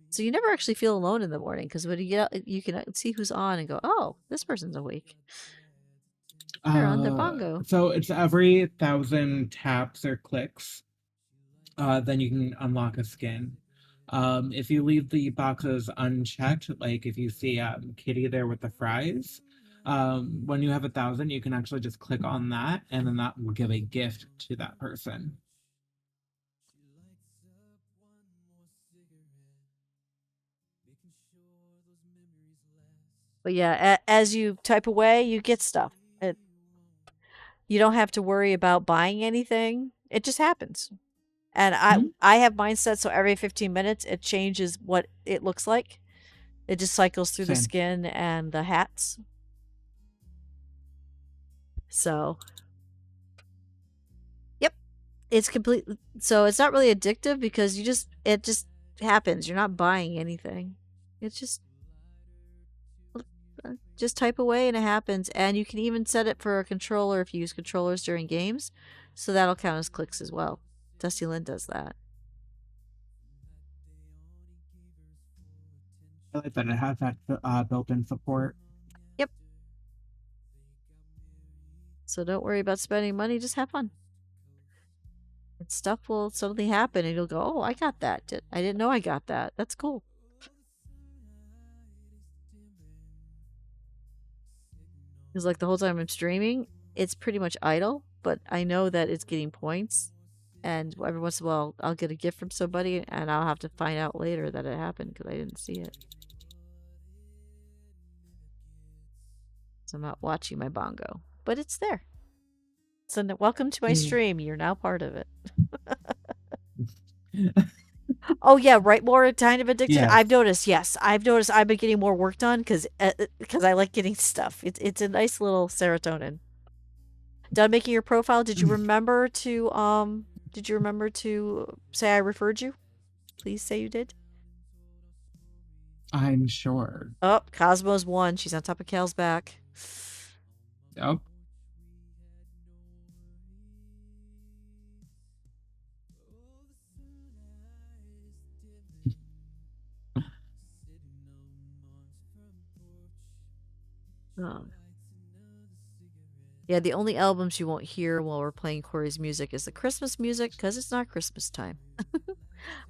So you never actually feel alone in the morning, because when you get out, you can see who's on and go, oh, this person's awake. They're on their bongo. So it's every 1,000 taps or clicks, then you can unlock a skin. If you leave the boxes unchecked, like if you see Kitty there with the fries, when you have 1,000, you can actually just click on that, and then that will give a gift to that person. But yeah, as you type away, you get stuff. You don't have to worry about buying anything. It just happens. And I have mine set so every 15 minutes it changes what it looks like. It just cycles through the Same. skin and the hats. So, yep. It's complete. So it's not really addictive because it just happens. You're not buying anything. It's just type away and it happens. And you can even set it for a controller if you use controllers during games. So that'll count as clicks as well. Dusty Lynn does that. I like that it has that built-in support. Yep. So don't worry about spending money. Just have fun. And stuff will suddenly happen and you'll go, oh, I got that. I didn't know I got that. That's cool. Because like the whole time I'm streaming, it's pretty much idle, but I know that it's getting points. And every once in a while, I'll get a gift from somebody and I'll have to find out later that it happened because I didn't see it. So I'm not watching my bongo, but it's there. So welcome to my stream. You're now part of it. Oh yeah, right. More kind of addiction. Yes. I've noticed. Yes, I've noticed. I've been getting more work done because I like getting stuff. It's a nice little serotonin. Done making your profile. Did you remember to say I referred you? Please say you did. I'm sure. Oh, Cosmo's won. She's on top of Cal's back. Yep. Oh. Yeah, the only albums you won't hear while we're playing Corey's music is the Christmas music because it's not Christmas time.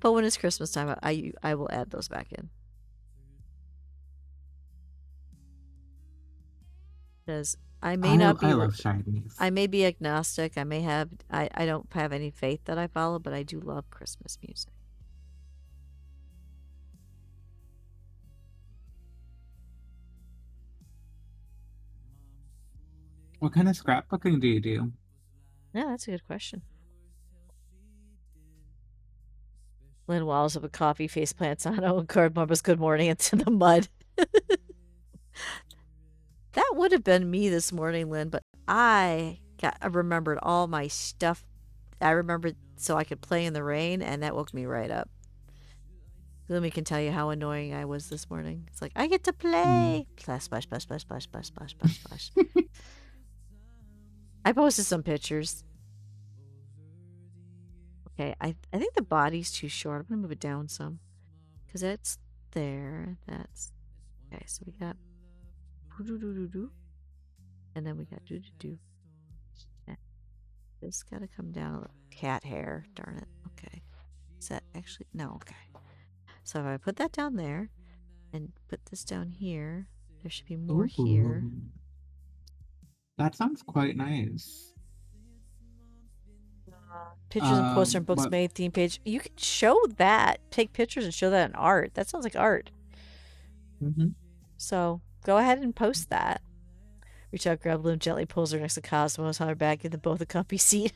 But when it's Christmas time, I will add those back in. Because I may not be. I love shinies. I may be agnostic. I may have. I don't have any faith that I follow, but I do love Christmas music. What kind of scrapbooking do you do? Yeah, that's a good question. Lynn wallows up a coffee, face plants on and card mumbles good morning into the mud. That would have been me this morning, Lynn, but I remembered all my stuff. I remembered so I could play in the rain, and that woke me right up. Let me can tell you how annoying I was this morning. It's like, I get to play. Splash, splash, splash, splash, splash, splash, splash, splash, splash. I posted some pictures. Okay, I think the body's too short. I'm going to move it down some. Because that's there. That's... Okay, so we got... doo-doo-doo-doo-doo. And then we got doo-doo-doo. This got to come down a little. Cat hair. Darn it. Okay. Is that actually... No, okay. So if I put that down there and put this down here, there should be more here. Ooh. That sounds quite nice. Pictures and poster and books What? made theme page. You can show that. Take pictures and show that in art. That sounds like art. Mm-hmm. So go ahead and post that. Reach out, grab Bloom, gently pulls her next to Cosmos on her back, give them both a comfy seat.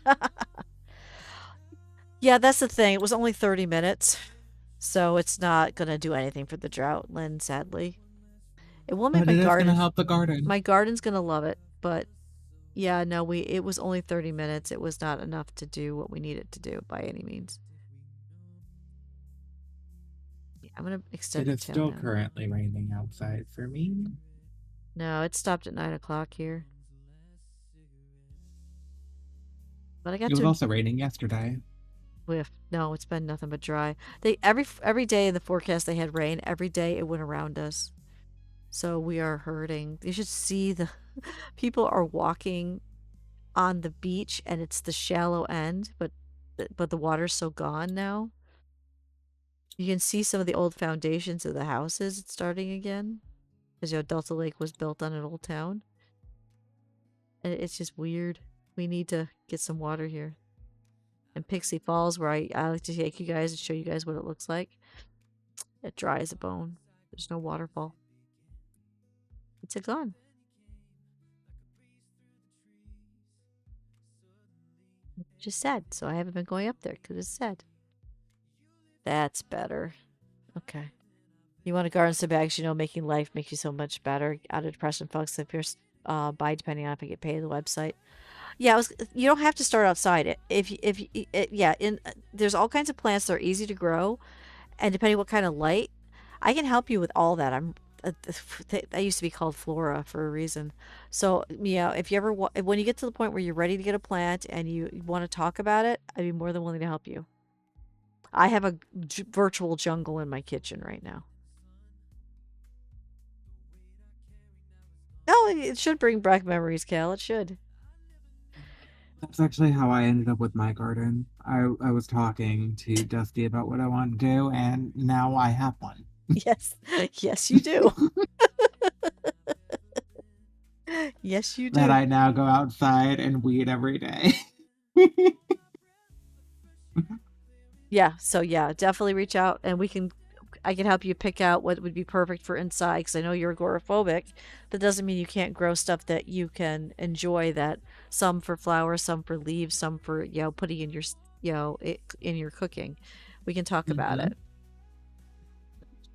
Yeah, that's the thing. It was only 30 minutes. So it's not going to do anything for the drought, Lynn, sadly. It will make But my it is garden... going to help the garden. My garden's going to love it, but yeah, no, it was only 30 minutes. It was not enough to do what we needed to do by any means. Yeah, I'm going to extend It it is till still now. currently raining outside for me. No, it stopped at 9 o'clock here. But I got It was to also raining yesterday. whiff. No, it's been nothing but dry. They every day in the forecast they had rain. Every day it went around us. So we are hurting. You should see the people are walking on the beach and it's the shallow end, but the water's so gone now. You can see some of the old foundations of the houses. It's starting again. Because, Delta Lake was built on an old town. And it's just weird. We need to get some water here. And Pixie Falls, where I like to take you guys and show you guys what it looks like. It dry as a bone. There's no waterfall. It's gone. Just sad. So I haven't been going up there because it's sad. That's better. Okay. You want to garden some bags, making life makes you so much better. Out of depression, folks, if you're buy depending on if I get paid the website. Yeah, you don't have to start outside. There's all kinds of plants that are easy to grow, and depending what kind of light, I can help you with all that. I used to be called Flora for a reason. So, if you ever when you get to the point where you're ready to get a plant and you want to talk about it, I'd be more than willing to help you. I have a virtual jungle in my kitchen right now. Oh, it should bring back memories, Cal. It should. That's actually how I ended up with my garden. I was talking to Dusty about what I want to do, and now I have one. Yes. Yes, you do. Yes, you do. That I now go outside and weed every day. Yeah, so yeah, definitely reach out and I can help you pick out what would be perfect for inside because I know you're agoraphobic. That doesn't mean you can't grow stuff that you can enjoy, that some for flowers, some for leaves, some for, putting in your, in your cooking. We can talk about it.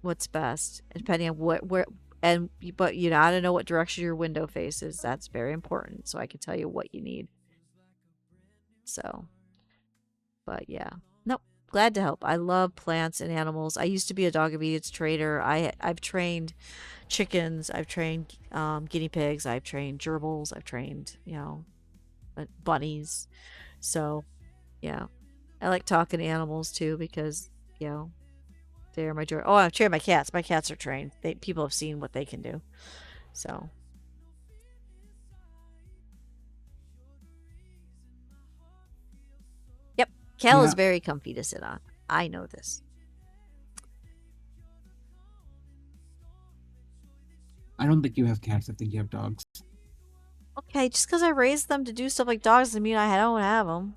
What's best, depending on but I don't know what direction your window faces. That's very important. So I can tell you what you need. So, but yeah. Nope. Glad to help. I love plants and animals. I used to be a dog obedience trainer. I've trained chickens. I've trained guinea pigs. I've trained gerbils. I've trained bunnies. So yeah, I like talking to animals too because they're my joy. Oh, I've trained my cats. My cats are trained. People have seen what they can do. So. Cal is very comfy to sit on. I know this. I don't think you have cats. I think you have dogs. Okay, just because I raised them to do stuff like dogs doesn't mean I don't have them.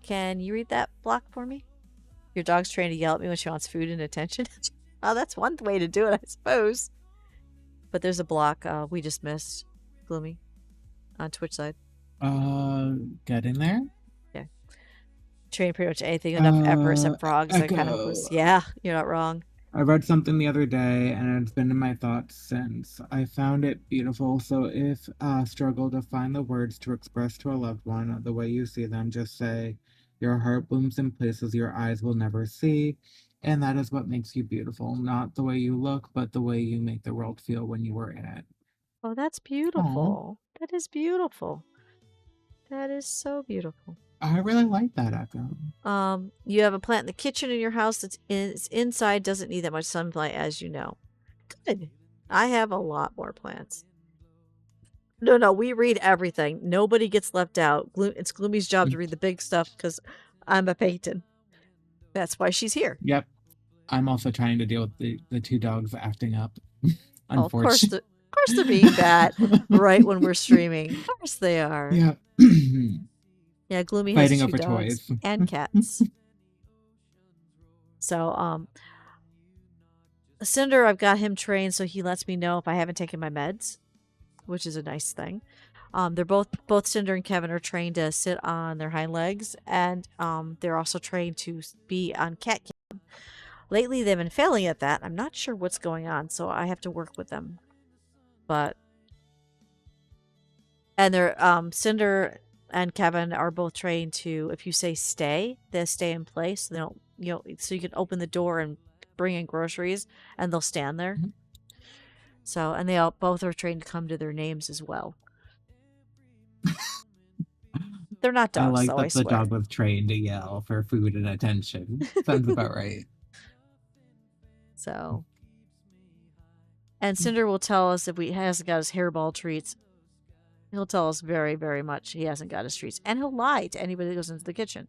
Can you read that block for me? Your dog's trained to yell at me when she wants food and attention. Oh, that's one way to do it, I suppose. But there's a block we just missed, Gloomy, on Twitch side. Get in there. train pretty much anything enough ever except frogs. That kind of was, Echo. yeah, you're not wrong. I read something the other day and it's been in my thoughts since. I found it beautiful. So if struggle to find the words to express to a loved one the way you see them, just say, your heart blooms in places your eyes will never see. And that is what makes you beautiful. Not the way you look, but the way you make the world feel when you were in it. Oh, that's Aw, beautiful. That is beautiful. That is so beautiful. I really like that, Echo. You have a plant in the kitchen in your house that's it's inside, doesn't need that much sunlight, as you know. Good. I have a lot more plants. No, we read everything. Nobody gets left out. It's Gloomy's job to read the big stuff because I'm a Peyton. That's why she's here. Yep. I'm also trying to deal with the two dogs acting up. Oh, of course, Unfortunately. of course they're being bad right when we're streaming. Of course they are. Yeah. Yeah, Gloomy has Fighting two over dogs toys. and cats. So, Cinder, I've got him trained so he lets me know if I haven't taken my meds, which is a nice thing. They're both Cinder and Kevin are trained to sit on their hind legs, and they're also trained to be on cat cam. Lately, they've been failing at that. I'm not sure what's going on, so I have to work with them. And they're Cinder and Kevin are both trained to, if you say stay, they stay in place. They don't, so you can open the door and bring in groceries, and they'll stand there. Mhm. So, and both are trained to come to their names as well. They're not dogs, I like though, that I the swear. dog was trained to yell for food and attention. Sounds about right. So, and Cinder will tell us if he hasn't got his hairball treats. He'll tell us very, very much he hasn't got his treats. And he'll lie to anybody that goes into the kitchen.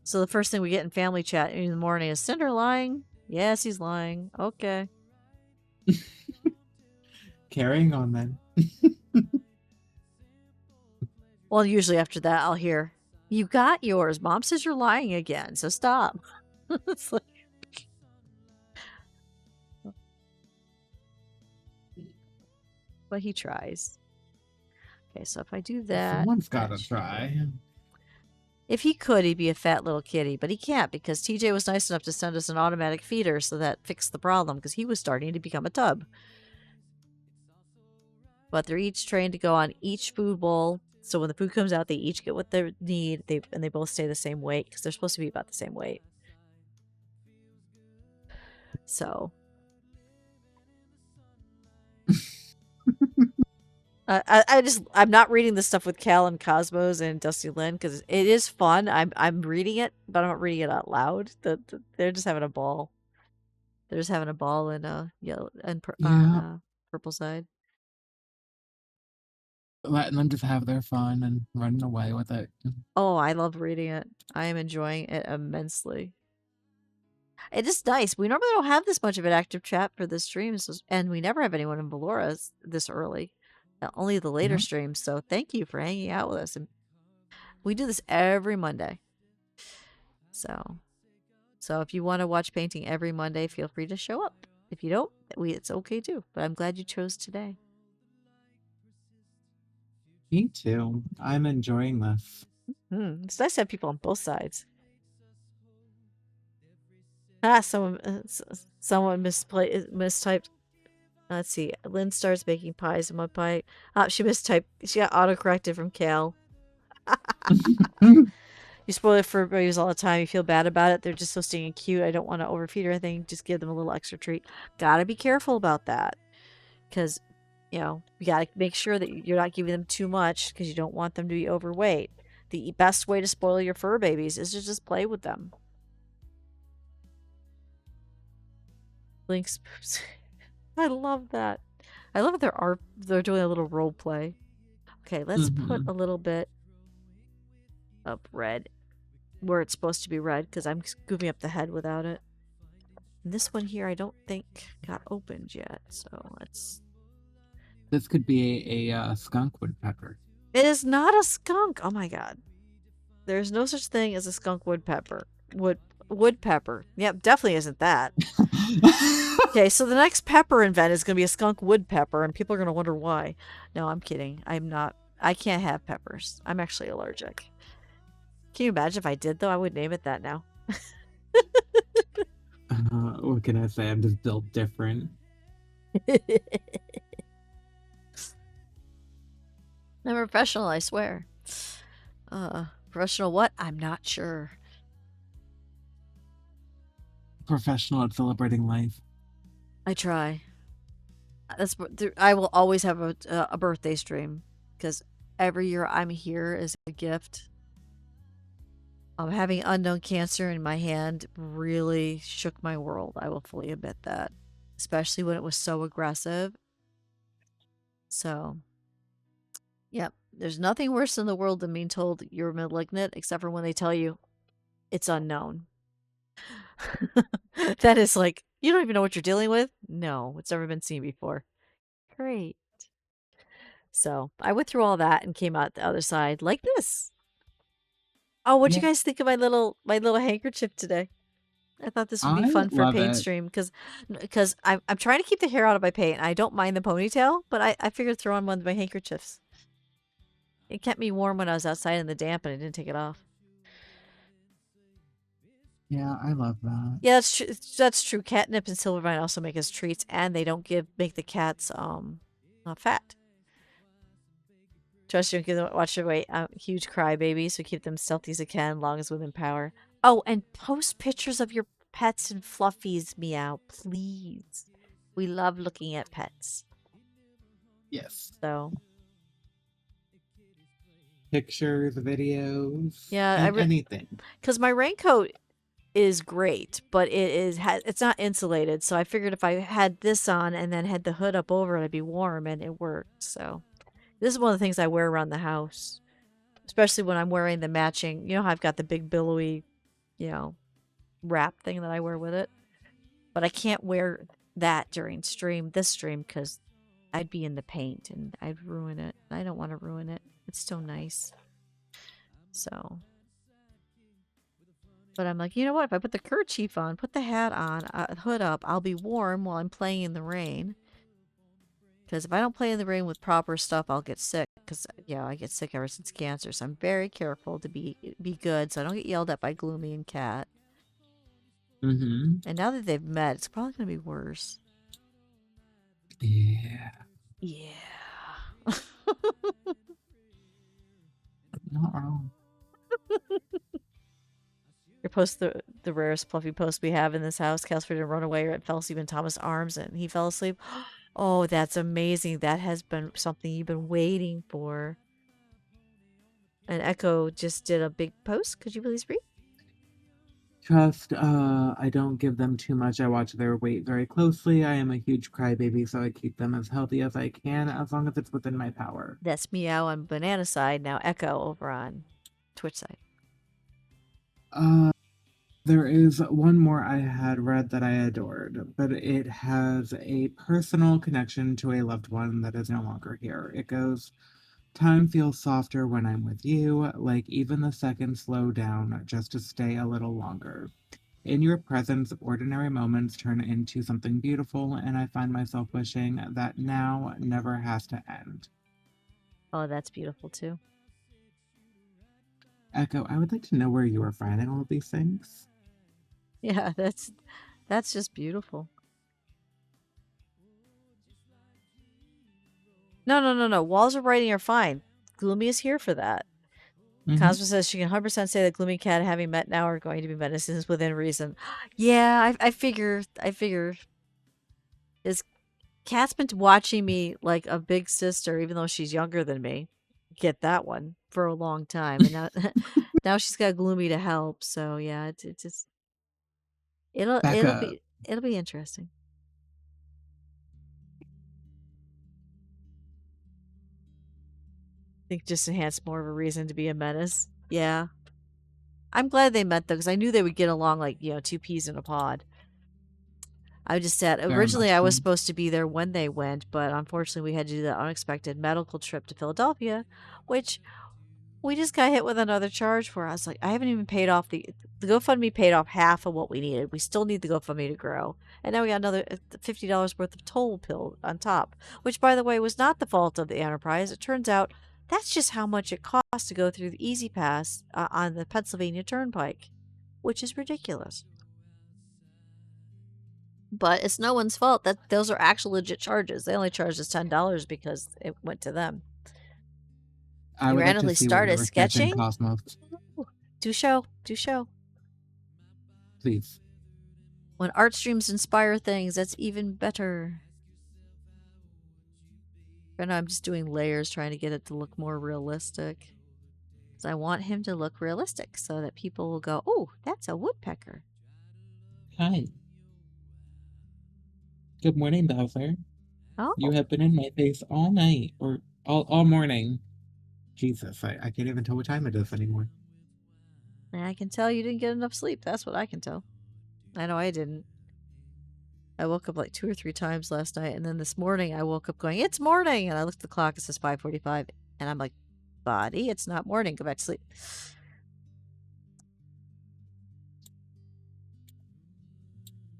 So the first thing we get in family chat in the morning is, Cinder lying? Yes, he's lying. Okay. Carrying on then. Well, usually after that, I'll hear, you got yours. Mom says you're lying again, so stop. It's like... But he tries. Okay, so if I do that... Someone's gotta try. If he could, he'd be a fat little kitty, but he can't because TJ was nice enough to send us an automatic feeder, so that fixed the problem because he was starting to become a tub. But they're each trained to go on each food bowl, so when the food comes out, they each get what they need, and they both stay the same weight because they're supposed to be about the same weight. So... I'm not reading this stuff with Cal and Cosmos and Dusty Lynn because it is fun. I'm reading it, but I'm not reading it out loud. They're just having a ball. They're just having a ball in yellow and purple side. Letting them just have their fun and running away with it. Oh, I love reading it. I am enjoying it immensely. It is nice. We normally don't have this much of an active chat for the streams, and we never have anyone in Velora this early. Only the later streams. So thank you for hanging out with us. And we do this every Monday. So if you want to watch painting every Monday, feel free to show up. If you don't, it's okay too. But I'm glad you chose today. Me too. I'm enjoying this. It's nice to have people on both sides. Someone mistyped. Let's see. Lynn starts making pies in my pie. She mistyped. She got autocorrected from Cal. You spoil it for babies all the time. You feel bad about it. They're just so stinking cute. I don't want to overfeed or anything. Just give them a little extra treat. Gotta be careful about that. Because, you gotta make sure that you're not giving them too much because you don't want them to be overweight. The best way to spoil your fur babies is to just play with them. Links. I love that. I love that they're doing a little role play. Okay, let's put a little bit of red where it's supposed to be red because I'm scooping up the head without it. And this one here I don't think got opened yet, so let's... This could be a skunk woodpecker. It is not a skunk! Oh my god. There's no such thing as a skunk woodpecker. Woodpepper. Yep, definitely isn't that. Okay, so the next pepper invent is going to be a skunk woodpepper, and people are going to wonder why. No, I'm kidding. I'm not. I can't have peppers. I'm actually allergic. Can you imagine if I did, though? I would name it that now. What can I say? I'm just built different. I'm a professional, I swear. Professional what? I'm not sure. Professional at celebrating life. I try. I will always have a birthday stream because every year I'm here is a gift. Having unknown cancer in my hand really shook my world. I will fully admit that, especially when it was so aggressive. So, yep, there's nothing worse in the world than being told you're malignant, except for when they tell you it's unknown. That is like, you don't even know what you're dealing with? No, it's never been seen before. Great. So I went through all that and came out the other side like this. Oh, what'd you Yeah, guys think of my little handkerchief today? I thought this would be I fun for a love paint it. stream because I'm trying to keep the hair out of my paint. I don't mind the ponytail, but I figured throw on one of my handkerchiefs. It kept me warm when I was outside in the damp and I didn't take it off. Yeah, I love that. Yeah, that's true. That's true. Catnip and Silvervine also make us treats, and they don't make the cats fat. Trust you, watch your weight. Huge crybaby, so keep them stealthy as you can, long as within power. Oh, and post pictures of your pets and fluffies, meow, please. We love looking at pets. Yes. So Pictures, videos, yeah, and anything. because my raincoat is great, but it's not insulated. So I figured if I had this on and then had the hood up over it, I'd be warm, and it worked. So this is one of the things I wear around the house, especially when I'm wearing the matching. You know how I've got the big billowy, you know, wrap thing that I wear with it, but I can't wear that during this stream, because I'd be in the paint and I'd ruin it. I don't want to ruin it. It's so nice. So, but I'm like, you know what? If I put the kerchief on, put the hat on, hood up, I'll be warm while I'm playing in the rain. Because if I don't play in the rain with proper stuff, I'll get sick. Because yeah, I get sick ever since cancer, so I'm very careful to be good, so I don't get yelled at by Gloomy and Cat. Mm-hmm. And now that they've met, it's probably gonna be worse. Yeah. Yeah. Not wrong. Your post, the rarest fluffy post we have in this house. Casper didn't run away or fell asleep in Thomas' arms and he fell asleep. Oh, that's amazing. That has been something you've been waiting for. And Echo just did a big post. Could you please read? Trust, I don't give them too much. I watch their weight very closely. I am a huge crybaby, so I keep them as healthy as I can, as long as it's within my power. That's Meow on Banana side. Now Echo over on Twitch side. There is one more I had read that I adored, but it has a personal connection to a loved one that is no longer here. It goes, time feels softer when I'm with you, like even the seconds slow down just to stay a little longer. In your presence, ordinary moments turn into something beautiful, and I find myself wishing that now never has to end. Oh, that's beautiful too. Echo, I would like to know where you are finding all of these things. Yeah, that's just beautiful. No. Walls of writing are fine. Gloomy is here for that. Cosmo says she can 100% say that Gloomy Cat, having met now, are going to be medicines within reason. Yeah, I figure. Is Cat's been watching me like a big sister, even though she's younger than me. Get that one for a long time, and now now she's got Gloomy to help. So yeah, it just Back up. it'll be interesting. I think just enhanced more of a reason to be a menace. Yeah. I'm glad they met though, because I knew they would get along like, two peas in a pod. I just said Very originally much I was so. supposed to be there when they went, but unfortunately we had to do that unexpected medical trip to Philadelphia, which we just got hit with another charge for. I was like, I haven't even paid off the GoFundMe paid off half of what we needed. We still need the GoFundMe to grow. And now we got another $50 worth of toll bill on top, which by the way was not the fault of the enterprise. It turns out That's just how much it costs to go through the Easy Pass on the Pennsylvania Turnpike, which is ridiculous. But it's no one's fault. That those are actual legit charges. They only charged us $10 because it went to them. I You would like to randomly see what started you're sketching, sketching? Cosmos. Ooh, do show. Do show. Please. When art streams inspire things, that's even better. Right now I'm just doing layers, trying to get it to look more realistic. So I want him to look realistic so that people will go, oh, that's a woodpecker. Hi. Good morning, Bowser. Oh, You have been in my face all night, or all morning. Jesus, I can't even tell what time it is anymore. and I can tell you didn't get enough sleep. That's what I can tell. I know I didn't. I woke up like 2 or 3 times last night, and then this morning I woke up going, it's morning! And I looked at the clock, it says 5:45, and I'm like, body, it's not morning, go back to sleep.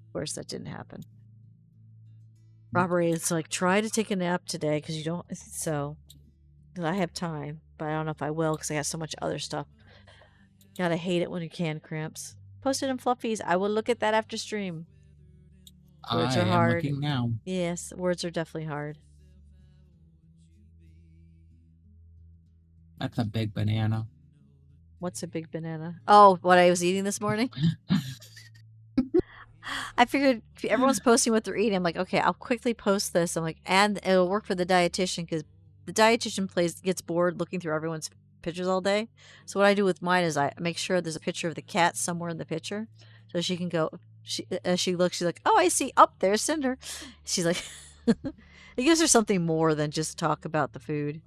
Of course, that didn't happen. Robert is like, try to take a nap today, because you don't, so, because I have time, but I don't know if I will, because I got so much other stuff. Gotta hate it when you can cramps. Posted in fluffies, I will look at that after stream. Words I are am hard. looking now. Yes, words are definitely hard. That's a big banana. What's a big banana? Oh, what I was eating this morning? I figured everyone's posting what they're eating. I'm like, okay, I'll quickly post this. I'm like, and it'll work for the dietitian because the dietitian gets bored looking through everyone's pictures all day. So what I do with mine is I make sure there's a picture of the cat somewhere in the picture, so she can go. As she looks, she's like, oh, I see. Up there's Cinder. She's like, it gives her something more than just talk about the food.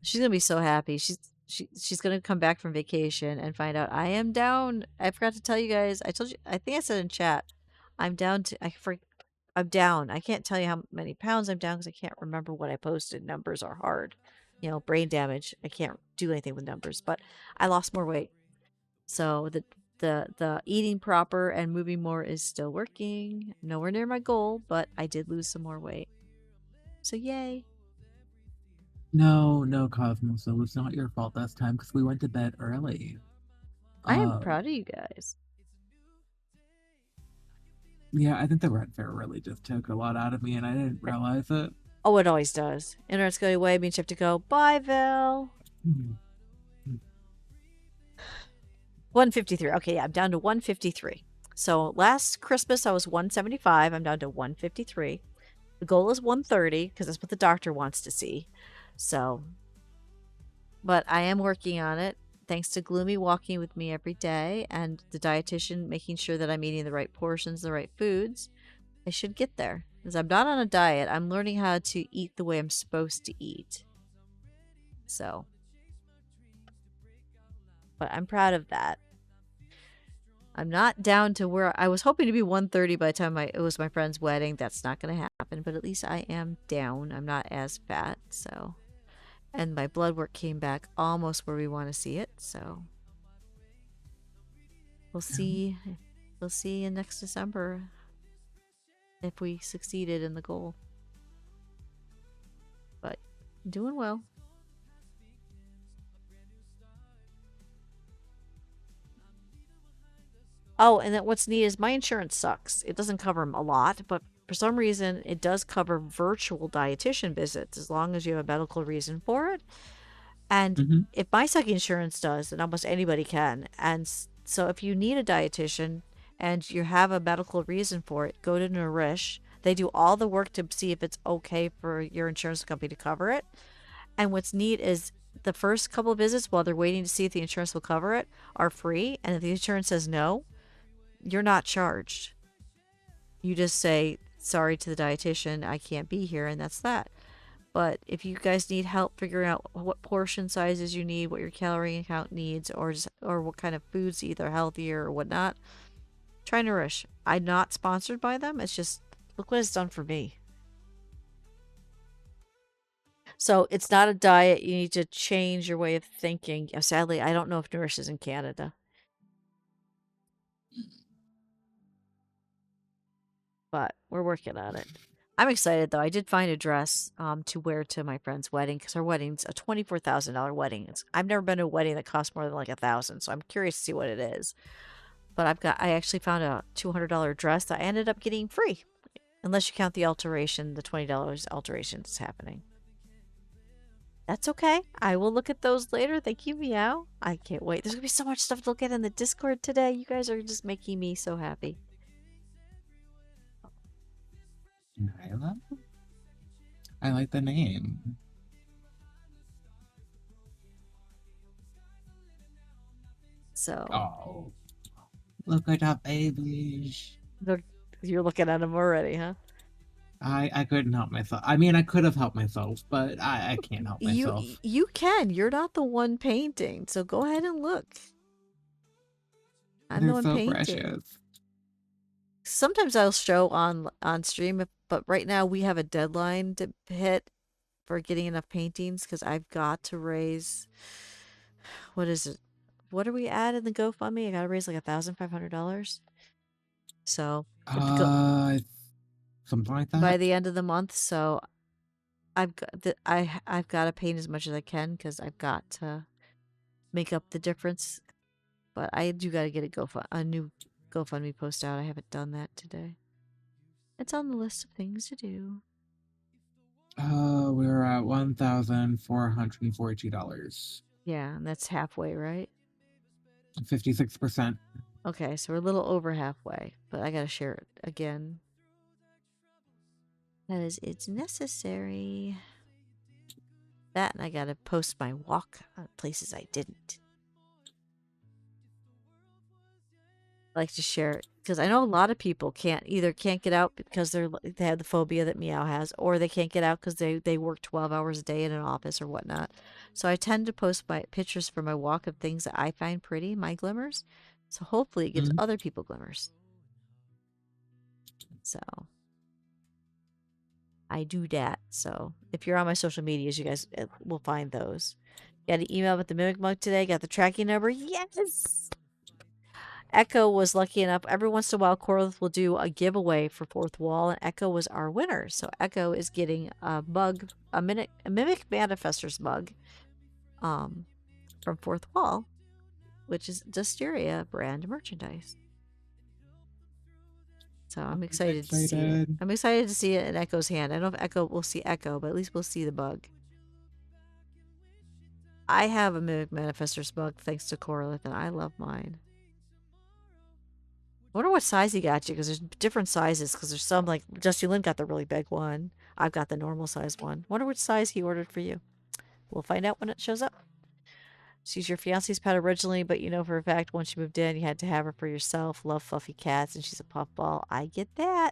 She's gonna be so happy. She's gonna come back from vacation and find out I am down. I forgot to tell you guys. I told you. I think I said in chat. I'm down to. I'm down. I can't tell you how many pounds I'm down because I can't remember what I posted. Numbers are hard. You know, brain damage. I can't do anything with numbers. But I lost more weight. So the eating proper and moving more is still working. Nowhere near my goal, but I did lose some more weight. So yay. No, Cosmos, it was not your fault this time because we went to bed early. I am proud of you guys. Yeah, I think the red fair really just took a lot out of me and I didn't realize it. Oh, it always does. Internet's going away, means you have to go, bye, Val. 153. Okay, yeah, I'm down to 153. So last Christmas I was 175. I'm down to 153. The goal is 130 because that's what the doctor wants to see. So, but I am working on it. Thanks to Gloomy walking with me every day and the dietitian making sure that I'm eating the right portions, the right foods, I should get there. Because I'm not on a diet. I'm learning how to eat the way I'm supposed to eat. So, but I'm proud of that. I'm not down to where I was hoping to be 130 by the time it was my friend's wedding. That's not going to happen, but at least I am down. I'm not as fat, so. And my blood work came back almost where we want to see it, so. We'll see. We'll see in next December if we succeeded in the goal. But doing well. Oh, and then what's neat is my insurance sucks. It doesn't cover a lot, but for some reason it does cover virtual dietitian visits as long as you have a medical reason for it. And if my sucking insurance does, then almost anybody can. And so if you need a dietitian and you have a medical reason for it, go to Nourish. They do all the work to see if it's okay for your insurance company to cover it. And what's neat is the first couple of visits while they're waiting to see if the insurance will cover it are free. And if the insurance says no, you're not charged. You just say, sorry to the dietitian, I can't be here, and that's that. But if you guys need help figuring out what portion sizes you need, what your calorie count needs, or what kind of foods either healthier or whatnot, try Nourish. I'm not sponsored by them. It's just, look what it's done for me. So it's not a diet. You need to change your way of thinking. Sadly, I don't know if Nourish is in Canada. But we're working on it. I'm excited though. I did find a dress to wear to my friend's wedding because her wedding's a $24,000 wedding. I've never been to a wedding that costs more than like 1,000, so I'm curious to see what it is. But I actually found a $200 dress that I ended up getting free, unless you count the alteration, the $20 alteration that's happening. That's okay. I will look at those later. Thank you, Meow. I can't wait. There's gonna be so much stuff to look at in the Discord today. You guys are just making me so happy. Nyla? I like the name. So Oh, look at that babies. you're looking at them already, huh? I couldn't help myself. I mean, I could have helped myself, but I can't help myself. You can. You're not the one painting, so go ahead and look. I'm the They're one so painting. precious. Sometimes I'll show on stream, but right now we have a deadline to hit for getting enough paintings because I've got to raise. What is it? What are we at in the GoFundMe? I got to raise like $1,500. So Something like that. by the end of the month, so I've got to paint as much as I can because I've got to make up the difference. But I do got to get a new GoFundMe post out. I haven't done that today. It's on the list of things to do. We're at $1,442. Yeah, and that's halfway, right? 56%. Okay, so we're a little over halfway, but I gotta share it again. Because it's necessary. That, and I gotta post my walk on places I didn't. I like to share it because I know a lot of people can't get out because they have the phobia that Meow has, or they can't get out because they work 12 hours a day in an office or whatnot. So I tend to post my pictures for my walk of things that I find pretty, my glimmers. So hopefully it gives other people glimmers. So I do that. So if you're on my social medias, you guys will find those. Got an email about the Mimic Mug today. Got the tracking number. Yes! Echo was lucky enough. Every once in a while, Corlith will do a giveaway for Fourth Wall, and Echo was our winner. So Echo is getting a mug, a Mimic Manifestor's mug from Fourth Wall, which is Dustiria brand merchandise. So I'm excited to see it. I'm excited to see it in Echo's hand. I don't know if Echo will see Echo, but at least we'll see the bug. I have a Mimic Manifestor's mug thanks to Corlith, and I love mine. I wonder what size he got you, because there's different sizes, because there's some, like, Justy Lynn got the really big one. I've got the normal size one. Wonder which size he ordered for you. We'll find out when it shows up. She's your fiance's pet originally, but you know for a fact once you moved in, you had to have her for yourself. Love fluffy cats, and she's a puffball. I get that.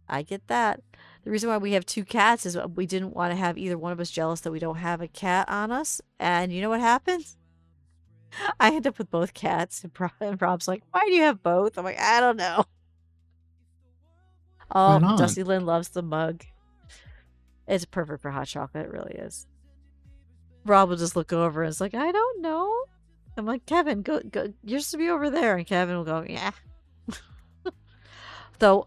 I get that. The reason why we have 2 cats is we didn't want to have either one of us jealous that we don't have a cat on us. And you know what happens? I end up with both cats, and Rob's like, "Why do you have both?" I'm like, "I don't know." Oh, Dusty Lynn loves the mug. It's perfect for hot chocolate. It really is. Rob will just look over and it's like, "I don't know." I'm like, "Kevin, go. You're supposed to be over there." And Kevin will go, "Yeah." Though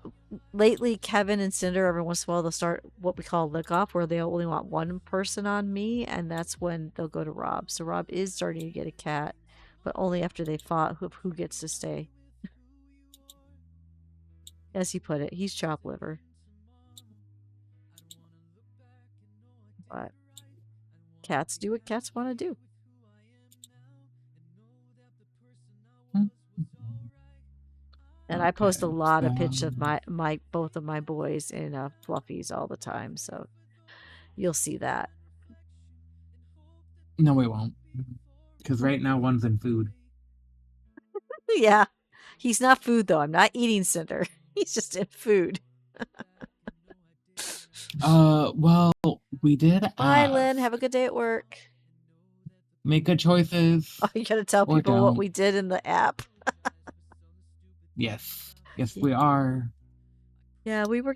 lately, Kevin and Cinder, every once in a while, they'll start what we call lick off, where they only want one person on me, and that's when they'll go to Rob. So Rob is starting to get a cat, but only after they fought who gets to stay. As he put it, he's chopped liver. But cats do what cats want to do. And I post a lot of pictures of both of my boys in fluffies all the time, so you'll see that. No, we won't, because right now one's in food. Yeah, he's not food though. I'm not eating Cinder. He's just in food. Well, we did. Bye, Lynn. Have a good day at work. Make good choices. Oh, you gotta tell people what we did in the app. Yes, we are. Yeah, we were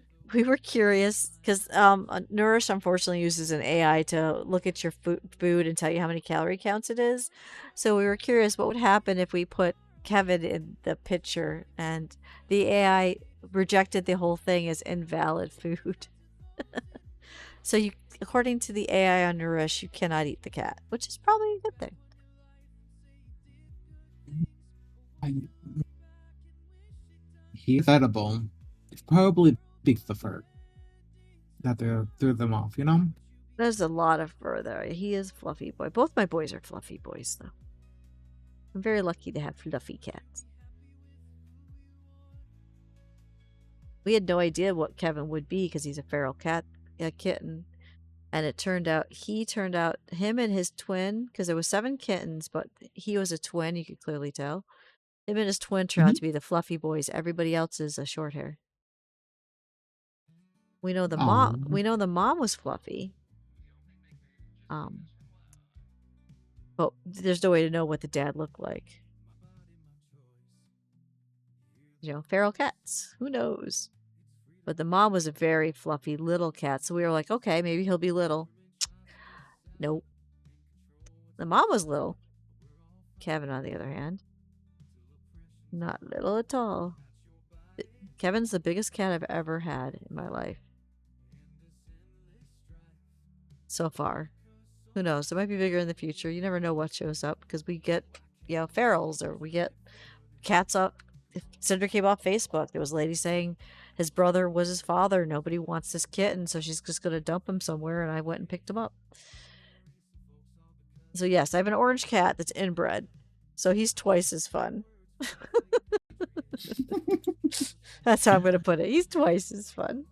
curious because Nourish unfortunately uses an AI to look at your food and tell you how many calorie counts it is. So we were curious what would happen if we put Kevin in the picture, and the AI rejected the whole thing as invalid food. So you, according to the AI on Nourish, you cannot eat the cat, which is probably a good thing. He's edible. It's probably because the fur that they threw them off, you know? There's a lot of fur there. He is a fluffy boy. Both my boys are fluffy boys, though. I'm very lucky to have fluffy cats. We had no idea what Kevin would be because he's a feral cat, a kitten. And it turned out, him and his twin, because there was 7 kittens, but he was a twin, you could clearly tell. Him and his twin turned out to be the fluffy boys. Everybody else is a short hair. We know the mom. We know the mom was fluffy. But there's no way to know what the dad looked like. You know, feral cats. Who knows? But the mom was a very fluffy little cat, so we were like, okay, maybe he'll be little. Nope. The mom was little. Kevin, on the other hand, not little at all. Kevin's the biggest cat I've ever had in my life. So far. Who knows? It might be bigger in the future. You never know what shows up because we get, you know, ferals or we get cats up. If Cinder came off Facebook, there was a lady saying his brother was his father. Nobody wants this kitten, so she's just going to dump him somewhere, and I went and picked him up. So yes, I have an orange cat that's inbred, so he's twice as fun. That's how I'm going to put it. He's twice as fun.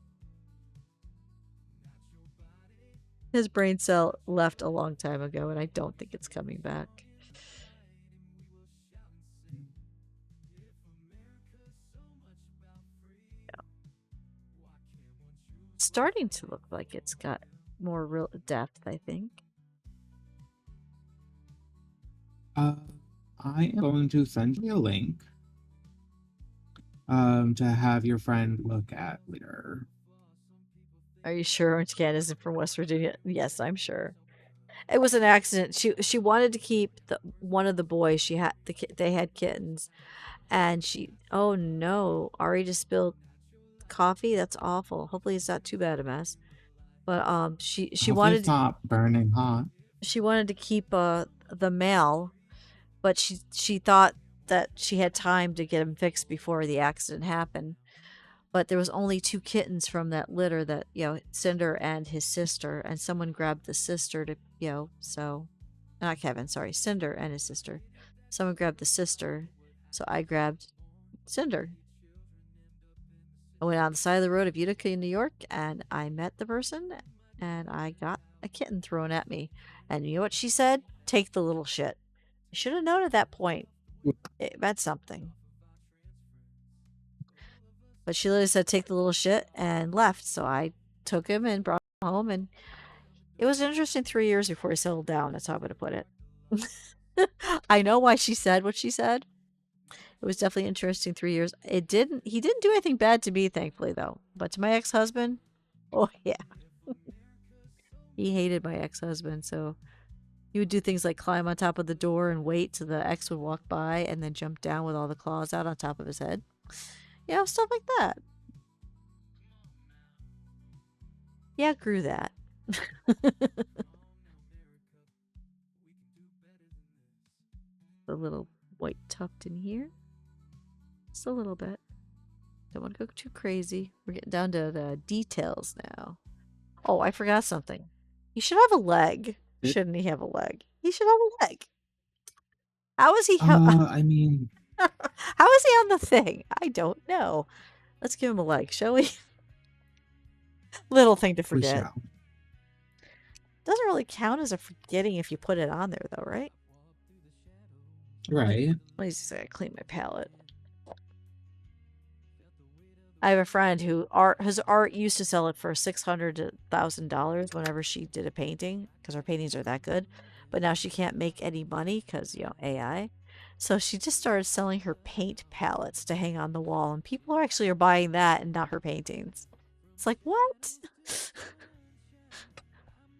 His brain cell left a long time ago, and I don't think it's coming back. Yeah. It's starting to look like it's got more real depth, I think. I am going to send you a link to have your friend look at later. Are you sure Orange Cat isn't from West Virginia? Yes, I'm sure. It was an accident. She wanted to keep one of the boys. They had kittens, and oh no, Ari just spilled coffee. That's awful. Hopefully it's not too bad a mess. But she wanted to stop burning hot. She wanted to keep the male, but she thought that she had time to get him fixed before the accident happened. But there was only 2 kittens from that litter that, you know, Cinder and his sister, and someone grabbed the sister to, you know, so, not Kevin, sorry, Cinder and his sister. Someone grabbed the sister, so I grabbed Cinder. I went on the side of the road of Utica, New York, and I met the person, and I got a kitten thrown at me. And you know what she said? Take the little shit. I should have known at that point. It meant something. But she literally said, take the little shit, and left. So I took him and brought him home, and it was an interesting 3 years before he settled down. That's how I'm going to put it. I know why she said what she said. It was definitely interesting 3 years. He didn't do anything bad to me, thankfully, though. But to my ex-husband, oh yeah. He hated my ex-husband, so he would do things like climb on top of the door and wait till the ex would walk by and then jump down with all the claws out on top of his head. You know, stuff like that. Yeah, grew that. A little white tuft in here. Just a little bit. Don't want to go too crazy. We're getting down to the details now. Oh, I forgot something. He should have a leg. Shouldn't he have a leg? He should have a leg. How is he? I mean, how is he on the thing? I don't know. Let's give him a leg, shall we? Little thing to forget. Doesn't really count as a forgetting if you put it on there, though, right? Right. Let me just clean my palette. I have a friend who his art used to sell it for $600 to $1,000 whenever she did a painting, because her paintings are that good. But now she can't make any money because, you know, AI. So she just started selling her paint palettes to hang on the wall, and people are buying that and not her paintings. It's like, what?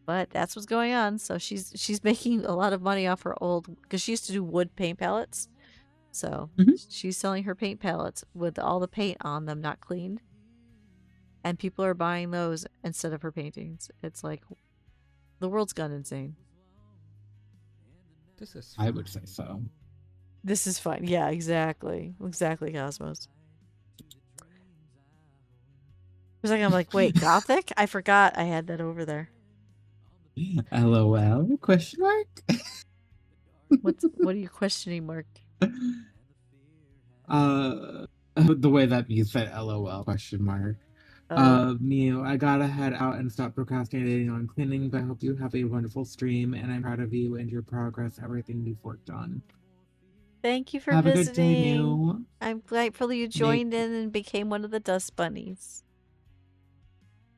But that's what's going on. So she's making a lot of money off her old, because she used to do wood paint palettes. So Mhm. she's selling her paint palettes with all the paint on them not cleaned. And people are buying those instead of her paintings. It's like the world's gone insane. This is I would say fine. so. This is fine. Yeah, exactly. Exactly, Cosmos. For a second, I'm like, wait, Gothic? I forgot I had that over there. LOL? Question mark? What are you questioning, Mark? The way that you said LOL question mark. Oh, Mew, I gotta head out and stop procrastinating on cleaning, but I hope you have a wonderful stream and I'm proud of you and your progress, everything you've worked on. thank you for Have a good day, visiting. Mew. I'm grateful you joined in and became one of the dust bunnies.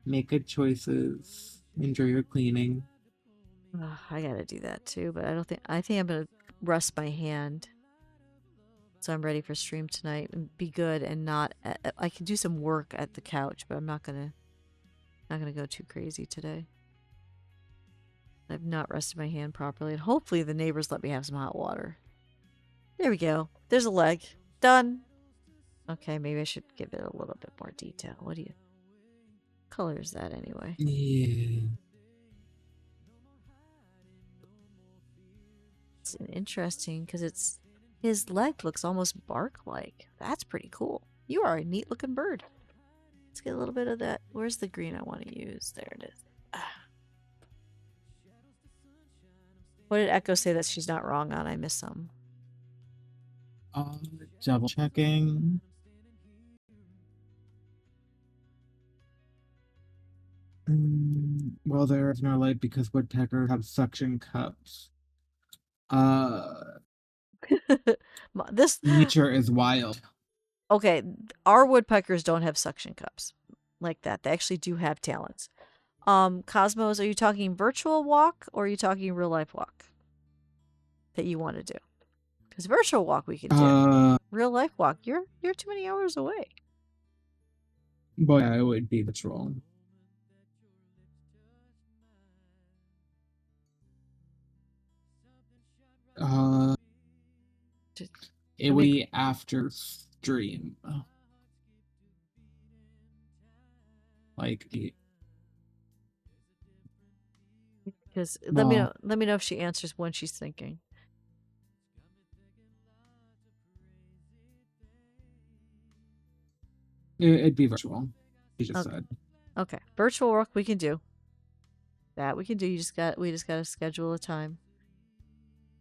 Make good choices. Enjoy your cleaning. Ugh, I gotta do that too, but I think I'm gonna rest my hand. So I'm ready for stream tonight and be good and not. I can do some work at the couch, but I'm not gonna go too crazy today. I've not rested my hand properly, and hopefully the neighbors let me have some hot water. There we go. There's a leg. Done. Okay, maybe I should give it a little bit more detail. What color is that anyway? Yeah. It's interesting because his leg looks almost bark-like. That's pretty cool. You are a neat-looking bird. Let's get a little bit of that. Where's the green I want to use? There it is. Ah. What did Echo say that she's not wrong on? I missed some. Double checking. Well, there is no light because woodpeckers have suction cups. This Nature is wild. Okay, our woodpeckers don't have suction cups like that. They actually do have talents. Cosmos, are you talking virtual walk or are you talking real life walk that you want to do? Because virtual walk we can do. Real life walk, you're too many hours away. Boy, I would be virtual. It would be after stream. Like, because let me know if she answers when she's thinking. It'd be virtual. She just said. Okay, virtual work we can do. That we can do. We just gotta schedule a time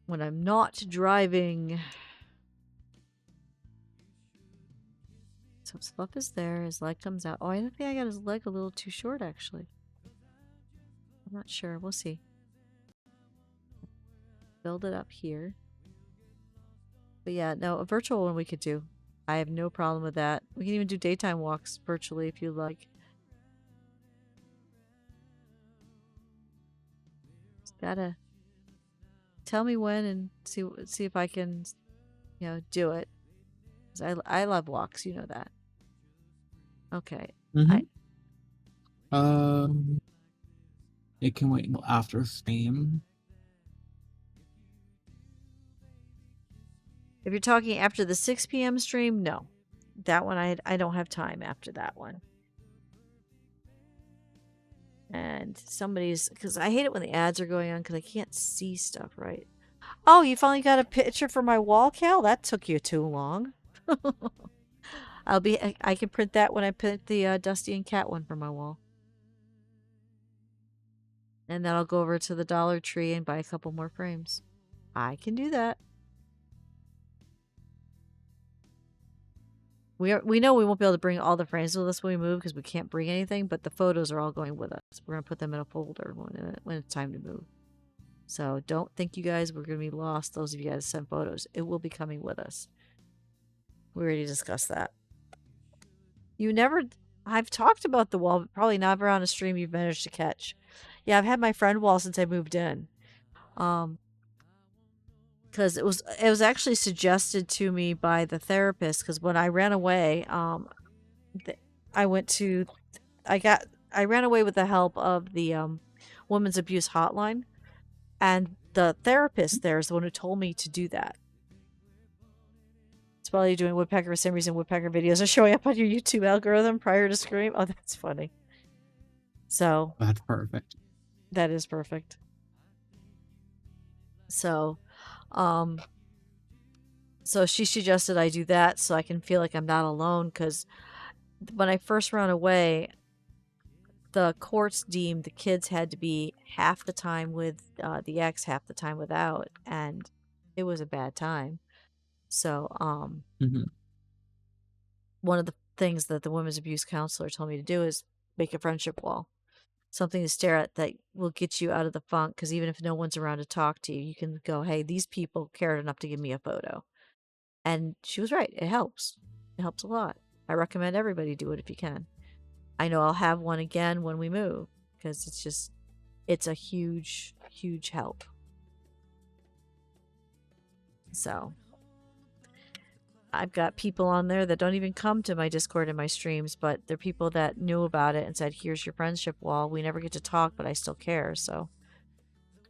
when I'm not driving. So Fluff is there. His leg comes out. Oh, I think I got his leg a little too short, actually. I'm not sure. We'll see. Build it up here. But yeah, no, a virtual one we could do. I have no problem with that. We can even do daytime walks virtually if you like. Just gotta tell me when and see if I can, do it. 'Cause I love walks, you know that. Okay. It can wait until after stream. If you're talking after the 6 p.m. stream, no. That one I don't have time after that one. And because I hate it when the ads are going on because I can't see stuff right. Oh, you finally got a picture for my wall, Cal? That took you too long. I can print that when I print the Dusty and Cat one for my wall. And then I'll go over to the Dollar Tree and buy a couple more frames. I can do that. We know we won't be able to bring all the frames with us when we move because we can't bring anything, but the photos are all going with us. We're going to put them in a folder when it's time to move. So don't think you guys were going to be lost, those of you guys sent photos. It will be coming with us. We already discussed that. I've talked about the wall, but probably never on a stream you've managed to catch. Yeah, I've had my friend wall since I moved in. Because it was actually suggested to me by the therapist. Because when I ran away, I ran away with the help of the women's abuse hotline, and the therapist there is the one who told me to do that. So while you're doing Woodpecker, for some reason, Woodpecker videos are showing up on your YouTube algorithm prior to Scream. Oh, that's funny. So That's perfect. that is perfect. So, so she suggested I do that so I can feel like I'm not alone. Because when I first ran away, the courts deemed the kids had to be half the time with the ex, half the time without, and it was a bad time. So, Hmm. one of the things that the women's abuse counselor told me to do is make a friendship wall, something to stare at that will get you out of the funk. Because even if no one's around to talk to you, you can go, "Hey, these people cared enough to give me a photo," and she was right. It helps. It helps a lot. I recommend everybody do it if you can. I know I'll have one again when we move because it's a huge, huge help. So I've got people on there that don't even come to my Discord and my streams, but they're people that knew about it and said, "Here's your friendship wall. We never get to talk, but I still care." So,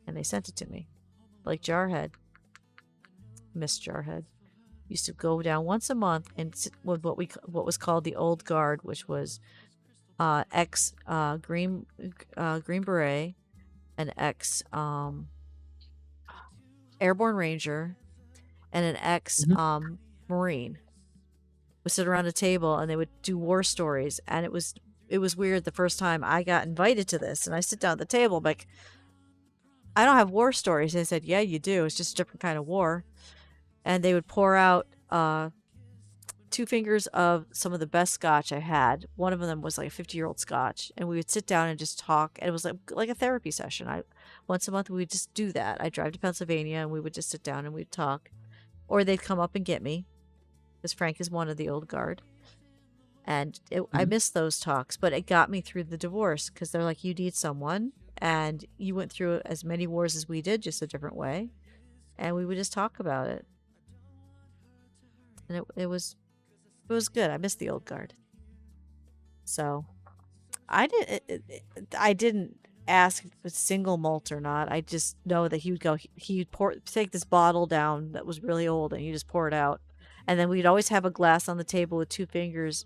and they sent it to me. Like Jarhead. Miss Jarhead. Used to go down once a month and sit with what was called the Old Guard, which was ex Green Beret, an ex Airborne Ranger, and an ex Marine would sit around a table and they would do war stories. And it was weird the first time I got invited to this, and I sit down at the table like, "I don't have war stories." They said, "Yeah, you do. It's just a different kind of war." And they would pour out 2 fingers of some of the best scotch I had. One of them was like a 50-year-old scotch, and we would sit down and just talk. And it was like a therapy session. Once a month we would just do that. I'd drive to Pennsylvania and we would just sit down and we'd talk, or they'd come up and get me, because Frank is one of the Old Guard. And I missed those talks, but it got me through the divorce, because they're like, "You need someone, and you went through as many wars as we did, just a different way," and we would just talk about it. And it was good. I missed the Old Guard. So I didn't ask if it's single malt or not. I just know that he'd take this bottle down that was really old, and he'd just pour it out. And then we'd always have a glass on the table with 2 fingers,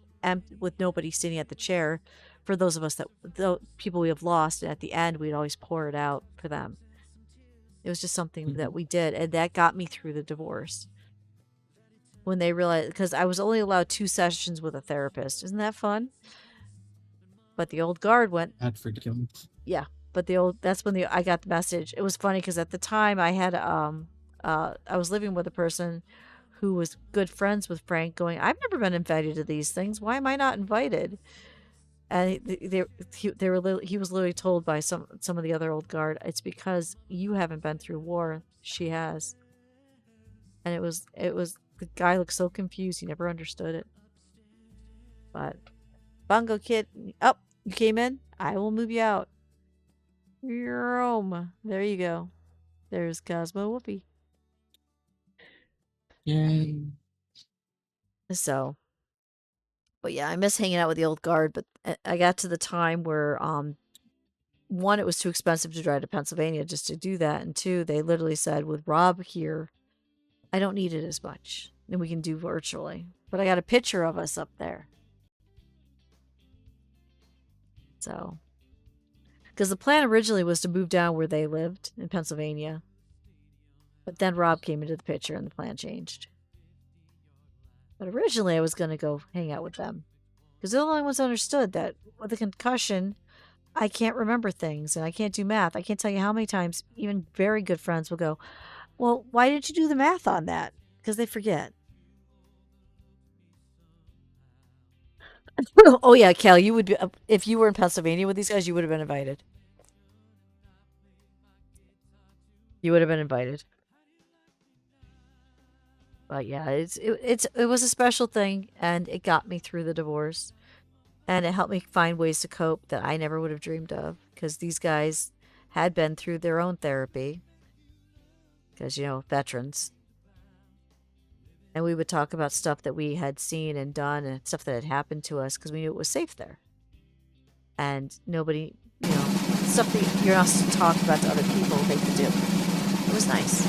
with nobody sitting at the chair, for those of us the people we have lost. And at the end, we'd always pour it out for them. It was just something that we did, and that got me through the divorce. When they realized, because I was only allowed 2 sessions with a therapist. Isn't that fun? But the Old Guard went. That's ridiculous. Yeah, but that's when I got the message. It was funny because at the time I had I was living with a person who was good friends with Frank, going, "I've never been invited to these things. Why am I not invited?" And he was literally told by some of the other Old Guard, "It's because you haven't been through war. She has." And it was the guy looked so confused. He never understood it. But Bongo Kid, up, you came in. I will move you out. There you go. There's Cosmo Whoopi. Yay. So, but yeah, I miss hanging out with the Old Guard. But I got to the time where, one, it was too expensive to drive to Pennsylvania just to do that, and 2, they literally said, "With Rob here, I don't need it as much, and we can do virtually." But I got a picture of us up there. So, because the plan originally was to move down where they lived in Pennsylvania, but then Rob came into the picture and the plan changed. But originally I was going to go hang out with them, because they're the only ones that understood that with a concussion, I can't remember things and I can't do math. I can't tell you how many times even very good friends will go, "Well, why didn't you do the math on that?" Because they forget. Oh yeah, Cal, you would be, if you were in Pennsylvania with these guys, you would have been invited. You would have been invited. But yeah, it was a special thing, and it got me through the divorce, and it helped me find ways to cope that I never would have dreamed of, because these guys had been through their own therapy, because, veterans. And we would talk about stuff that we had seen and done, and stuff that had happened to us, because we knew it was safe there. And nobody, stuff that you're not supposed to talk about to other people, they could do. It was nice.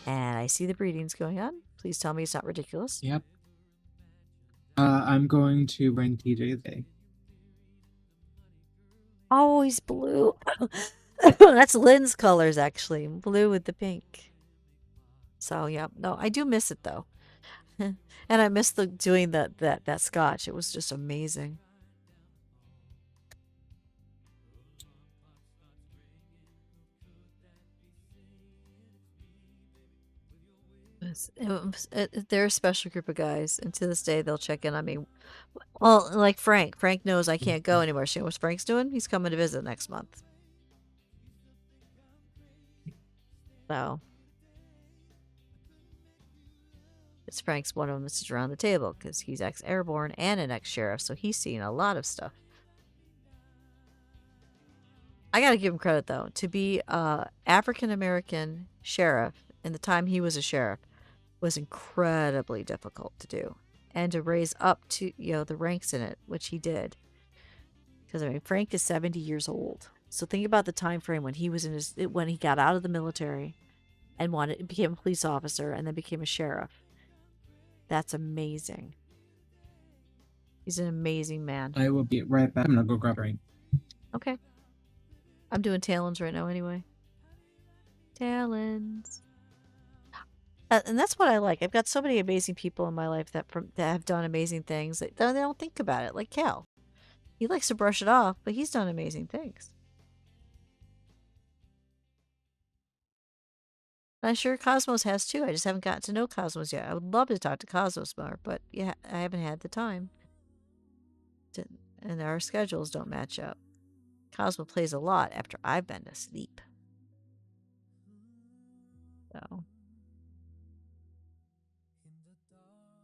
And I see the breedings going on. Please tell me it's not ridiculous. Yep. I'm going to bring TJ today. Always blue. That's Lynn's colors, actually. Blue with the pink. So, yeah. No, I do miss it, though. And I miss doing that scotch. It was just amazing. They're a special group of guys, and to this day they'll check in on me. Well, like Frank. Frank knows I can't go anymore. You know what Frank's doing? He's coming to visit next month. So, it's Frank's one of them that's around the table because he's ex-airborne and an ex-sheriff, so he's seen a lot of stuff. I gotta give him credit though. To be a African-American sheriff in the time he was a sheriff was incredibly difficult to do. And to raise up to, the ranks in it, which he did. Because, I mean, Frank is 70 years old. So think about the time frame when he was when he got out of the military and became a police officer and then became a sheriff. That's amazing. He's an amazing man. I will be right back. I'm gonna go grab a drink. Okay. I'm doing talons right now anyway. Talons. And that's what I like. I've got so many amazing people in my life that have done amazing things that they don't think about it. Like Cal. He likes to brush it off, but he's done amazing things. And I'm sure Cosmos has too. I just haven't gotten to know Cosmos yet. I would love to talk to Cosmos more, but yeah, I haven't had the time. And our schedules don't match up. Cosmo plays a lot after I've been to sleep. So.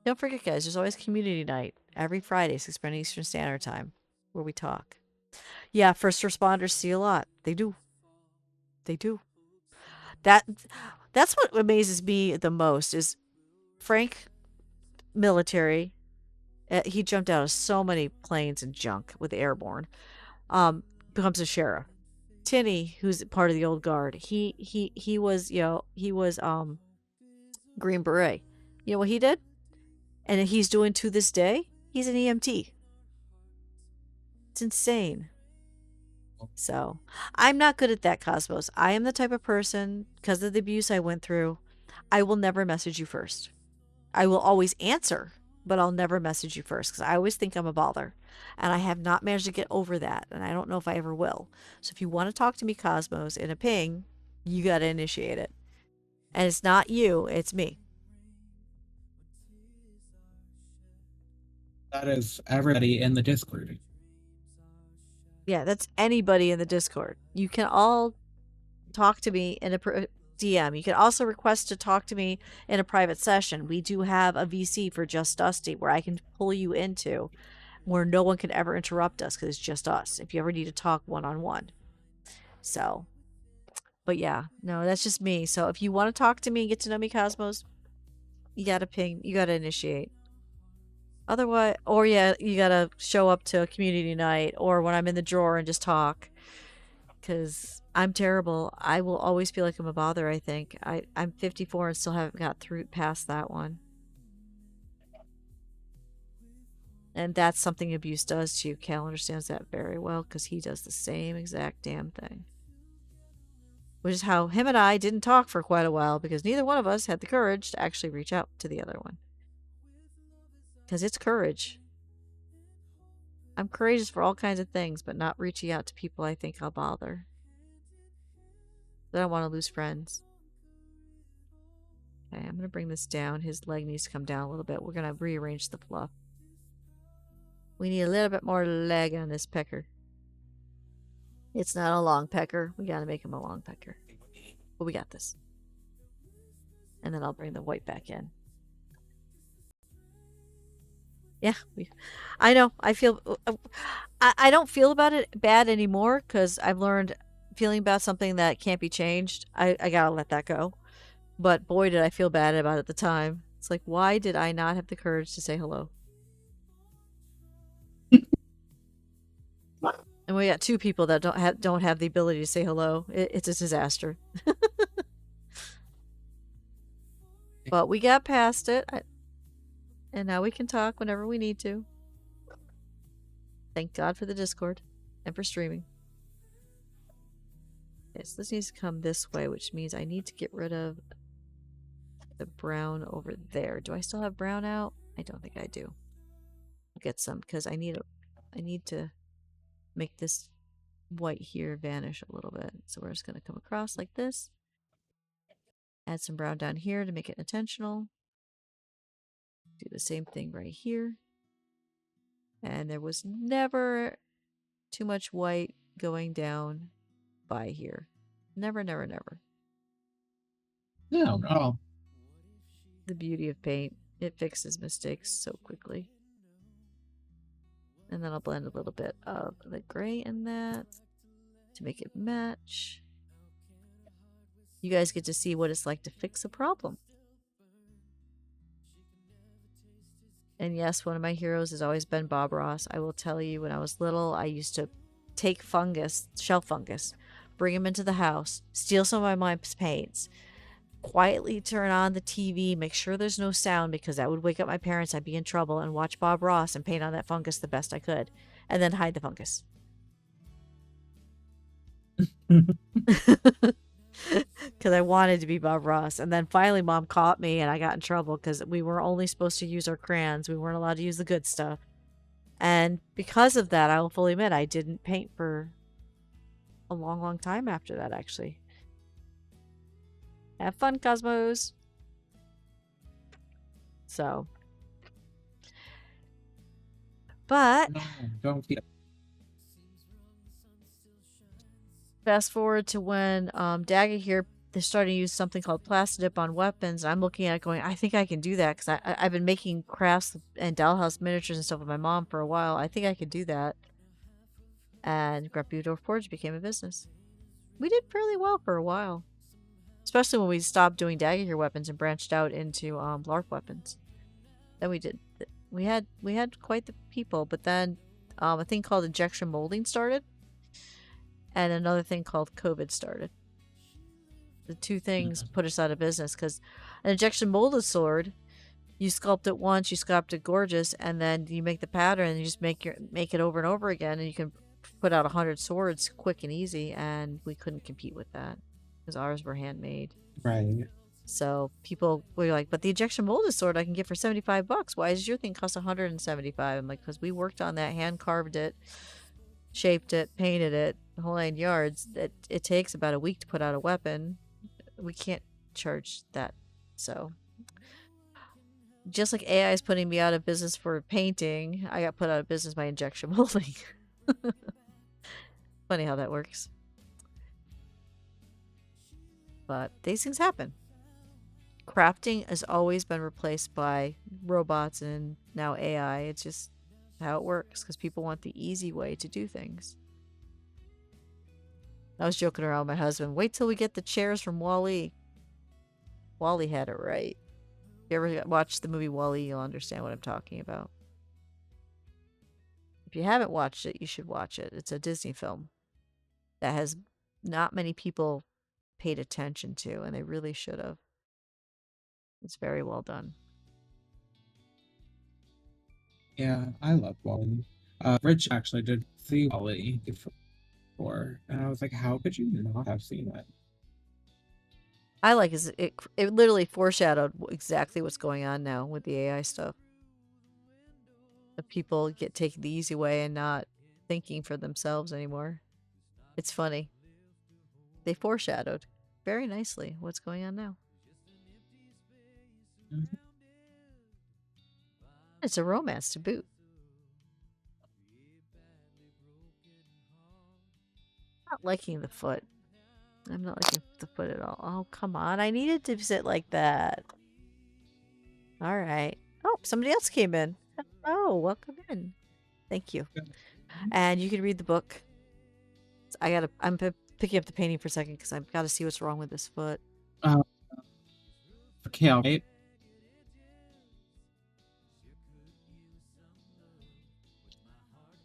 Don't forget, guys, there's always community night every Friday, 6 p.m. Eastern Standard Time, where we talk. Yeah, first responders see a lot. They do. They do. That's what amazes me the most is Frank, military. He jumped out of so many planes and junk with airborne. Becomes a sheriff. Tinny, who's part of the old guard, he was Green Beret. You know what he did? And he's doing to this day? He's an EMT. It's insane. So, I'm not good at that, Cosmos. I am the type of person, because of the abuse I went through, I will never message you first. I will always answer, but I'll never message you first, because I always think I'm a bother. And I have not managed to get over that, and I don't know if I ever will. So if you want to talk to me, Cosmos, in a ping, you got to initiate it. And it's not you, it's me. That is everybody in the Discord. Yeah, that's anybody in the Discord. You can all talk to me in a DM. You can also request to talk to me in a private session. We do have a VC for Just Dusty where I can pull you into where no one can ever interrupt us because it's just us if you ever need to talk one-on-one. So, but yeah, no, that's just me. So if you want to talk to me and get to know me, Cosmos, you got to ping, you got to initiate. Otherwise, or yeah, you got to show up to a community night or when I'm in the drawer and just talk. Because I'm terrible. I will always feel like I'm a bother, I think. I'm 54 and still haven't got past that one. And that's something abuse does to you. Cal understands that very well because he does the same exact damn thing. Which is how him and I didn't talk for quite a while because neither one of us had the courage to actually reach out to the other one. Because it's courage. I'm courageous for all kinds of things, but not reaching out to people I think I'll bother. I don't want to lose friends. Okay, I'm going to bring this down. His leg needs to come down a little bit. We're going to rearrange the fluff. We need a little bit more leg on this pecker. It's not a long pecker. We got to make him a long pecker. But we got this. And then I'll bring the white back in. Yeah, I know. I feel. I don't feel about it bad anymore because I've learned feeling about something that can't be changed. I gotta let that go. But boy, did I feel bad about it at the time. It's like, why did I not have the courage to say hello? And we got two people that don't have the ability to say hello. It's a disaster. But we got past it. And now we can talk whenever we need to. Thank God for the Discord and for streaming. Okay, so this needs to come this way, which means I need to get rid of the brown over there. Do I still have brown out? I don't think I do. I'll get some because I need to make this white here vanish a little bit. So we're just going to come across like this. Add some brown down here to make it intentional. Do the same thing right here. And there was never too much white going down by here. Never, never, never. No, not at all. The beauty of paint. It fixes mistakes so quickly. And then I'll blend a little bit of the gray in that to make it match. You guys get to see what it's like to fix a problem. And yes, one of my heroes has always been Bob Ross. I will tell you, when I was little, I used to take fungus, shell fungus, bring him into the house, steal some of my mom's paints, quietly turn on the TV, make sure there's no sound because that would wake up my parents. I'd be in trouble, and watch Bob Ross and paint on that fungus the best I could, and then hide the fungus. Because I wanted to be Bob Ross. And then finally Mom caught me and I got in trouble because we were only supposed to use our crayons. We weren't allowed to use the good stuff. And because of that, I will fully admit I didn't paint for a long, long time after that, actually. Have fun, Cosmos. So. But No, don't feel. fast forward to when Dagger here, they're starting to use something called Plastidip on weapons. And I'm looking at it going, I think I can do that because I've been making crafts and dollhouse miniatures and stuff with my mom for a while. I think I could do that. And Grumpy Forge became a business. We did fairly well for a while. Especially when we stopped doing Dagger here weapons and branched out into LARP weapons. Then we did. We had quite the people, but then a thing called injection molding started. And another thing called COVID started. The two things put us out of business because an injection molded sword, you sculpt it once, you sculpt it gorgeous, and then you make the pattern and you just make it over and over again, and you can put out 100 swords quick and easy. And we couldn't compete with that because ours were handmade. Right. So people were like, "But the injection molded sword I can get for $75. Why does your thing cost $175?" I'm like, "Because we worked on that, hand carved it, shaped it, painted it, the whole 9 yards. It takes about a week to put out a weapon. We can't charge that." So just like AI is putting me out of business for painting, I got put out of business by injection molding. Funny how that works. But these things happen. Crafting has always been replaced by robots and now AI. It's just how it works because people want the easy way to do things. I was joking around with my husband. Wait till we get the chairs from Wall-E. Wall-E had it right. If you ever watched the movie Wall-E, you'll understand what I'm talking about. If you haven't watched it, you should watch it. It's a Disney film that has not many people paid attention to, and they really should have. It's very well done. Yeah, I love Wall-E. Rich actually did see Wall-E before, and I was like, how could you not have seen it? I like it literally foreshadowed exactly what's going on now with the AI stuff. The people get taking the easy way and not thinking for themselves anymore. It's funny. They foreshadowed very nicely what's going on now. Mhm. It's a romance to boot. Not liking the foot. I'm not liking the foot at all. Oh, come on. I needed to sit like that. All right. Oh, somebody else came in. Oh, welcome in. Thank you. And you can read the book. I'm picking up the painting for a second because I've got to see what's wrong with this foot. For Kale, right?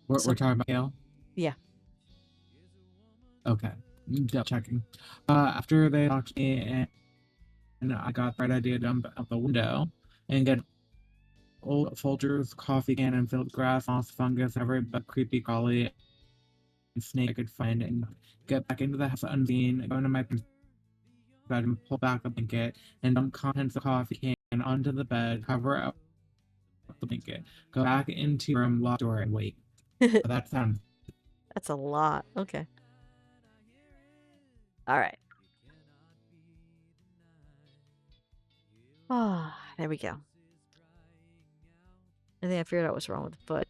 We're talking about Kale? Yeah. Okay. Double checking. After they talked to me I got the right idea to jump out the window and get old Folgers coffee can and filled grass, moss, fungus, every but creepy crawly and snake I could find, and get back into the house unseen, go into my bedroom, pull back the blanket, and dump contents of the coffee can onto the bed, cover up the blanket, go back into the room, lock the door, and wait. So that sounds. That's a lot. Okay. All right. Ah, there we go. I think I figured out what's wrong with the foot.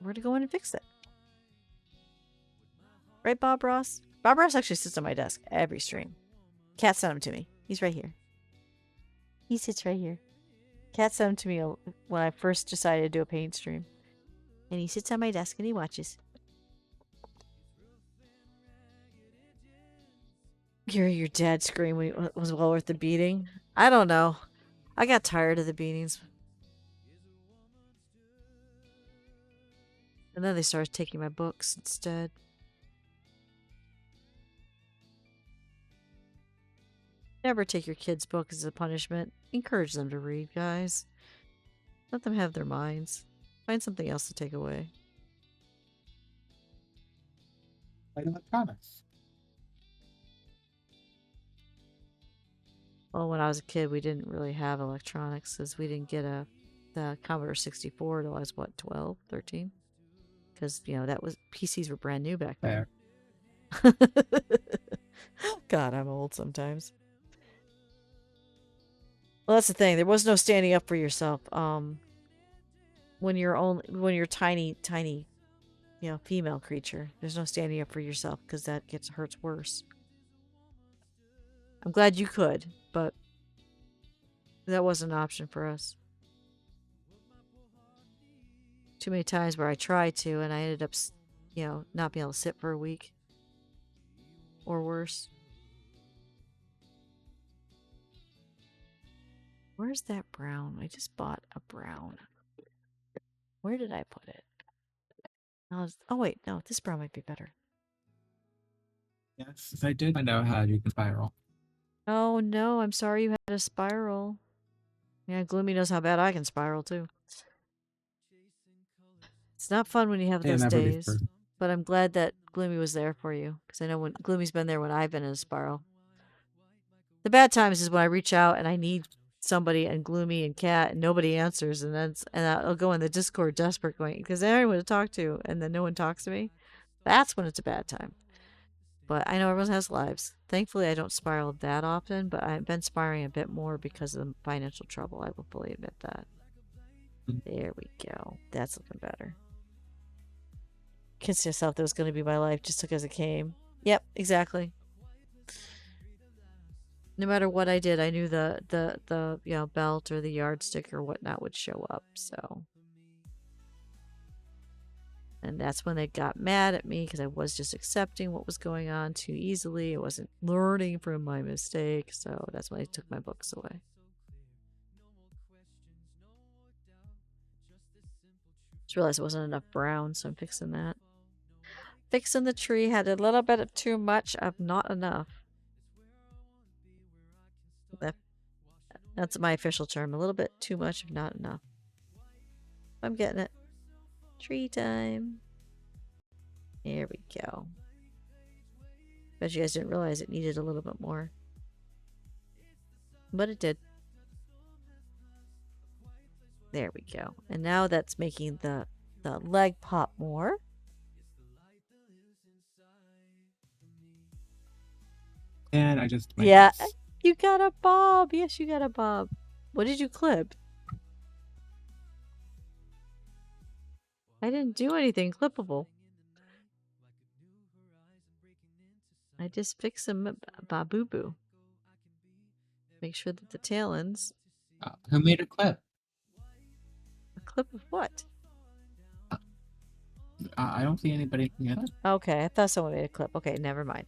We're to go in and fix it. Right, Bob Ross? Bob Ross actually sits on my desk every stream. Cat sent him to me. He's right here. He sits right here. Cat sent him to me when I first decided to do a paint stream. And he sits on my desk and he watches. Hearing your dad scream when it was well worth the beating. I don't know. I got tired of the beatings. And then they started taking my books instead. Never take your kids' book as a punishment. Encourage them to read, guys. Let them have their minds. Find something else to take away. Like electronics. Well, when I was a kid, we didn't really have electronics, as we didn't get the Commodore 64 till I was, what, 12, 13? Because, you know, that was, PCs were brand new back then. God, I'm old sometimes. Well, that's the thing. There was no standing up for yourself. When you're tiny, you know, female creature, there's no standing up for yourself because that hurts worse. I'm glad you could, but that wasn't an option for us. Too many times where I tried to and I ended up, you know, not being able to sit for a week or worse. Where's that brown? I just bought a brown. Where did I put it? Oh, wait. No, this brown might be better. Yes, I did find out how you can spiral. Oh, no. I'm sorry you had a spiral. Yeah, Gloomy knows how bad I can spiral, too. It's not fun when you have those days. But I'm glad that Gloomy was there for you. Because I know when Gloomy's been there when I've been in a spiral. The bad times is when I reach out and I need somebody and Gloomy and Cat and nobody answers, and I'll go in the Discord desperate going because I don't want to talk to, and then no one talks to me. That's when it's a bad time. But I know everyone has lives. Thankfully, I don't spiral that often, but I've been spiraling a bit more because of the financial trouble. I will fully admit that. There we go. That's looking better. Convinced yourself that was going to be my life just took as it came. Yep, exactly. No matter what I did, I knew the you know, belt or the yardstick or whatnot would show up. So, and that's when they got mad at me because I was just accepting what was going on too easily. I wasn't learning from my mistake. So that's when they took my books away. Just realized it wasn't enough brown, so I'm fixing that. Fixing the tree had a little bit of too much of not enough. That's my official term. A little bit too much of not enough. I'm getting it. Tree time. There we go. Bet you guys didn't realize it needed a little bit more. But it did. There we go. And now that's making the leg pop more. And I just... Yeah. You got a bob. Yes, you got a bob. What did you clip? I didn't do anything clippable. I just fixed some baboo-boo. Make sure that the tail ends. Who made a clip? A clip of what? I don't see anybody yet. Okay, I thought someone made a clip. Okay, never mind.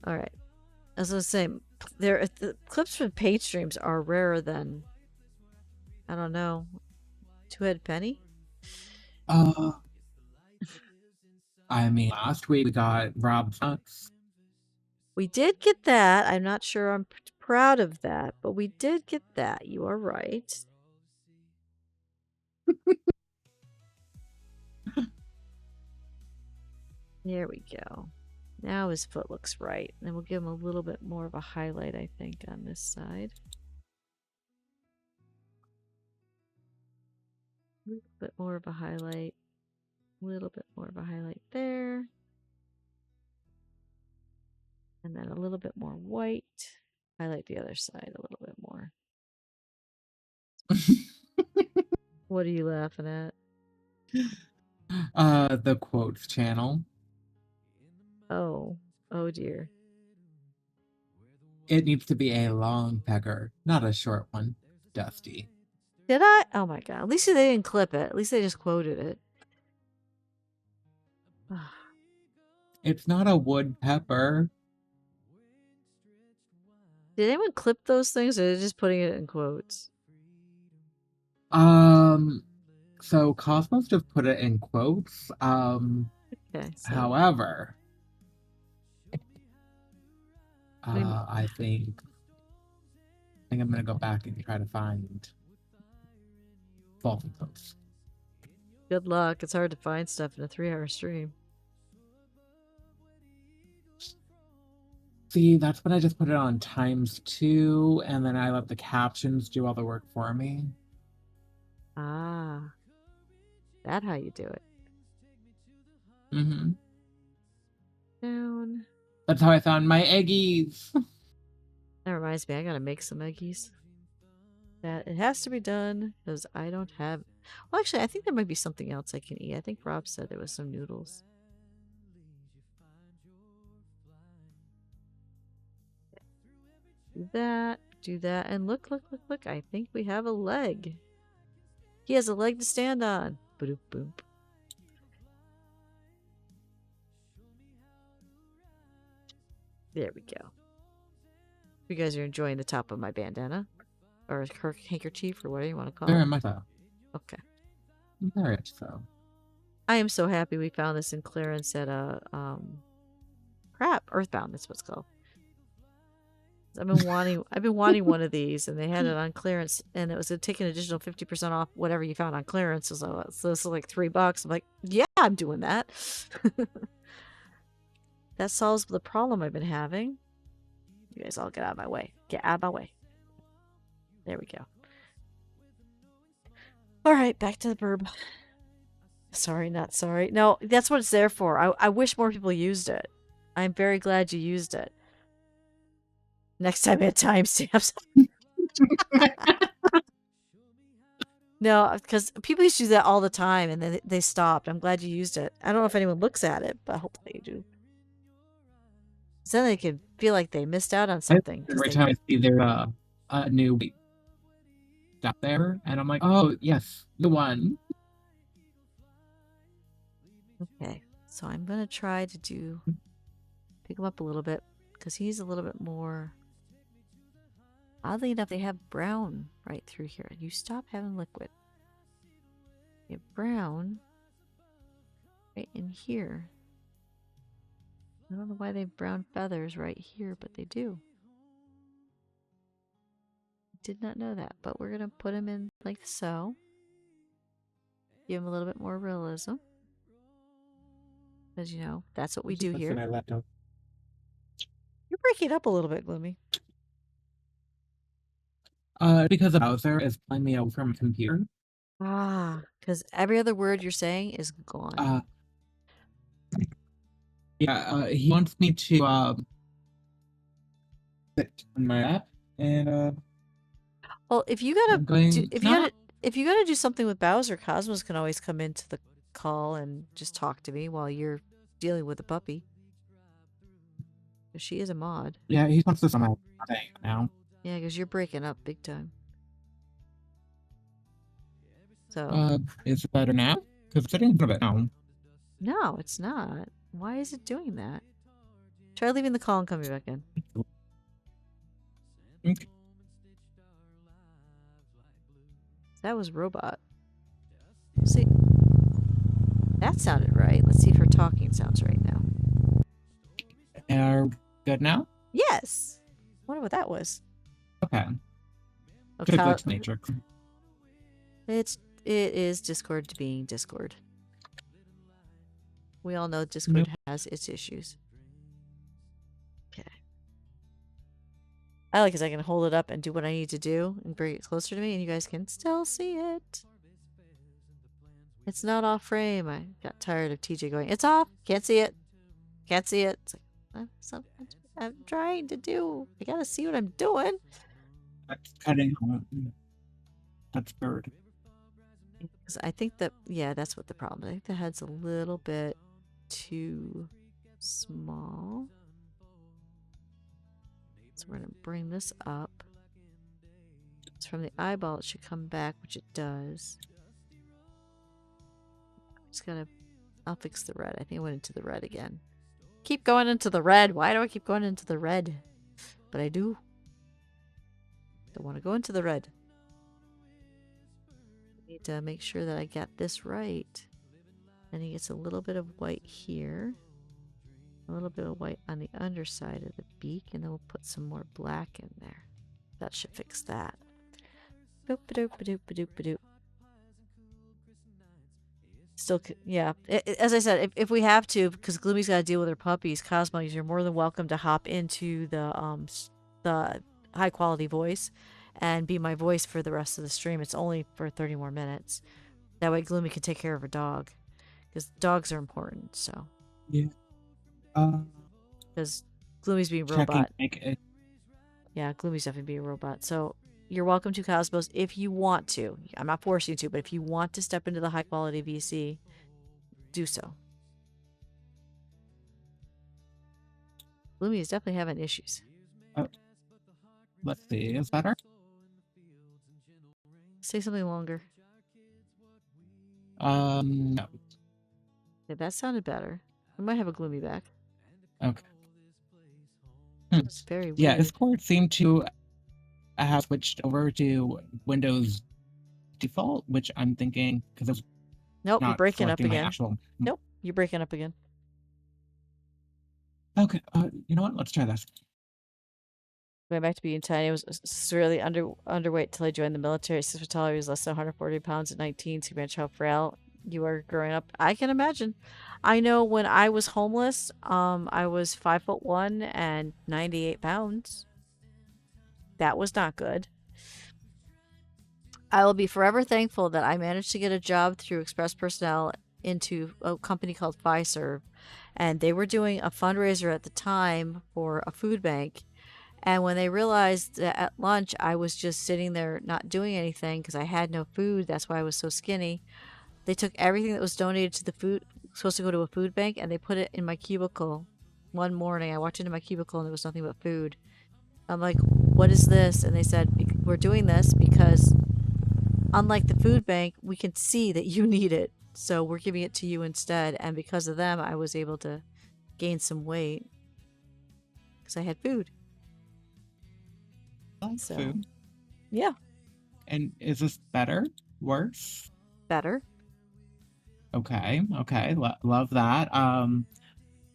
All right. As I was saying, the clips from paid streams are rarer than, I don't know, Two-Head Penny? I mean, last week we got Rob Fox. We did get that. I'm not sure I'm proud of that, but we did get that. You are right. There we go. Now his foot looks right. And we'll give him a little bit more of a highlight, I think, on this side. A little bit more of a highlight. A little bit more of a highlight there. And then a little bit more white. Highlight the other side a little bit more. What are you laughing at? The quotes channel. Oh. Oh dear. It needs to be a long pecker, not a short one. Dusty. Did I? Oh my god. At least they didn't clip it. At least they just quoted it. It's not a wood pepper. Did anyone clip those things, or are they just putting it in quotes? So Cosmos have put it in quotes. Okay, so However, mean- I think I'm gonna go back and try to find faulty posts. good luck. It's hard to find stuff in a 3-hour stream. See, that's when I just put it on ×2, and then I let the captions do all the work for me. Ah. That's how you do it. Mm-hmm. Down. That's how I found my eggies. That reminds me, I gotta make some eggies. That it has to be done because I don't have. Well, actually, I think there might be something else I can eat. I think Rob said there was some noodles. Do that, and look, look. I think we have a leg. He has a leg to stand on. Boop, boop. There we go. You guys are enjoying the top of my bandana? Or her handkerchief, or whatever you want to call Very it? much so. Okay. Very much so. I am so happy we found this in clearance at crap, Earthbound, that's what it's called. I've been wanting one of these, and they had it on clearance, and it was to take an additional 50% off whatever you found on clearance. So this is like $3. I'm like, yeah, I'm doing that. That solves the problem I've been having. You guys all get out of my way. Get out of my way. There we go. All right, back to the burb. Sorry, not sorry. No, that's what it's there for. I wish more people used it. I'm very glad you used it. Next time at timestamps. No, because people used to do that all the time, and then they stopped. I'm glad you used it. I don't know if anyone looks at it, but hopefully you do. So then they can feel like they missed out on something. Every time I see their a new stuff there, and I'm like, oh yes, the one. Okay, so I'm gonna try to pick him up a little bit because he's a little bit more. Oddly enough, they have brown right through here. You stop having liquid. You have brown right in here. I don't know why they have brown feathers right here, but they do. Did not know that, but we're going to put him in like so. Give him a little bit more realism. Because, you know, that's what we do here. My laptop. You're breaking up a little bit, Gloomy. Because the browser is pulling me away from my computer. Ah, because every other word you're saying is gone. Yeah, he wants me to sit on my lap, and well, if you gotta do something with Bowser, Cosmos can always come into the call and just talk to me while you're dealing with the puppy. She is a mod. Yeah, he wants this on my thing now. Yeah, because you're breaking up big time. So. Is it better now? Because it's sitting a bit now. No, it's not. Why is it doing that? Try leaving the call and coming back in. Okay. That was robot. See, that sounded right. Let's see if her talking sounds right now. Are we good now? Yes. I wonder what that was. Okay. Okay. Good glitch matrix. It is Discord to being Discord. We all know Discord has its issues. Okay. I like because I can hold it up and do what I need to do and bring it closer to me, and you guys can still see it. It's not off frame. I got tired of TJ going, it's off. Can't see it. Can't see it. It's like, that's something I'm trying to do. I gotta see what I'm doing. That's cutting. That's bird. Because I think that, yeah, that's what the problem is. I think the head's a little bit too small. So we're going to bring this up. So from the eyeball, it should come back, which it does. Just gotta, I'll fix the red. I think I went into the red again. Keep going into the red. Why do I keep going into the red? But I do. Don't want to go into the red. I need to make sure that I got this right. And he gets a little bit of white here. A little bit of white on the underside of the beak. And then we'll put some more black in there. That should fix that. Boop-a-doop-a-doop-a-doop-a-doop. Still, yeah. As I said, if we have to, because Gloomy's got to deal with her puppies, Cosmos, you're more than welcome to hop into the high quality voice and be my voice for the rest of the stream. It's only for 30 more minutes. That way Gloomy can take care of her dog, because dogs are important. So yeah, because Gloomy's being robot. It. Yeah, Gloomy's definitely being a robot. So you're welcome to, Cosmos, if you want to. I'm not forcing you to, but if you want to step into the high quality VC, do so. Gloomy is definitely having issues. Let's see, is that her? Say something longer. No. Yeah, that sounded better. I might have a Gloomy back. Okay. It's very weird. Yeah, Discord seemed to have switched over to Windows default, which I'm thinking because it's nope, you're breaking up again. Actual... Nope, you're breaking up again. Okay, you know what? Let's try this. Going back to being tiny, I was severely underweight till I joined the military. 6 foot tall, I was less than 140 pounds at 19. So you how frail you are growing up. I can imagine. I know when I was homeless, I was 5'1" and 98 pounds. That was not good. I will be forever thankful that I managed to get a job through Express Personnel into a company called Fiserv, and they were doing a fundraiser at the time for a food bank. And when they realized that at lunch I was just sitting there not doing anything because I had no food, that's why I was so skinny, they took everything that was donated to the food, supposed to go to a food bank, and they put it in my cubicle. One morning I walked into my cubicle and there was nothing but food. I'm like, what is this? And they said, we're doing this because unlike the food bank, we can see that you need it, so we're giving it to you instead. And because of them, I was able to gain some weight because I had food. So, food. Yeah. And is this better? Worse? Better. Okay. Love that.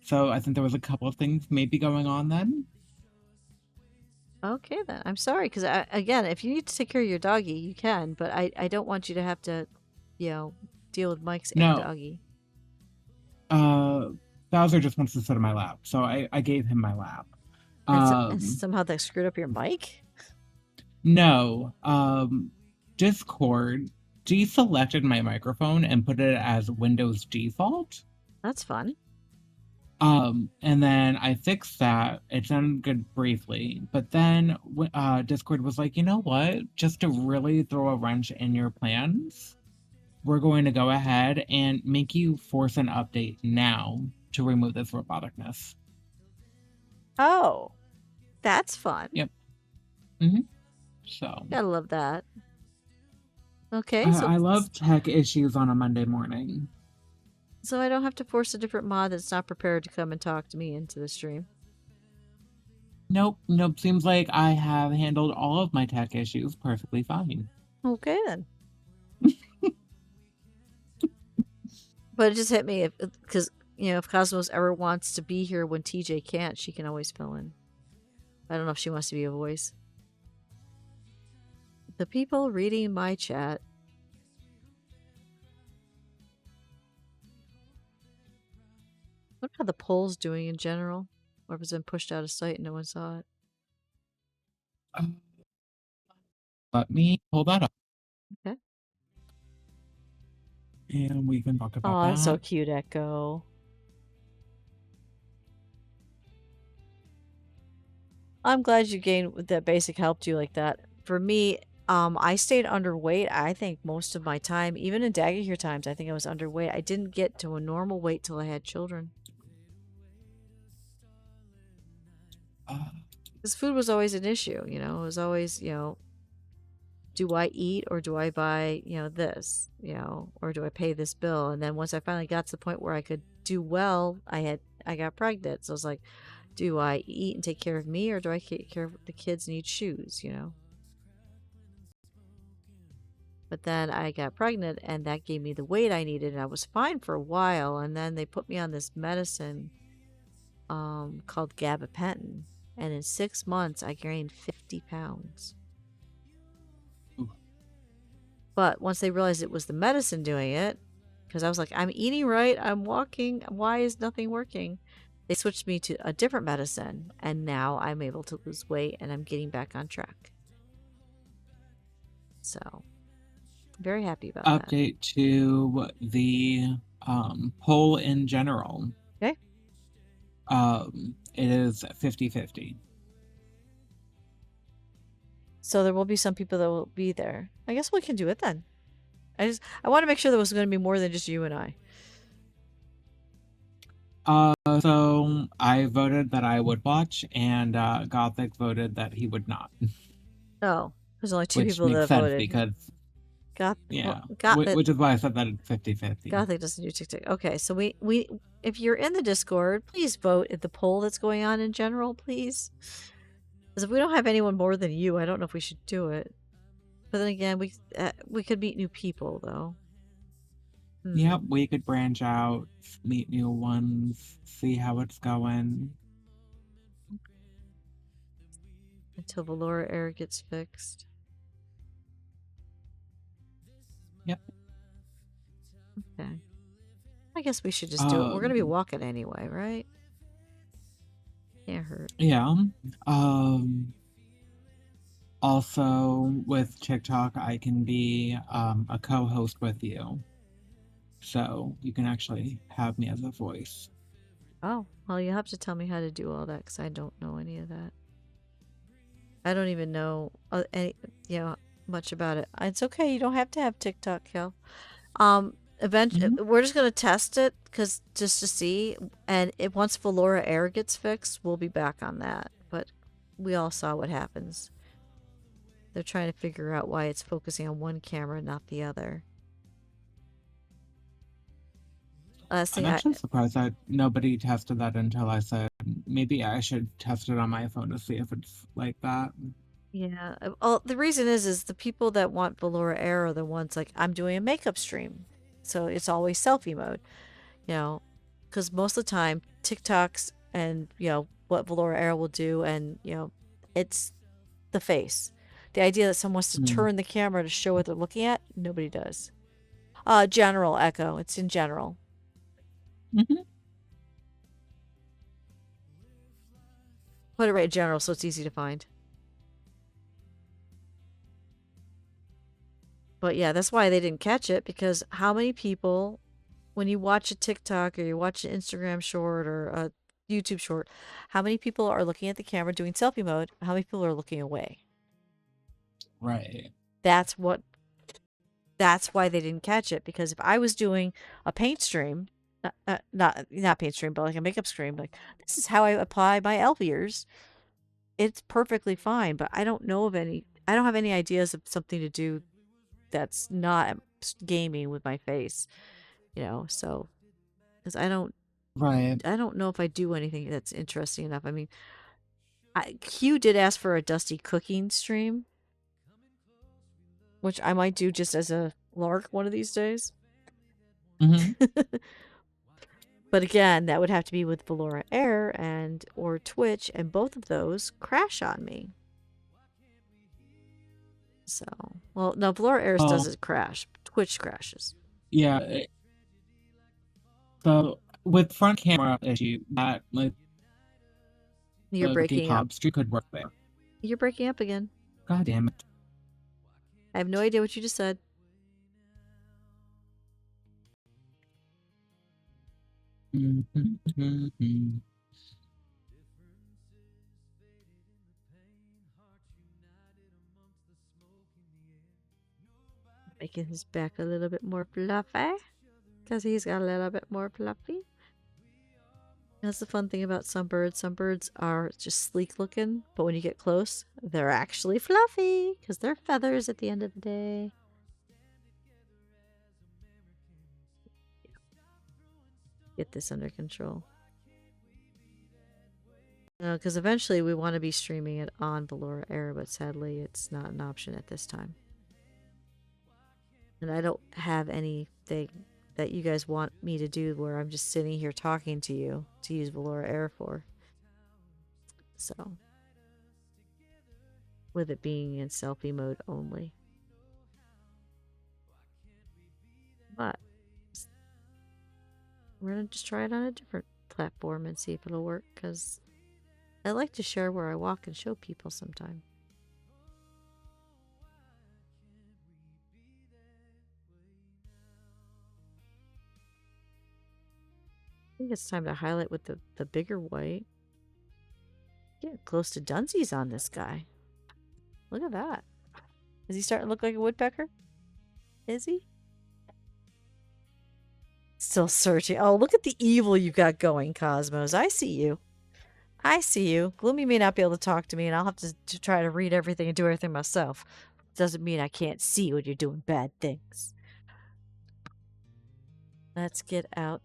So I think there was a couple of things maybe going on then. Okay, then. I'm sorry, because, again, if you need to take care of your doggy, you can, but I don't want you to have to, deal with Mike's and doggy. Bowser just wants to sit on my lap, so I gave him my lap. And somehow that screwed up your mic? No. Discord deselected my microphone and put it as Windows default. That's fun. And then I fixed that. It sounded good briefly, but then Discord was like, you know what? Just to really throw a wrench in your plans, we're going to go ahead and make you force an update now to remove this roboticness. Oh, that's fun. Yep. So gotta love that. Okay. I love tech issues on a Monday morning. So I don't have to force a different mod that's not prepared to come and talk to me into the stream. Nope. Seems like I have handled all of my tech issues perfectly fine. Okay, then. But it just hit me because, if Cosmos ever wants to be here when TJ can't, she can always fill in. I don't know if she wants to be a voice. The people reading my chat. I wonder how the poll's doing in general. Or if it's been pushed out of sight and no one saw it. Let me pull that up. Okay. And we can talk about Oh, that. that's so cute, Echo. I'm glad you gained that basic helped you like that. For me, I stayed underweight, I think, most of my time. Even in Dagger Here times, I think I was underweight. I didn't get to a normal weight till I had children. Because food was always an issue, you know? It was always, you know, do I eat or do I buy, you know, this, you know, or do I pay this bill? And then once I finally got to the point where I could do well, I got pregnant. So I was like, do I eat and take care of me or do I take care of the kids and eat shoes, you know? But then I got pregnant and that gave me the weight I needed and I was fine for a while. And then they put me on this medicine called gabapentin. And in 6 months, I gained 50 pounds. Ooh. But once they realized it was the medicine doing it, because I was like, I'm eating right, I'm walking, why is nothing working? They switched me to a different medicine, and now I'm able to lose weight and I'm getting back on track. So, very happy about that. Update to the poll in general. Okay. It is 50-50. So there will be some people that will be there. I guess we can do it then. I want to make sure there was going to be more than just you and I. So I voted that I would watch, and Gothic voted that he would not. Oh, there's only two Which people makes that sense voted. because Yeah, which is why I said that it's 50-50. Gothic doesn't do TikTok. Okay, so we if you're in the Discord, please vote at the poll that's going on in general, please. Because if we don't have anyone more than you, I don't know if we should do it. But then again, we could meet new people though. Yep, we could branch out, meet new ones, see how it's going. Until Velora error gets fixed. Yep. Okay. I guess we should just do it. We're going to be walking anyway, right? Can't hurt. Yeah. Also, with TikTok, I can be a co-host with you. So you can actually have me as a voice. Oh, well, you have to tell me how to do all that because I don't know any of that. I don't even know much about it. It's okay. You don't have to have TikTok, Kel. Eventually, we're just gonna test it just to see. And once Velora Air gets fixed, we'll be back on that. But we all saw what happens. They're trying to figure out why it's focusing on one camera, not the other. I'm actually surprised that nobody tested that until I said maybe I should test it on my phone to see if it's like that. Yeah. Well, the reason is the people that want Velora Air are the ones like I'm doing a makeup stream, so it's always selfie mode, you know, because most of the time TikToks and what Velora Air will do, and it's the face. The idea that someone wants to turn the camera to show what they're looking at, nobody does. General Echo. It's in general. Put it right in general so it's easy to find. But yeah, that's why they didn't catch it, because how many people, when you watch a TikTok or you watch an Instagram short or a YouTube short, how many people are looking at the camera doing selfie mode? How many people are looking away? Right. That's why they didn't catch it, because if I was doing a paint stream, not paint stream, but like a makeup stream, like this is how I apply my elf ears, it's perfectly fine. But I don't have any ideas of something to do that's not gaming with my face, so because I don't know if I do anything that's interesting enough. I mean, Q did ask for a Dusty cooking stream, which I might do just as a lark one of these days. But again, that would have to be with Velora Air or Twitch, and both of those crash on me. So, well, no, Velora Airs Oh. doesn't crash. Twitch crashes. Yeah. So with front camera issue, that like You're the breaking up. K-pop stream could work there. You're breaking up again. God damn it. I have no idea what you just said. Making his back a little bit more fluffy. Because he's got a little bit more fluffy. That's the fun thing about some birds. Some birds are just sleek looking, but when you get close, they're actually fluffy because they're feathers at the end of the day. Get this under control. Because eventually we want to be streaming it on Velora Air, but sadly it's not an option at this time. And I don't have anything that you guys want me to do where I'm just sitting here talking to you to use Velora Air for. So, with it being in selfie mode only. But we're going to just try it on a different platform and see if it'll work, because I like to share where I walk and show people sometime. I think it's time to highlight with the bigger white. Getting close to Dunsies on this guy. Look at that. Is he starting to look like a woodpecker? Is he? Still searching. Oh, look at the evil you got going, Cosmos. I see you. I see you. Gloomy may not be able to talk to me, and I'll have to try to read everything and do everything myself. Doesn't mean I can't see when you're doing bad things. Let's get out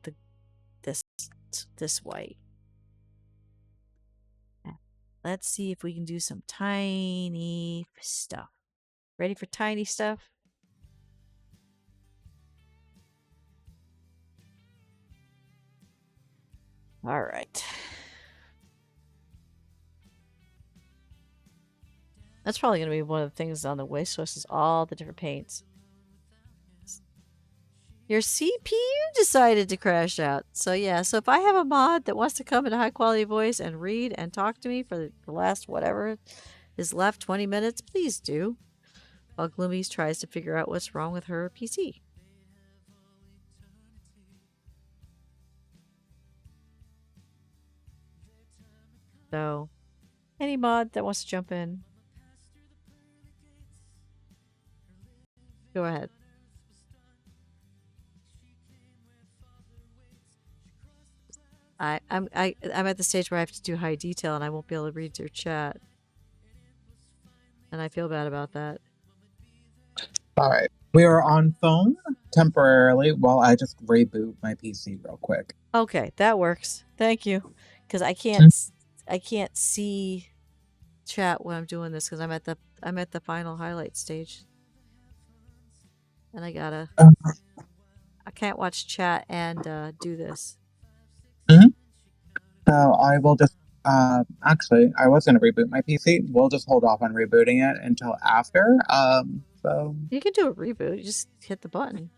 this white. Let's see if we can do some tiny stuff. Ready for tiny stuff? All right. That's probably going to be one of the things on the waste list is all the different paints. Your CPU decided to crash out. So yeah, so if I have a mod that wants to come in a high quality voice and read and talk to me for the last whatever is left, 20 minutes, please do. While Gloomies tries to figure out what's wrong with her PC. So, any mod that wants to jump in, go ahead. I'm at the stage where I have to do high detail and I won't be able to read your chat. And I feel bad about that. All right. We are on phone temporarily while I just reboot my PC real quick. Okay, that works. Thank you. Because I can't see chat when I'm doing this because I'm at the final highlight stage. And I can't watch chat and do this. So I will just actually I was gonna reboot my PC. We'll just hold off on rebooting it until after. So you can do a reboot. You just hit the button.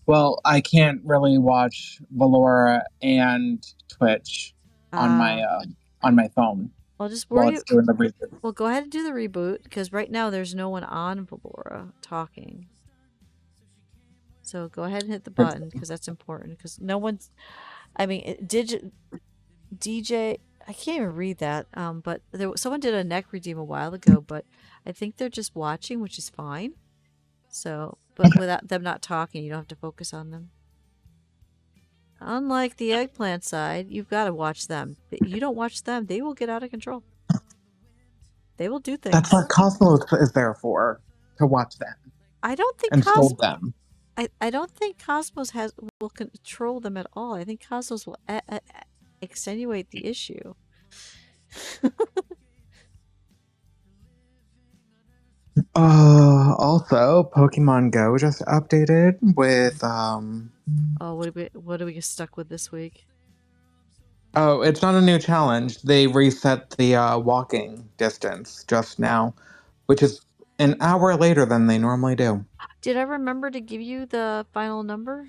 Well, I can't really watch Velora and Twitch on my phone. Well, just while worry. it's doing the reboot. Well, go ahead and do the reboot because right now there's no one on Velora talking. So go ahead and hit the button because that's important. Because no one's. I mean, DJ. I can't even read that. But someone did a neck redeem a while ago, but I think they're just watching, which is fine. So, but without them not talking, you don't have to focus on them. Unlike the eggplant side, you've got to watch them. You don't watch them, they will get out of control. They will do things. That's what Cosmos is there for, to watch them. I don't think and scold them. I don't think Cosmos will control them at all. I think Cosmos will extenuate the issue. Also, Pokemon Go just updated with Oh, what do we get stuck with this week? Oh, it's not a new challenge. They reset the walking distance just now, which is an hour later than they normally do. Did I remember to give you the final number?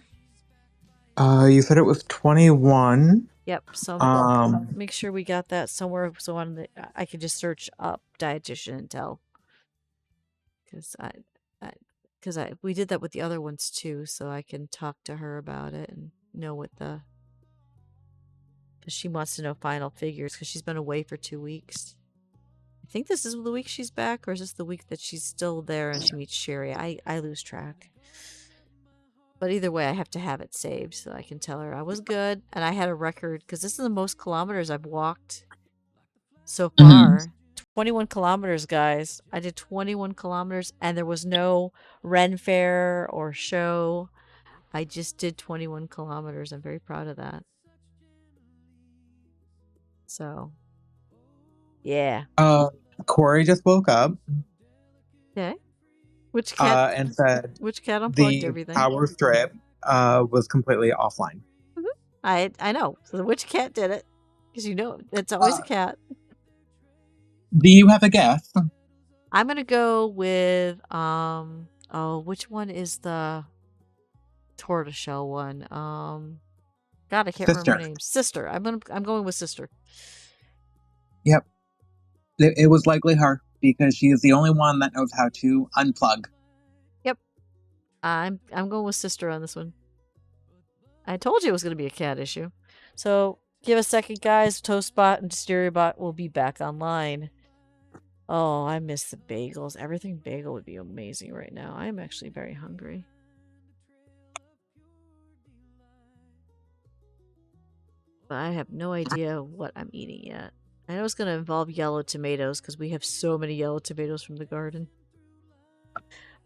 You said it was 21. Yep. So Um, make sure we got that somewhere so on the I could just search up dietitian and tell because I we did that with the other ones too, so I can talk to her about it and know what the because she wants to know final figures because she's been away for 2 weeks. I think this is the week she's back, or is this the week that she's still there and she meets Sherry? I lose track. But either way, I have to have it saved so I can tell her I was good and I had a record because this is the most kilometers I've walked so mhm. far. 21 kilometers, guys. I did 21 kilometers and there was no Ren Fair or show. I just did 21 kilometers. I'm very proud of that. So, yeah. Uh, Corey just woke up Okay. Which cat? and said Which cat unplugged the everything? power strip was completely offline. Mhm. I know. So which cat did it? Because you know it's always a Uh, cat. do you have a guess? I'm gonna go with oh, which one is the tortoiseshell one? God, I can't remember her Sister. name. Sister. I'm going with sister. Yep. It was likely her because she is the only one that knows how to unplug. Yep. I'm going with sister on this one. I told you it was gonna be a cat issue. So give a second, guys. Toastbot and Dusteriabot will be back online. Oh, I miss the bagels. Everything bagel would be amazing right now. I am actually very hungry. But I have no idea what I'm eating yet. I know it's going to involve yellow tomatoes because we have so many yellow tomatoes from the garden.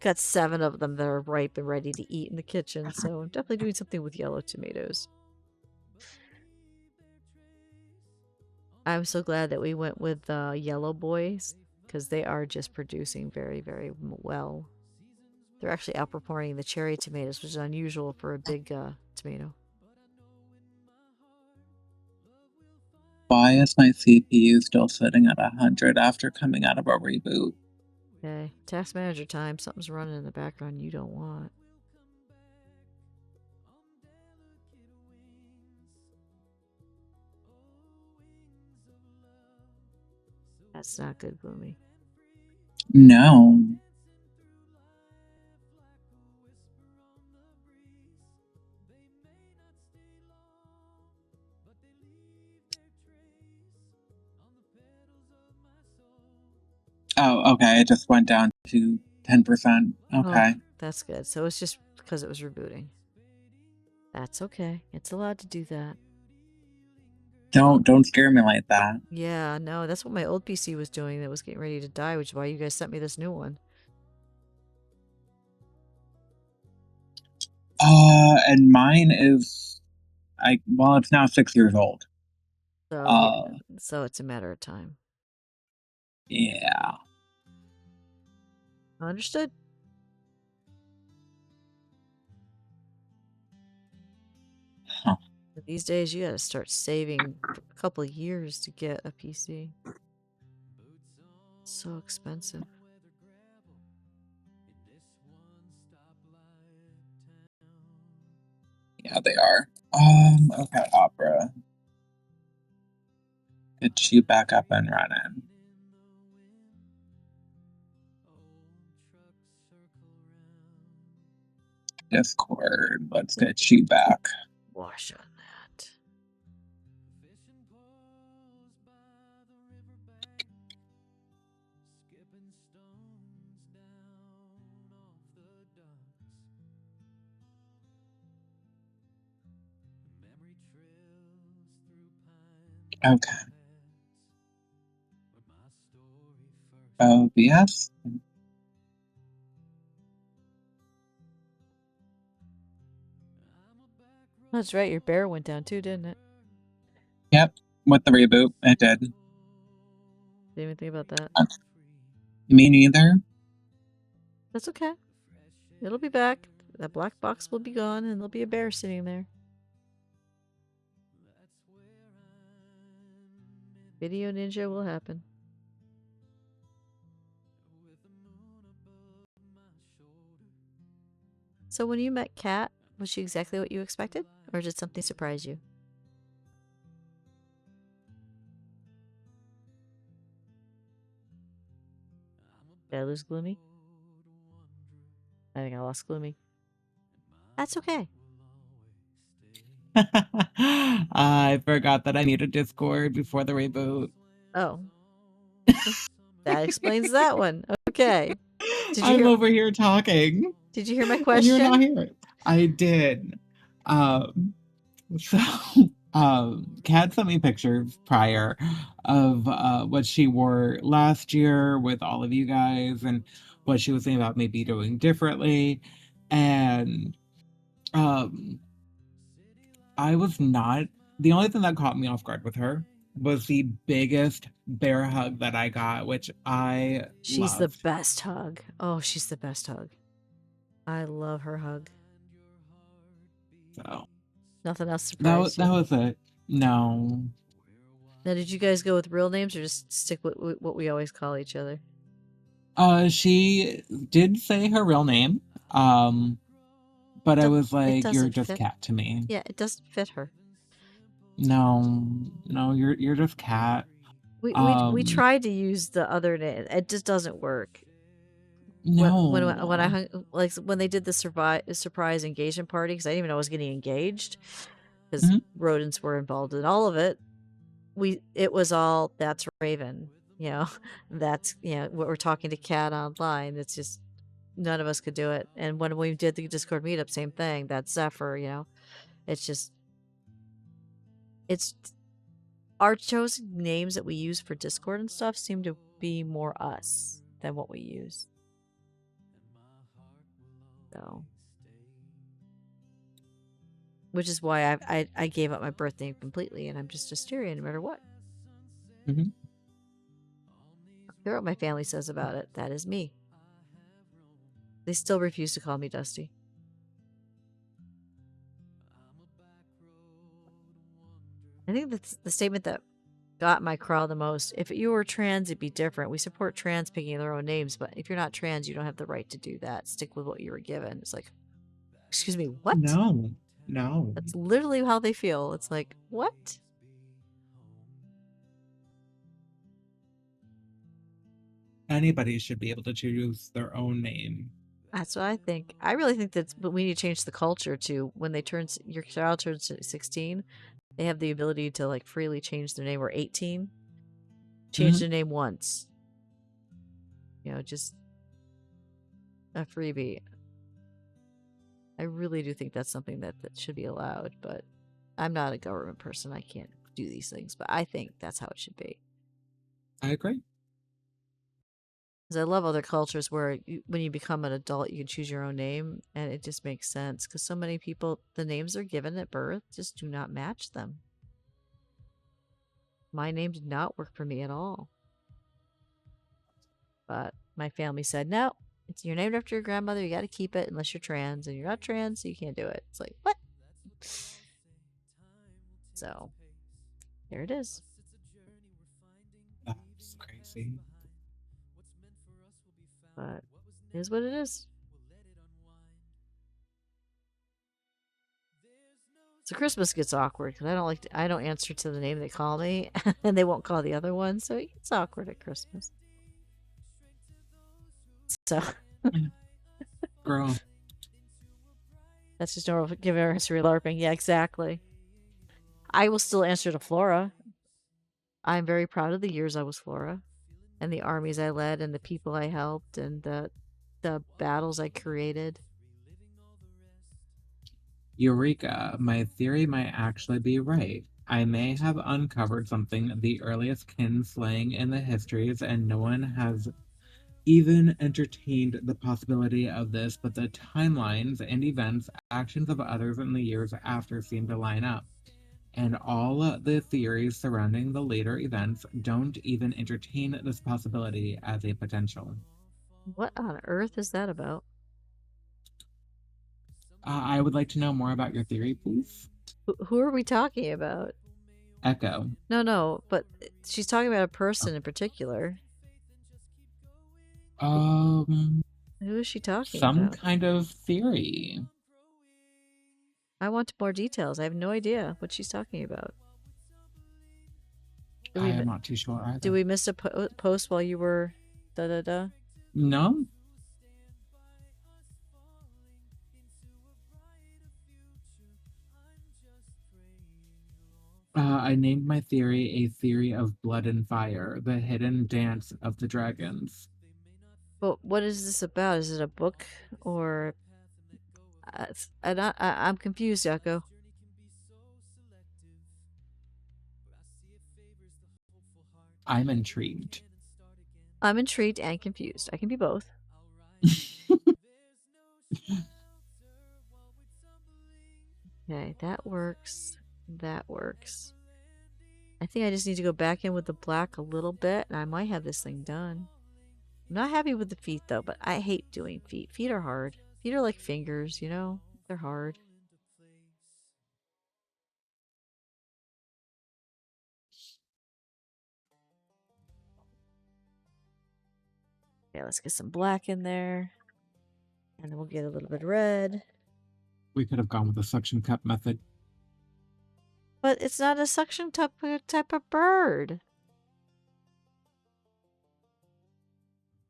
Got 7 of them that are ripe and ready to eat in the kitchen, so I'm definitely doing something with yellow tomatoes. I'm so glad that we went with the yellow boys because they are just producing very, very well. They're actually outperforming the cherry tomatoes, which is unusual for a big tomato. Why is my CPU still sitting at 100 after coming out of a reboot? Okay, task manager time. Something's running in the background you don't want. That's not good, Boomy. No. Oh, okay. It just went down to 10%. Oh, Okay. that's good. So it's just because it was rebooting. That's okay. It's allowed to do that. Don't scare me like that. Yeah, no, that's what my old PC was doing that was getting ready to die, which is why you guys sent me this new one. And mine is well, it's now 6 years old. So yeah, Uh, so it's a matter of time. yeah. Understood. Huh. These days, you gotta start saving for a couple of years to get a PC. It's so expensive. Yeah, they are. Okay, Opera. Get you back up and running. Discord, let's get you back. Wash on that. Okay. OBS. That's right, your bear went down too, didn't it? Yep. With the reboot, it did. Didn't even think about that. Me neither. That's okay. It'll be back. That black box will be gone and there'll be a bear sitting there. Video ninja will happen. So when you met Kat, was she exactly what you expected? Or did something surprise you? Did I lose Gloomy? I think I lost Gloomy. That's okay. I forgot that I muted Discord before the reboot. Oh. That explains that one. Okay. I'm over here talking. Did you hear my And question? you're not here. I did. So Kat sent me pictures prior of what she wore last year with all of you guys and what she was saying about maybe doing differently. And I was not, the only thing that caught me off guard with her was the biggest bear hug that I got, which I She's loved. the best hug. Oh, she's the best hug. I love her hug. So nothing else surprised that you. was it. No. Now, did you guys go with real names or just stick with what we always call each other? She did say her real name. But I was like, you're just Kat to me. Yeah, it doesn't fit her. No, you're just Kat. We tried to use the other name. It just doesn't work. No. When I hung, like when they did the surprise engagement party, because I didn't even know I was getting engaged, because rodents were involved in all of it. It was all, that's Raven, you know, that's, you know, what we're talking to Kat online. It's just none of us could do it. And when we did the Discord meetup, same thing. That's Zephyr, you know. It's just, it's our chosen names that we use for Discord and stuff seem to be more us than what we use. So, which is why I gave up my birth name completely, and I'm just Dustiria no matter what. Mm-hmm. I care what my family says about it. That is me. They still refuse to call me Dusty. I think that's the statement that got my crawl the most. If you were trans, it'd be different. We support trans picking their own names, but if you're not trans, you don't have the right to do that. Stick with what you were given. It's like, excuse me, what? No. That's literally how they feel. It's like, what? Anybody should be able to choose their own name. That's what I think. I really think but we need to change the culture to when your child turns 16, they have the ability to like freely change their name, or 18. Change their name once. You know, just a freebie. I really do think that's something that should be allowed, but I'm not a government person. I can't do these things, but I think that's how it should be. I agree. Because I love other cultures where when you become an adult, you can choose your own name, and it just makes sense. Because so many people, the names they're given at birth just do not match them. My name did not work for me at all. But my family said, no, you're named after your grandmother. You got to keep it unless you're trans, and you're not trans, so you can't do it. It's like, what? So there it is. That's crazy. But it is what it is. So Christmas gets awkward because I don't answer to the name they call me, and they won't call the other one, so it's awkward at Christmas. So Girl. That's just normal. Give her history LARPing. Yeah, exactly. I will still answer to Flora. I'm very proud of the years I was Flora, and the armies I led, and the people I helped, and the battles I created. Eureka, my theory might actually be right. I may have uncovered something, the earliest kin slaying in the histories, and no one has even entertained the possibility of this, but the timelines and events, actions of others in the years after seem to line up. And all the theories surrounding the later events don't even entertain this possibility as a potential. What on earth is that about? I would like to know more about your theory, please. Who are we talking about? Echo. No, but she's talking about a Oh. person in particular. Um, Who is she talking some about? kind of theory. I want more details. I have no idea what she's talking about. I am not too sure Did either. we miss a post while you were da? No. I named my theory a theory of blood and fire, the hidden dance of the dragons. But what is this about? Is it a book or? I'm confused, Yako. I'm intrigued. I'm intrigued and confused. I can be both. Okay, that works. That works. I think I just need to go back in with the black a little bit, and I might have this thing done. I'm not happy with the feet, though, but I hate doing feet. Feet are hard. Feet are like fingers, you know? They're hard. Okay, let's get some black in there. And then we'll get a little bit of red. We could have gone with the suction cup method. But it's not a suction type of bird.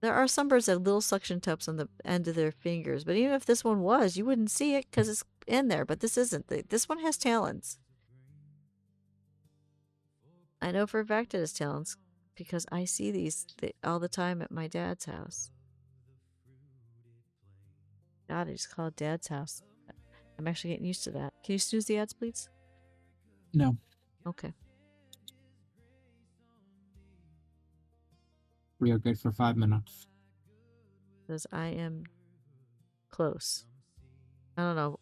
There are some birds that have little suction cups on the end of their fingers, but even if this one was, you wouldn't see it because it's in there, but this isn't. This one has talons. I know for a fact it has talons because I see these all the time at my dad's house. God, I just call it Dad's house. I'm actually getting used to that. Can you snooze the ads, please? No. Okay. We are good for 5 minutes. Because I am close. I don't know.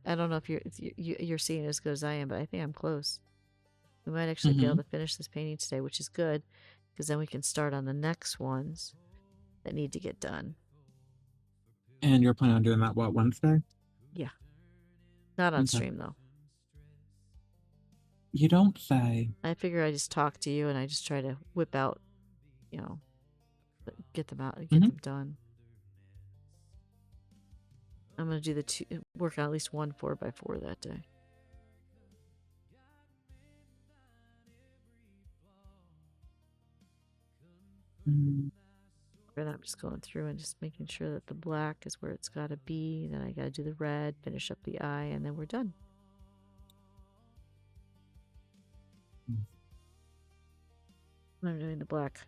I don't know if you're seeing it as good as I am, but I think I'm close. We might actually be able to finish this painting today, which is good, because then we can start on the next ones that need to get done. And you're planning on doing that, what, Wednesday? Yeah. Not on stream, though. You don't say. I figure I just talk to you and I just try to whip out, you know, get them out, get them done. I'm going to do work on at least one 4x4 that day. And I'm just going through and just making sure that the black is where it's got to be. Then I got to do the red, finish up the eye, and then we're done. I'm doing the black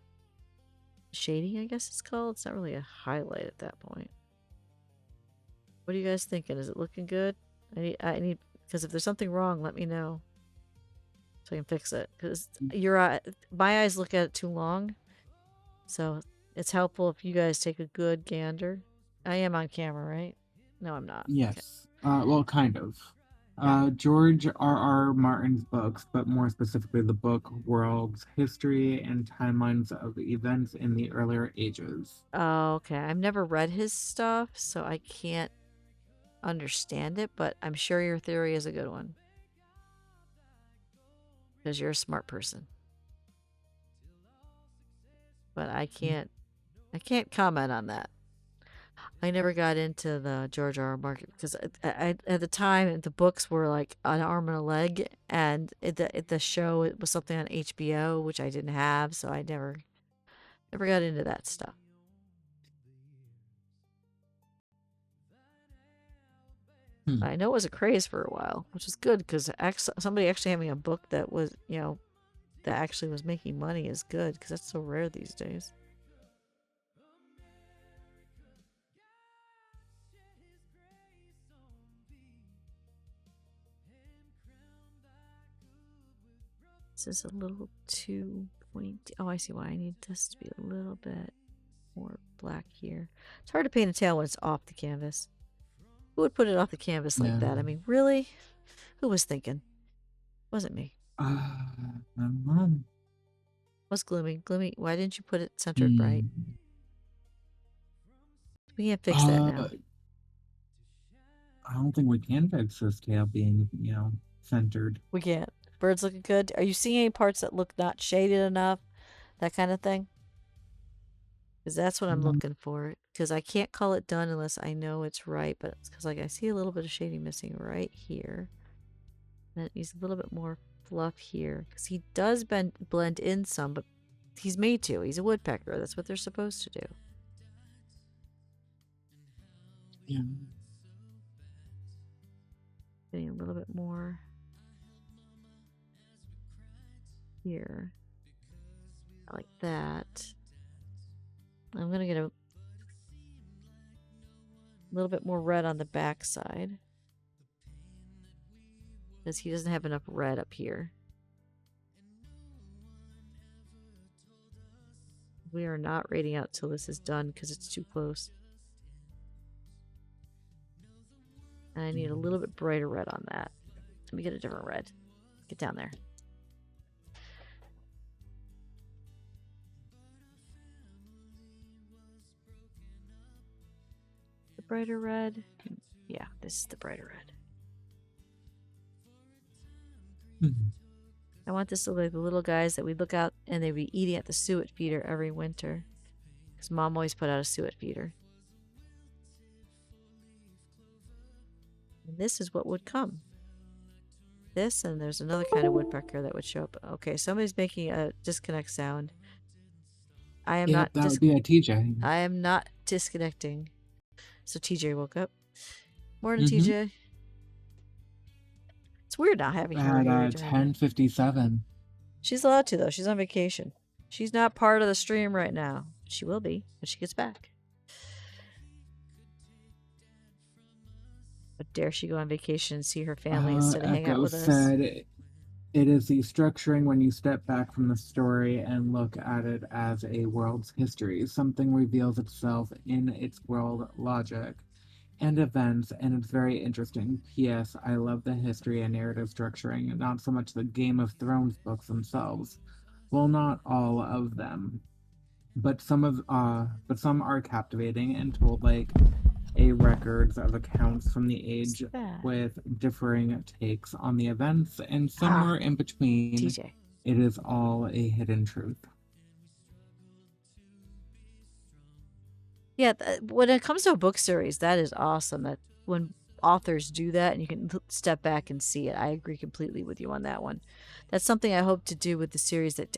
shading, I guess it's called. It's not really a highlight at that point. What are you guys thinking? Is it looking good? I need because if there's something wrong, let me know so I can fix it. Because my eyes look at it too long, so it's helpful if you guys take a good gander. I am on camera, right? No, I'm not. Yes. Okay. Well, kind of. George R.R. Martin's books, but more specifically the book World's History and Timelines of Events in the Earlier Ages. Oh, okay. I've never read his stuff, so I can't understand it, but I'm sure your theory is a good one. Because you're a smart person. But I can't comment on that. I never got into the George R. R. Martin because at the time the books were like an arm and a leg, and the show it was something on HBO which I didn't have, so I never got into that stuff. I know it was a craze for a while, which is good because somebody actually having a book that was that actually was making money is good because that's so rare these days. This is a little too pointy. Oh, I see why I need this to be a little bit more black here. It's hard to paint a tail when it's off the canvas. Who would put it off the canvas like that? I mean, really? Who was thinking? Wasn't me. My mom. What's gloomy? Gloomy, why didn't you put it centered right? We can't fix that now. I don't think we can fix this tail being, centered. We can't. Birds looking good. Are you seeing any parts that look not shaded enough? That kind of thing? Because that's what I'm looking for. Because I can't call it done unless I know it's right. But it's because like I see a little bit of shading missing right here. And it needs a little bit more fluff here. Because he does blend in some, but he's made to. He's a woodpecker. That's what they're supposed to do. Yeah. Getting a little bit more here. Like that. I'm going to get a little bit more red on the back side. Because he doesn't have enough red up here. We are not rating out till this is done because it's too close. And I need a little bit brighter red on that. Let me get a different red. Get down there. The brighter red. Yeah, this is the brighter red. I want this to look like the little guys that we look out and they'd be eating at the suet feeder every winter. Because Mom always put out a suet feeder. And this is what would come. This, and there's another kind of woodpecker that would show up. Okay, somebody's making a disconnect sound. I am not. That would be a TJ. I am not disconnecting. So TJ woke up. Morning, TJ. It's weird not having her At 10:57. She's allowed to though. She's on vacation. She's not part of the stream right now. She will be when she gets back. But dare she go on vacation and see her family instead of hang out with us? Said it is the structuring when you step back from the story and look at it as a world's history. Something reveals itself in its world logic and events, and it's very interesting. P.S. I love the history and narrative structuring, not so much the Game of Thrones books themselves. Well, not all of them, but some are captivating and told like a records of accounts from the age with differing takes on the events, and somewhere in between, TJ. It is all a hidden truth. Yeah, when it comes to a book series, that is awesome. That when authors do that and you can step back and see it. I agree completely with you on that one. That's something I hope to do with the series that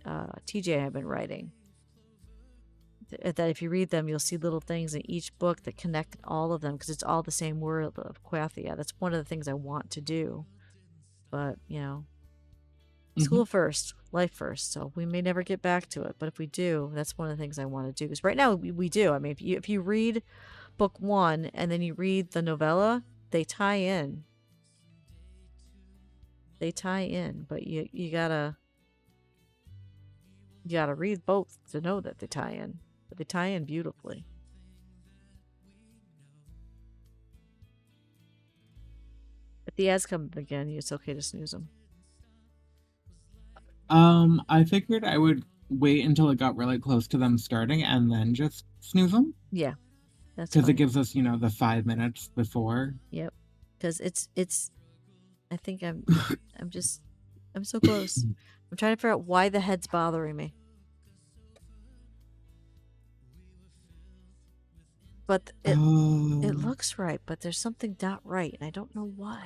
TJ have been writing. That if you read them, you'll see little things in each book that connect all of them because it's all the same world of Quathia. That's one of the things I want to do. But, you know, school first, life first. So we may never get back to it. But if we do, that's one of the things I want to do. Because right now we do. I mean, if you read book 1 and then you read the novella, they tie in. They tie in. But you gotta read both to know that they tie in. But they tie in beautifully. If the ads come again, it's okay to snooze them. I figured I would wait until it got really close to them starting and then just snooze them. Yeah, that's because it gives us, the 5 minutes before. Yep, because it's. I think I'm so close. I'm trying to figure out why the head's bothering me. But it looks right, but there's something not right, and I don't know what.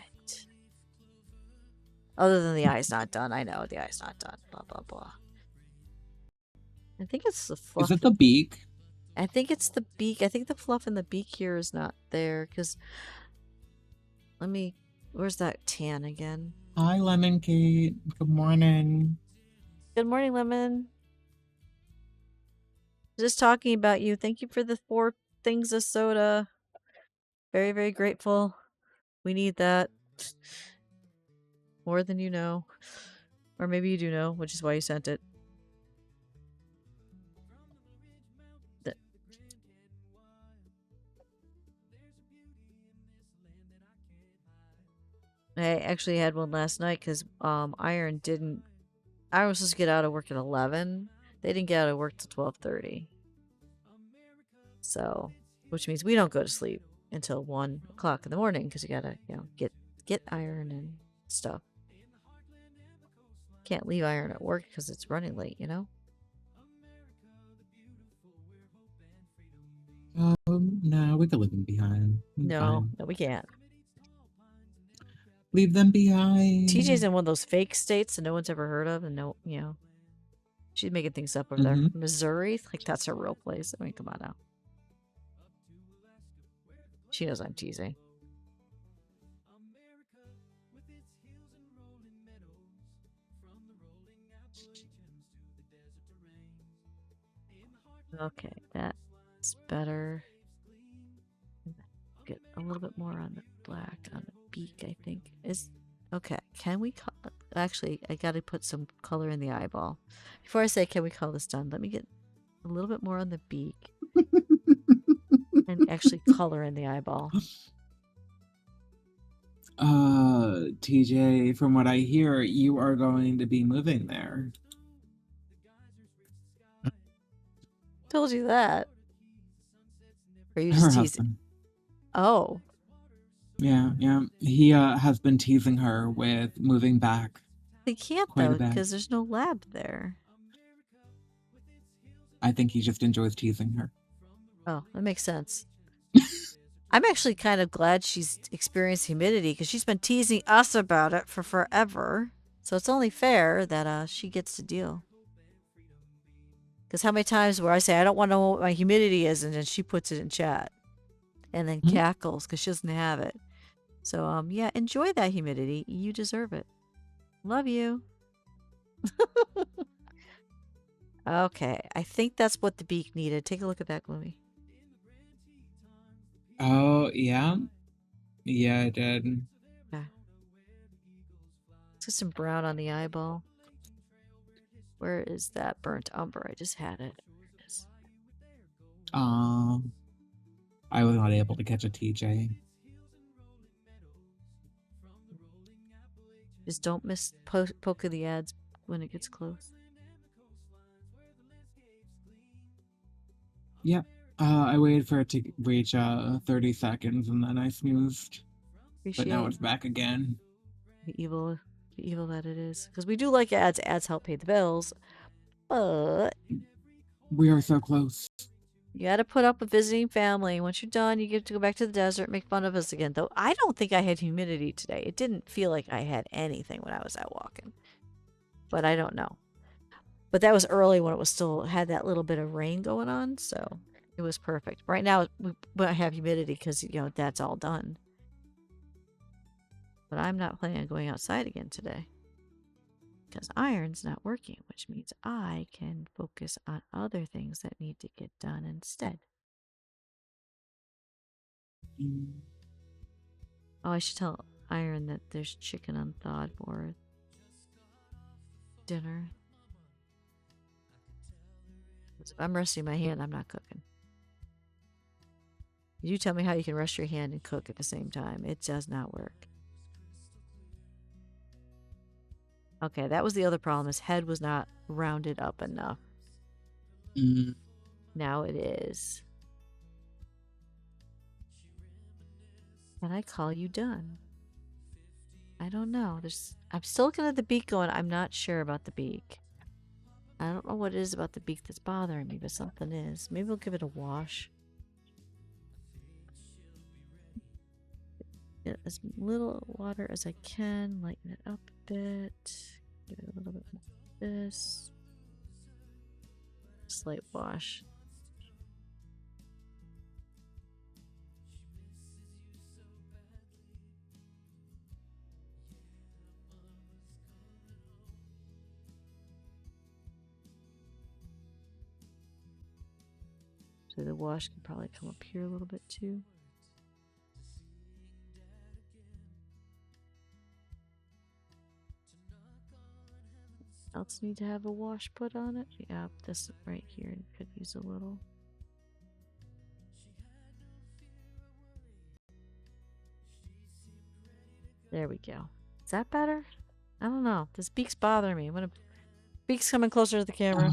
Other than the eye's not done. I know the eye's not done. Blah, blah, blah. I think it's the fluff. Is it the beak? I think it's the beak. I think the fluff in the beak here is not there, because... Where's that tan again? Hi, Lemon Kate. Good morning. Good morning, Lemon. Just talking about you. Thank you for the 4 things of soda. Very, very grateful. We need that. More than you know. Or maybe you do know, which is why you sent it. I actually had one last night because Iron was supposed to get out of work at 11. They didn't get out of work till 12:30. So, which means we don't go to sleep until 1 o'clock in the morning because you gotta, get Iron and stuff. Can't leave Iron at work because it's running late, you know? No, we could leave them behind. No, we can't. Leave them behind. TJ's in one of those fake states that no one's ever heard of, and she's making things up over there. Missouri, like that's a real place. I mean, come on now. She knows I'm teasing. Okay, that's better. Get a little bit more on the black on the beak, I think. Okay, can we actually, I gotta put some color in the eyeball. Before I say can we call this done, let me get a little bit more on the beak and actually color in the eyeball. TJ, from what I hear, you are going to be moving there. Told you that. Or you just teasing? Oh. Yeah. He has been teasing her with moving back. They can't though, because there's no lab there. I think he just enjoys teasing her. Oh, that makes sense. I'm actually kind of glad she's experienced humidity because she's been teasing us about it for forever. So it's only fair that she gets to deal. Because how many times where I say, I don't want to know what my humidity is, and then she puts it in chat. And then cackles because she doesn't have it. So, yeah, enjoy that humidity. You deserve it. Love you. Okay, I think that's what the beak needed. Take a look at that, Gloomy. Oh, yeah? Yeah, I did. Yeah. Let's get some brown on the eyeball. Where is that burnt umber? I just had it. There it is. I was not able to catch a TJ. Just don't miss poke of the ads when it gets close. Yep. I waited for it to reach 30 seconds and then I smoothed. But now it's back again. The evil that it is. Because we do like ads. Ads help pay the bills. But we are so close. You gotta put up with visiting family. Once you're done, you get to go back to the desert, make fun of us again. Though I don't think I had humidity today. It didn't feel like I had anything when I was out walking. But I don't know. But that was early when it was still had that little bit of rain going on, so it was perfect. Right now, I have humidity because, that's all done. But I'm not planning on going outside again today. Because iron's not working, which means I can focus on other things that need to get done instead. Oh, I should tell Iron that there's chicken unthawed for dinner. If I'm resting my hand, I'm not cooking. You tell me how you can rest your hand and cook at the same time. It does not work. Okay, that was the other problem. His head was not rounded up enough. Now it is. Can I call you done? I don't know. I'm still looking at the beak going, I'm not sure about the beak. I don't know what it is about the beak that's bothering me, but something is. Maybe we'll give it a wash. Get as little water as I can, lighten it up a bit. Give it a little bit more of this. Slight wash. So the wash can probably come up here a little bit too. Else need to have a wash put on it? Yeah, this right here could use a little. There we go. Is that better? I don't know. This beak's bothering me. Beak's coming closer to the camera.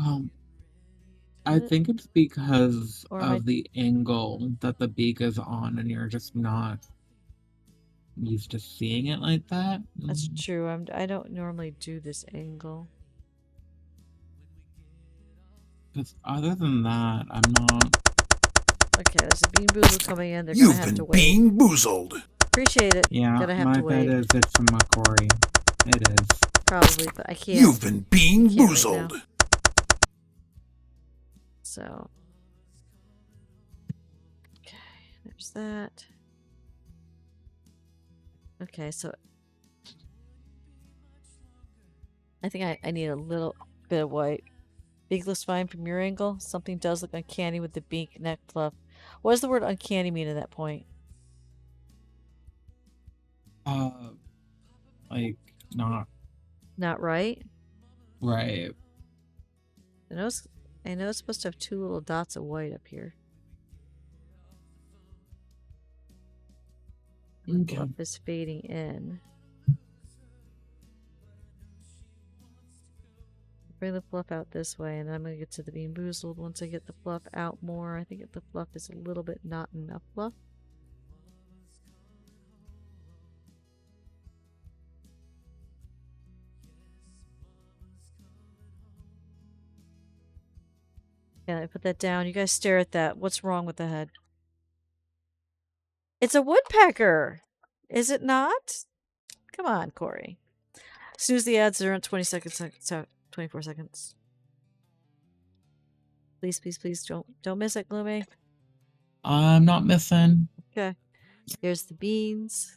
I think it's because of the angle that the beak is on and you're just not used to seeing it like that. That's true. I don't normally do this angle. Because other than that, I'm not. Okay, there's a bean boozle coming in. They're gonna You've have to been wait. being boozled. Appreciate it. Yeah, Gonna have my to bet wait. is it's from Corey. It is. Probably, but I can't. You've been being Can't right boozled. now. So. Okay, there's that. Okay, so I think I need a little bit of white. Big looks fine from your angle. Something does look uncanny with the beak neck fluff. What does the word uncanny mean at that point? Like not Not right? right. I know it's supposed to have two little dots of white up here. The Okay. fluff is fading in. Bring the fluff out this way, and then I'm going to get to the bean boozled. Once I get the fluff out more, I think the fluff is a little bit not enough fluff. Yeah, I put that down. You guys stare at that. What's wrong with the head? It's a woodpecker! Is it not? Come on, Corey. Snooze the ads. They're in 20 seconds. 24 seconds. Please, please, please don't miss it, Gloomy. I'm not missing. Okay. Here's the beans.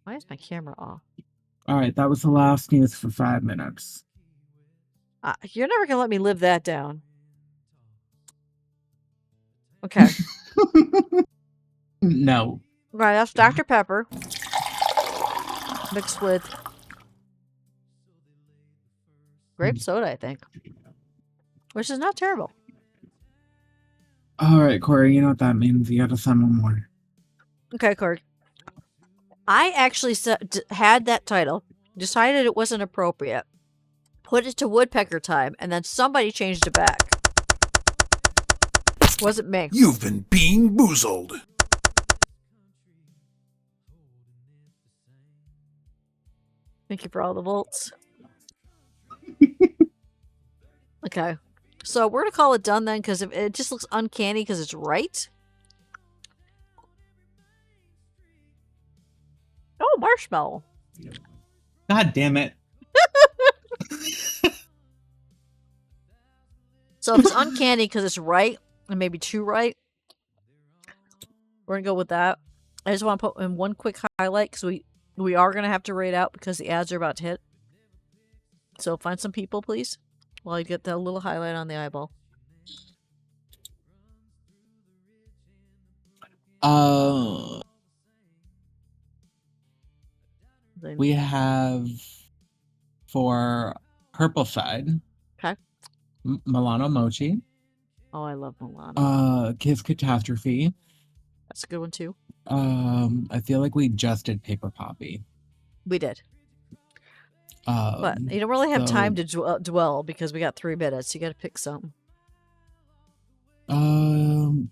Why is my camera off? All right, that was the last news for 5 minutes. You're never gonna let me live that down. Okay. No. Right, that's Dr. Pepper. Mixed with grape soda, I think. Which is not terrible. All right, Corey, you know what that means. You gotta send one more. Okay, Cord. I actually had that title, decided it wasn't appropriate, put it to woodpecker time, and then somebody changed it back. Wasn't me. You've been being boozled. Thank you for all the volts. Okay. So we're going to call it done then, because it just looks uncanny because it's right. Oh, marshmallow. God damn it. So if it's uncanny because it's right, and maybe too right, we're going to go with that. I just want to put in one quick highlight because we are going to have to rate out because the ads are about to hit. So find some people, please, while you get that little highlight on the eyeball. We have for purple side. Okay. Milano Mochi. Oh, I love Milano. Kiss Catastrophe. That's a good one too. I feel like we just did Paper Poppy. We did. But you don't really have time to dwell because we got 3 minutes. You got to pick some. You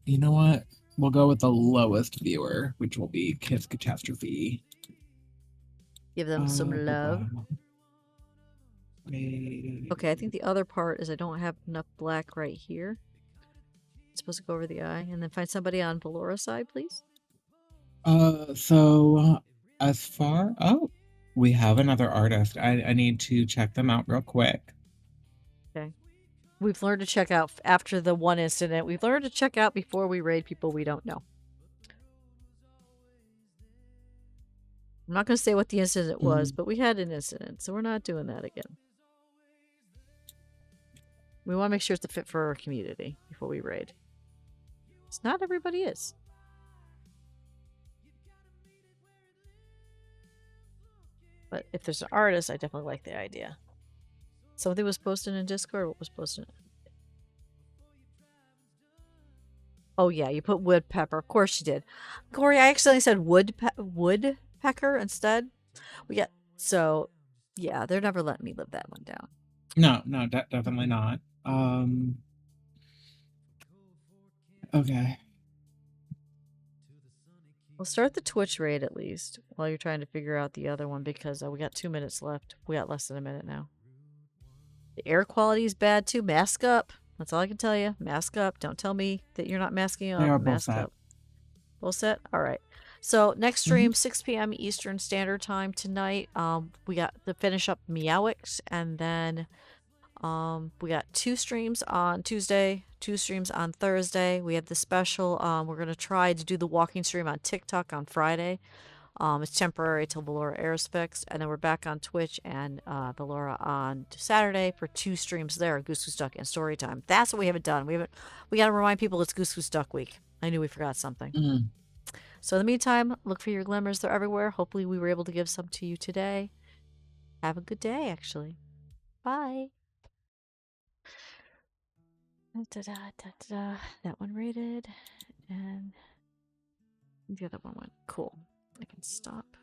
know what? We'll go with the lowest viewer, which will be Kiss Catastrophe. Give them some love. Okay, I think the other part is I don't have enough black right here. It's supposed to go over the eye. And then find somebody on Velora side, please. As far... Oh, we have another artist. I need to check them out real quick. Okay. We've learned to check out after the one incident. We've learned to check out before we raid people we don't know. I'm not going to say what the incident was, but we had an incident, so we're not doing that again. We want to make sure it's a fit for our community before we raid. Because not everybody is. But if there's an artist, I definitely like the idea. Something was posted in Discord. What was posted? Oh yeah, you put woodpecker. Of course you did. Corey, I accidentally said woodpecker instead. So yeah, they're never letting me live that one down. No, definitely not. Okay. We'll start the Twitch raid at least while you're trying to figure out the other one because we got 2 minutes left. We got less than a minute now. The air quality is bad too. Mask up. That's all I can tell you. Mask up. Don't tell me that you're not masking up. They are both Mask set. up. Both set? All right. So next stream, 6 p.m. Eastern Standard Time tonight. We got to finish up Meowix, and then we got 2 streams on Tuesday, 2 streams on Thursday. We have the special. We're gonna try to do the walking stream on TikTok on Friday. It's temporary till Velora airs fixed, and then we're back on Twitch and Velora on Saturday for 2 streams there, Goose Goose Duck and Storytime. That's what we haven't done. We got to remind people it's Goose Goose Duck week. I knew we forgot something. So in the meantime, look for your glimmers. They're everywhere. Hopefully we were able to give some to you today. Have a good day, actually. Bye. That one rated, and the other one went. Cool. I can stop.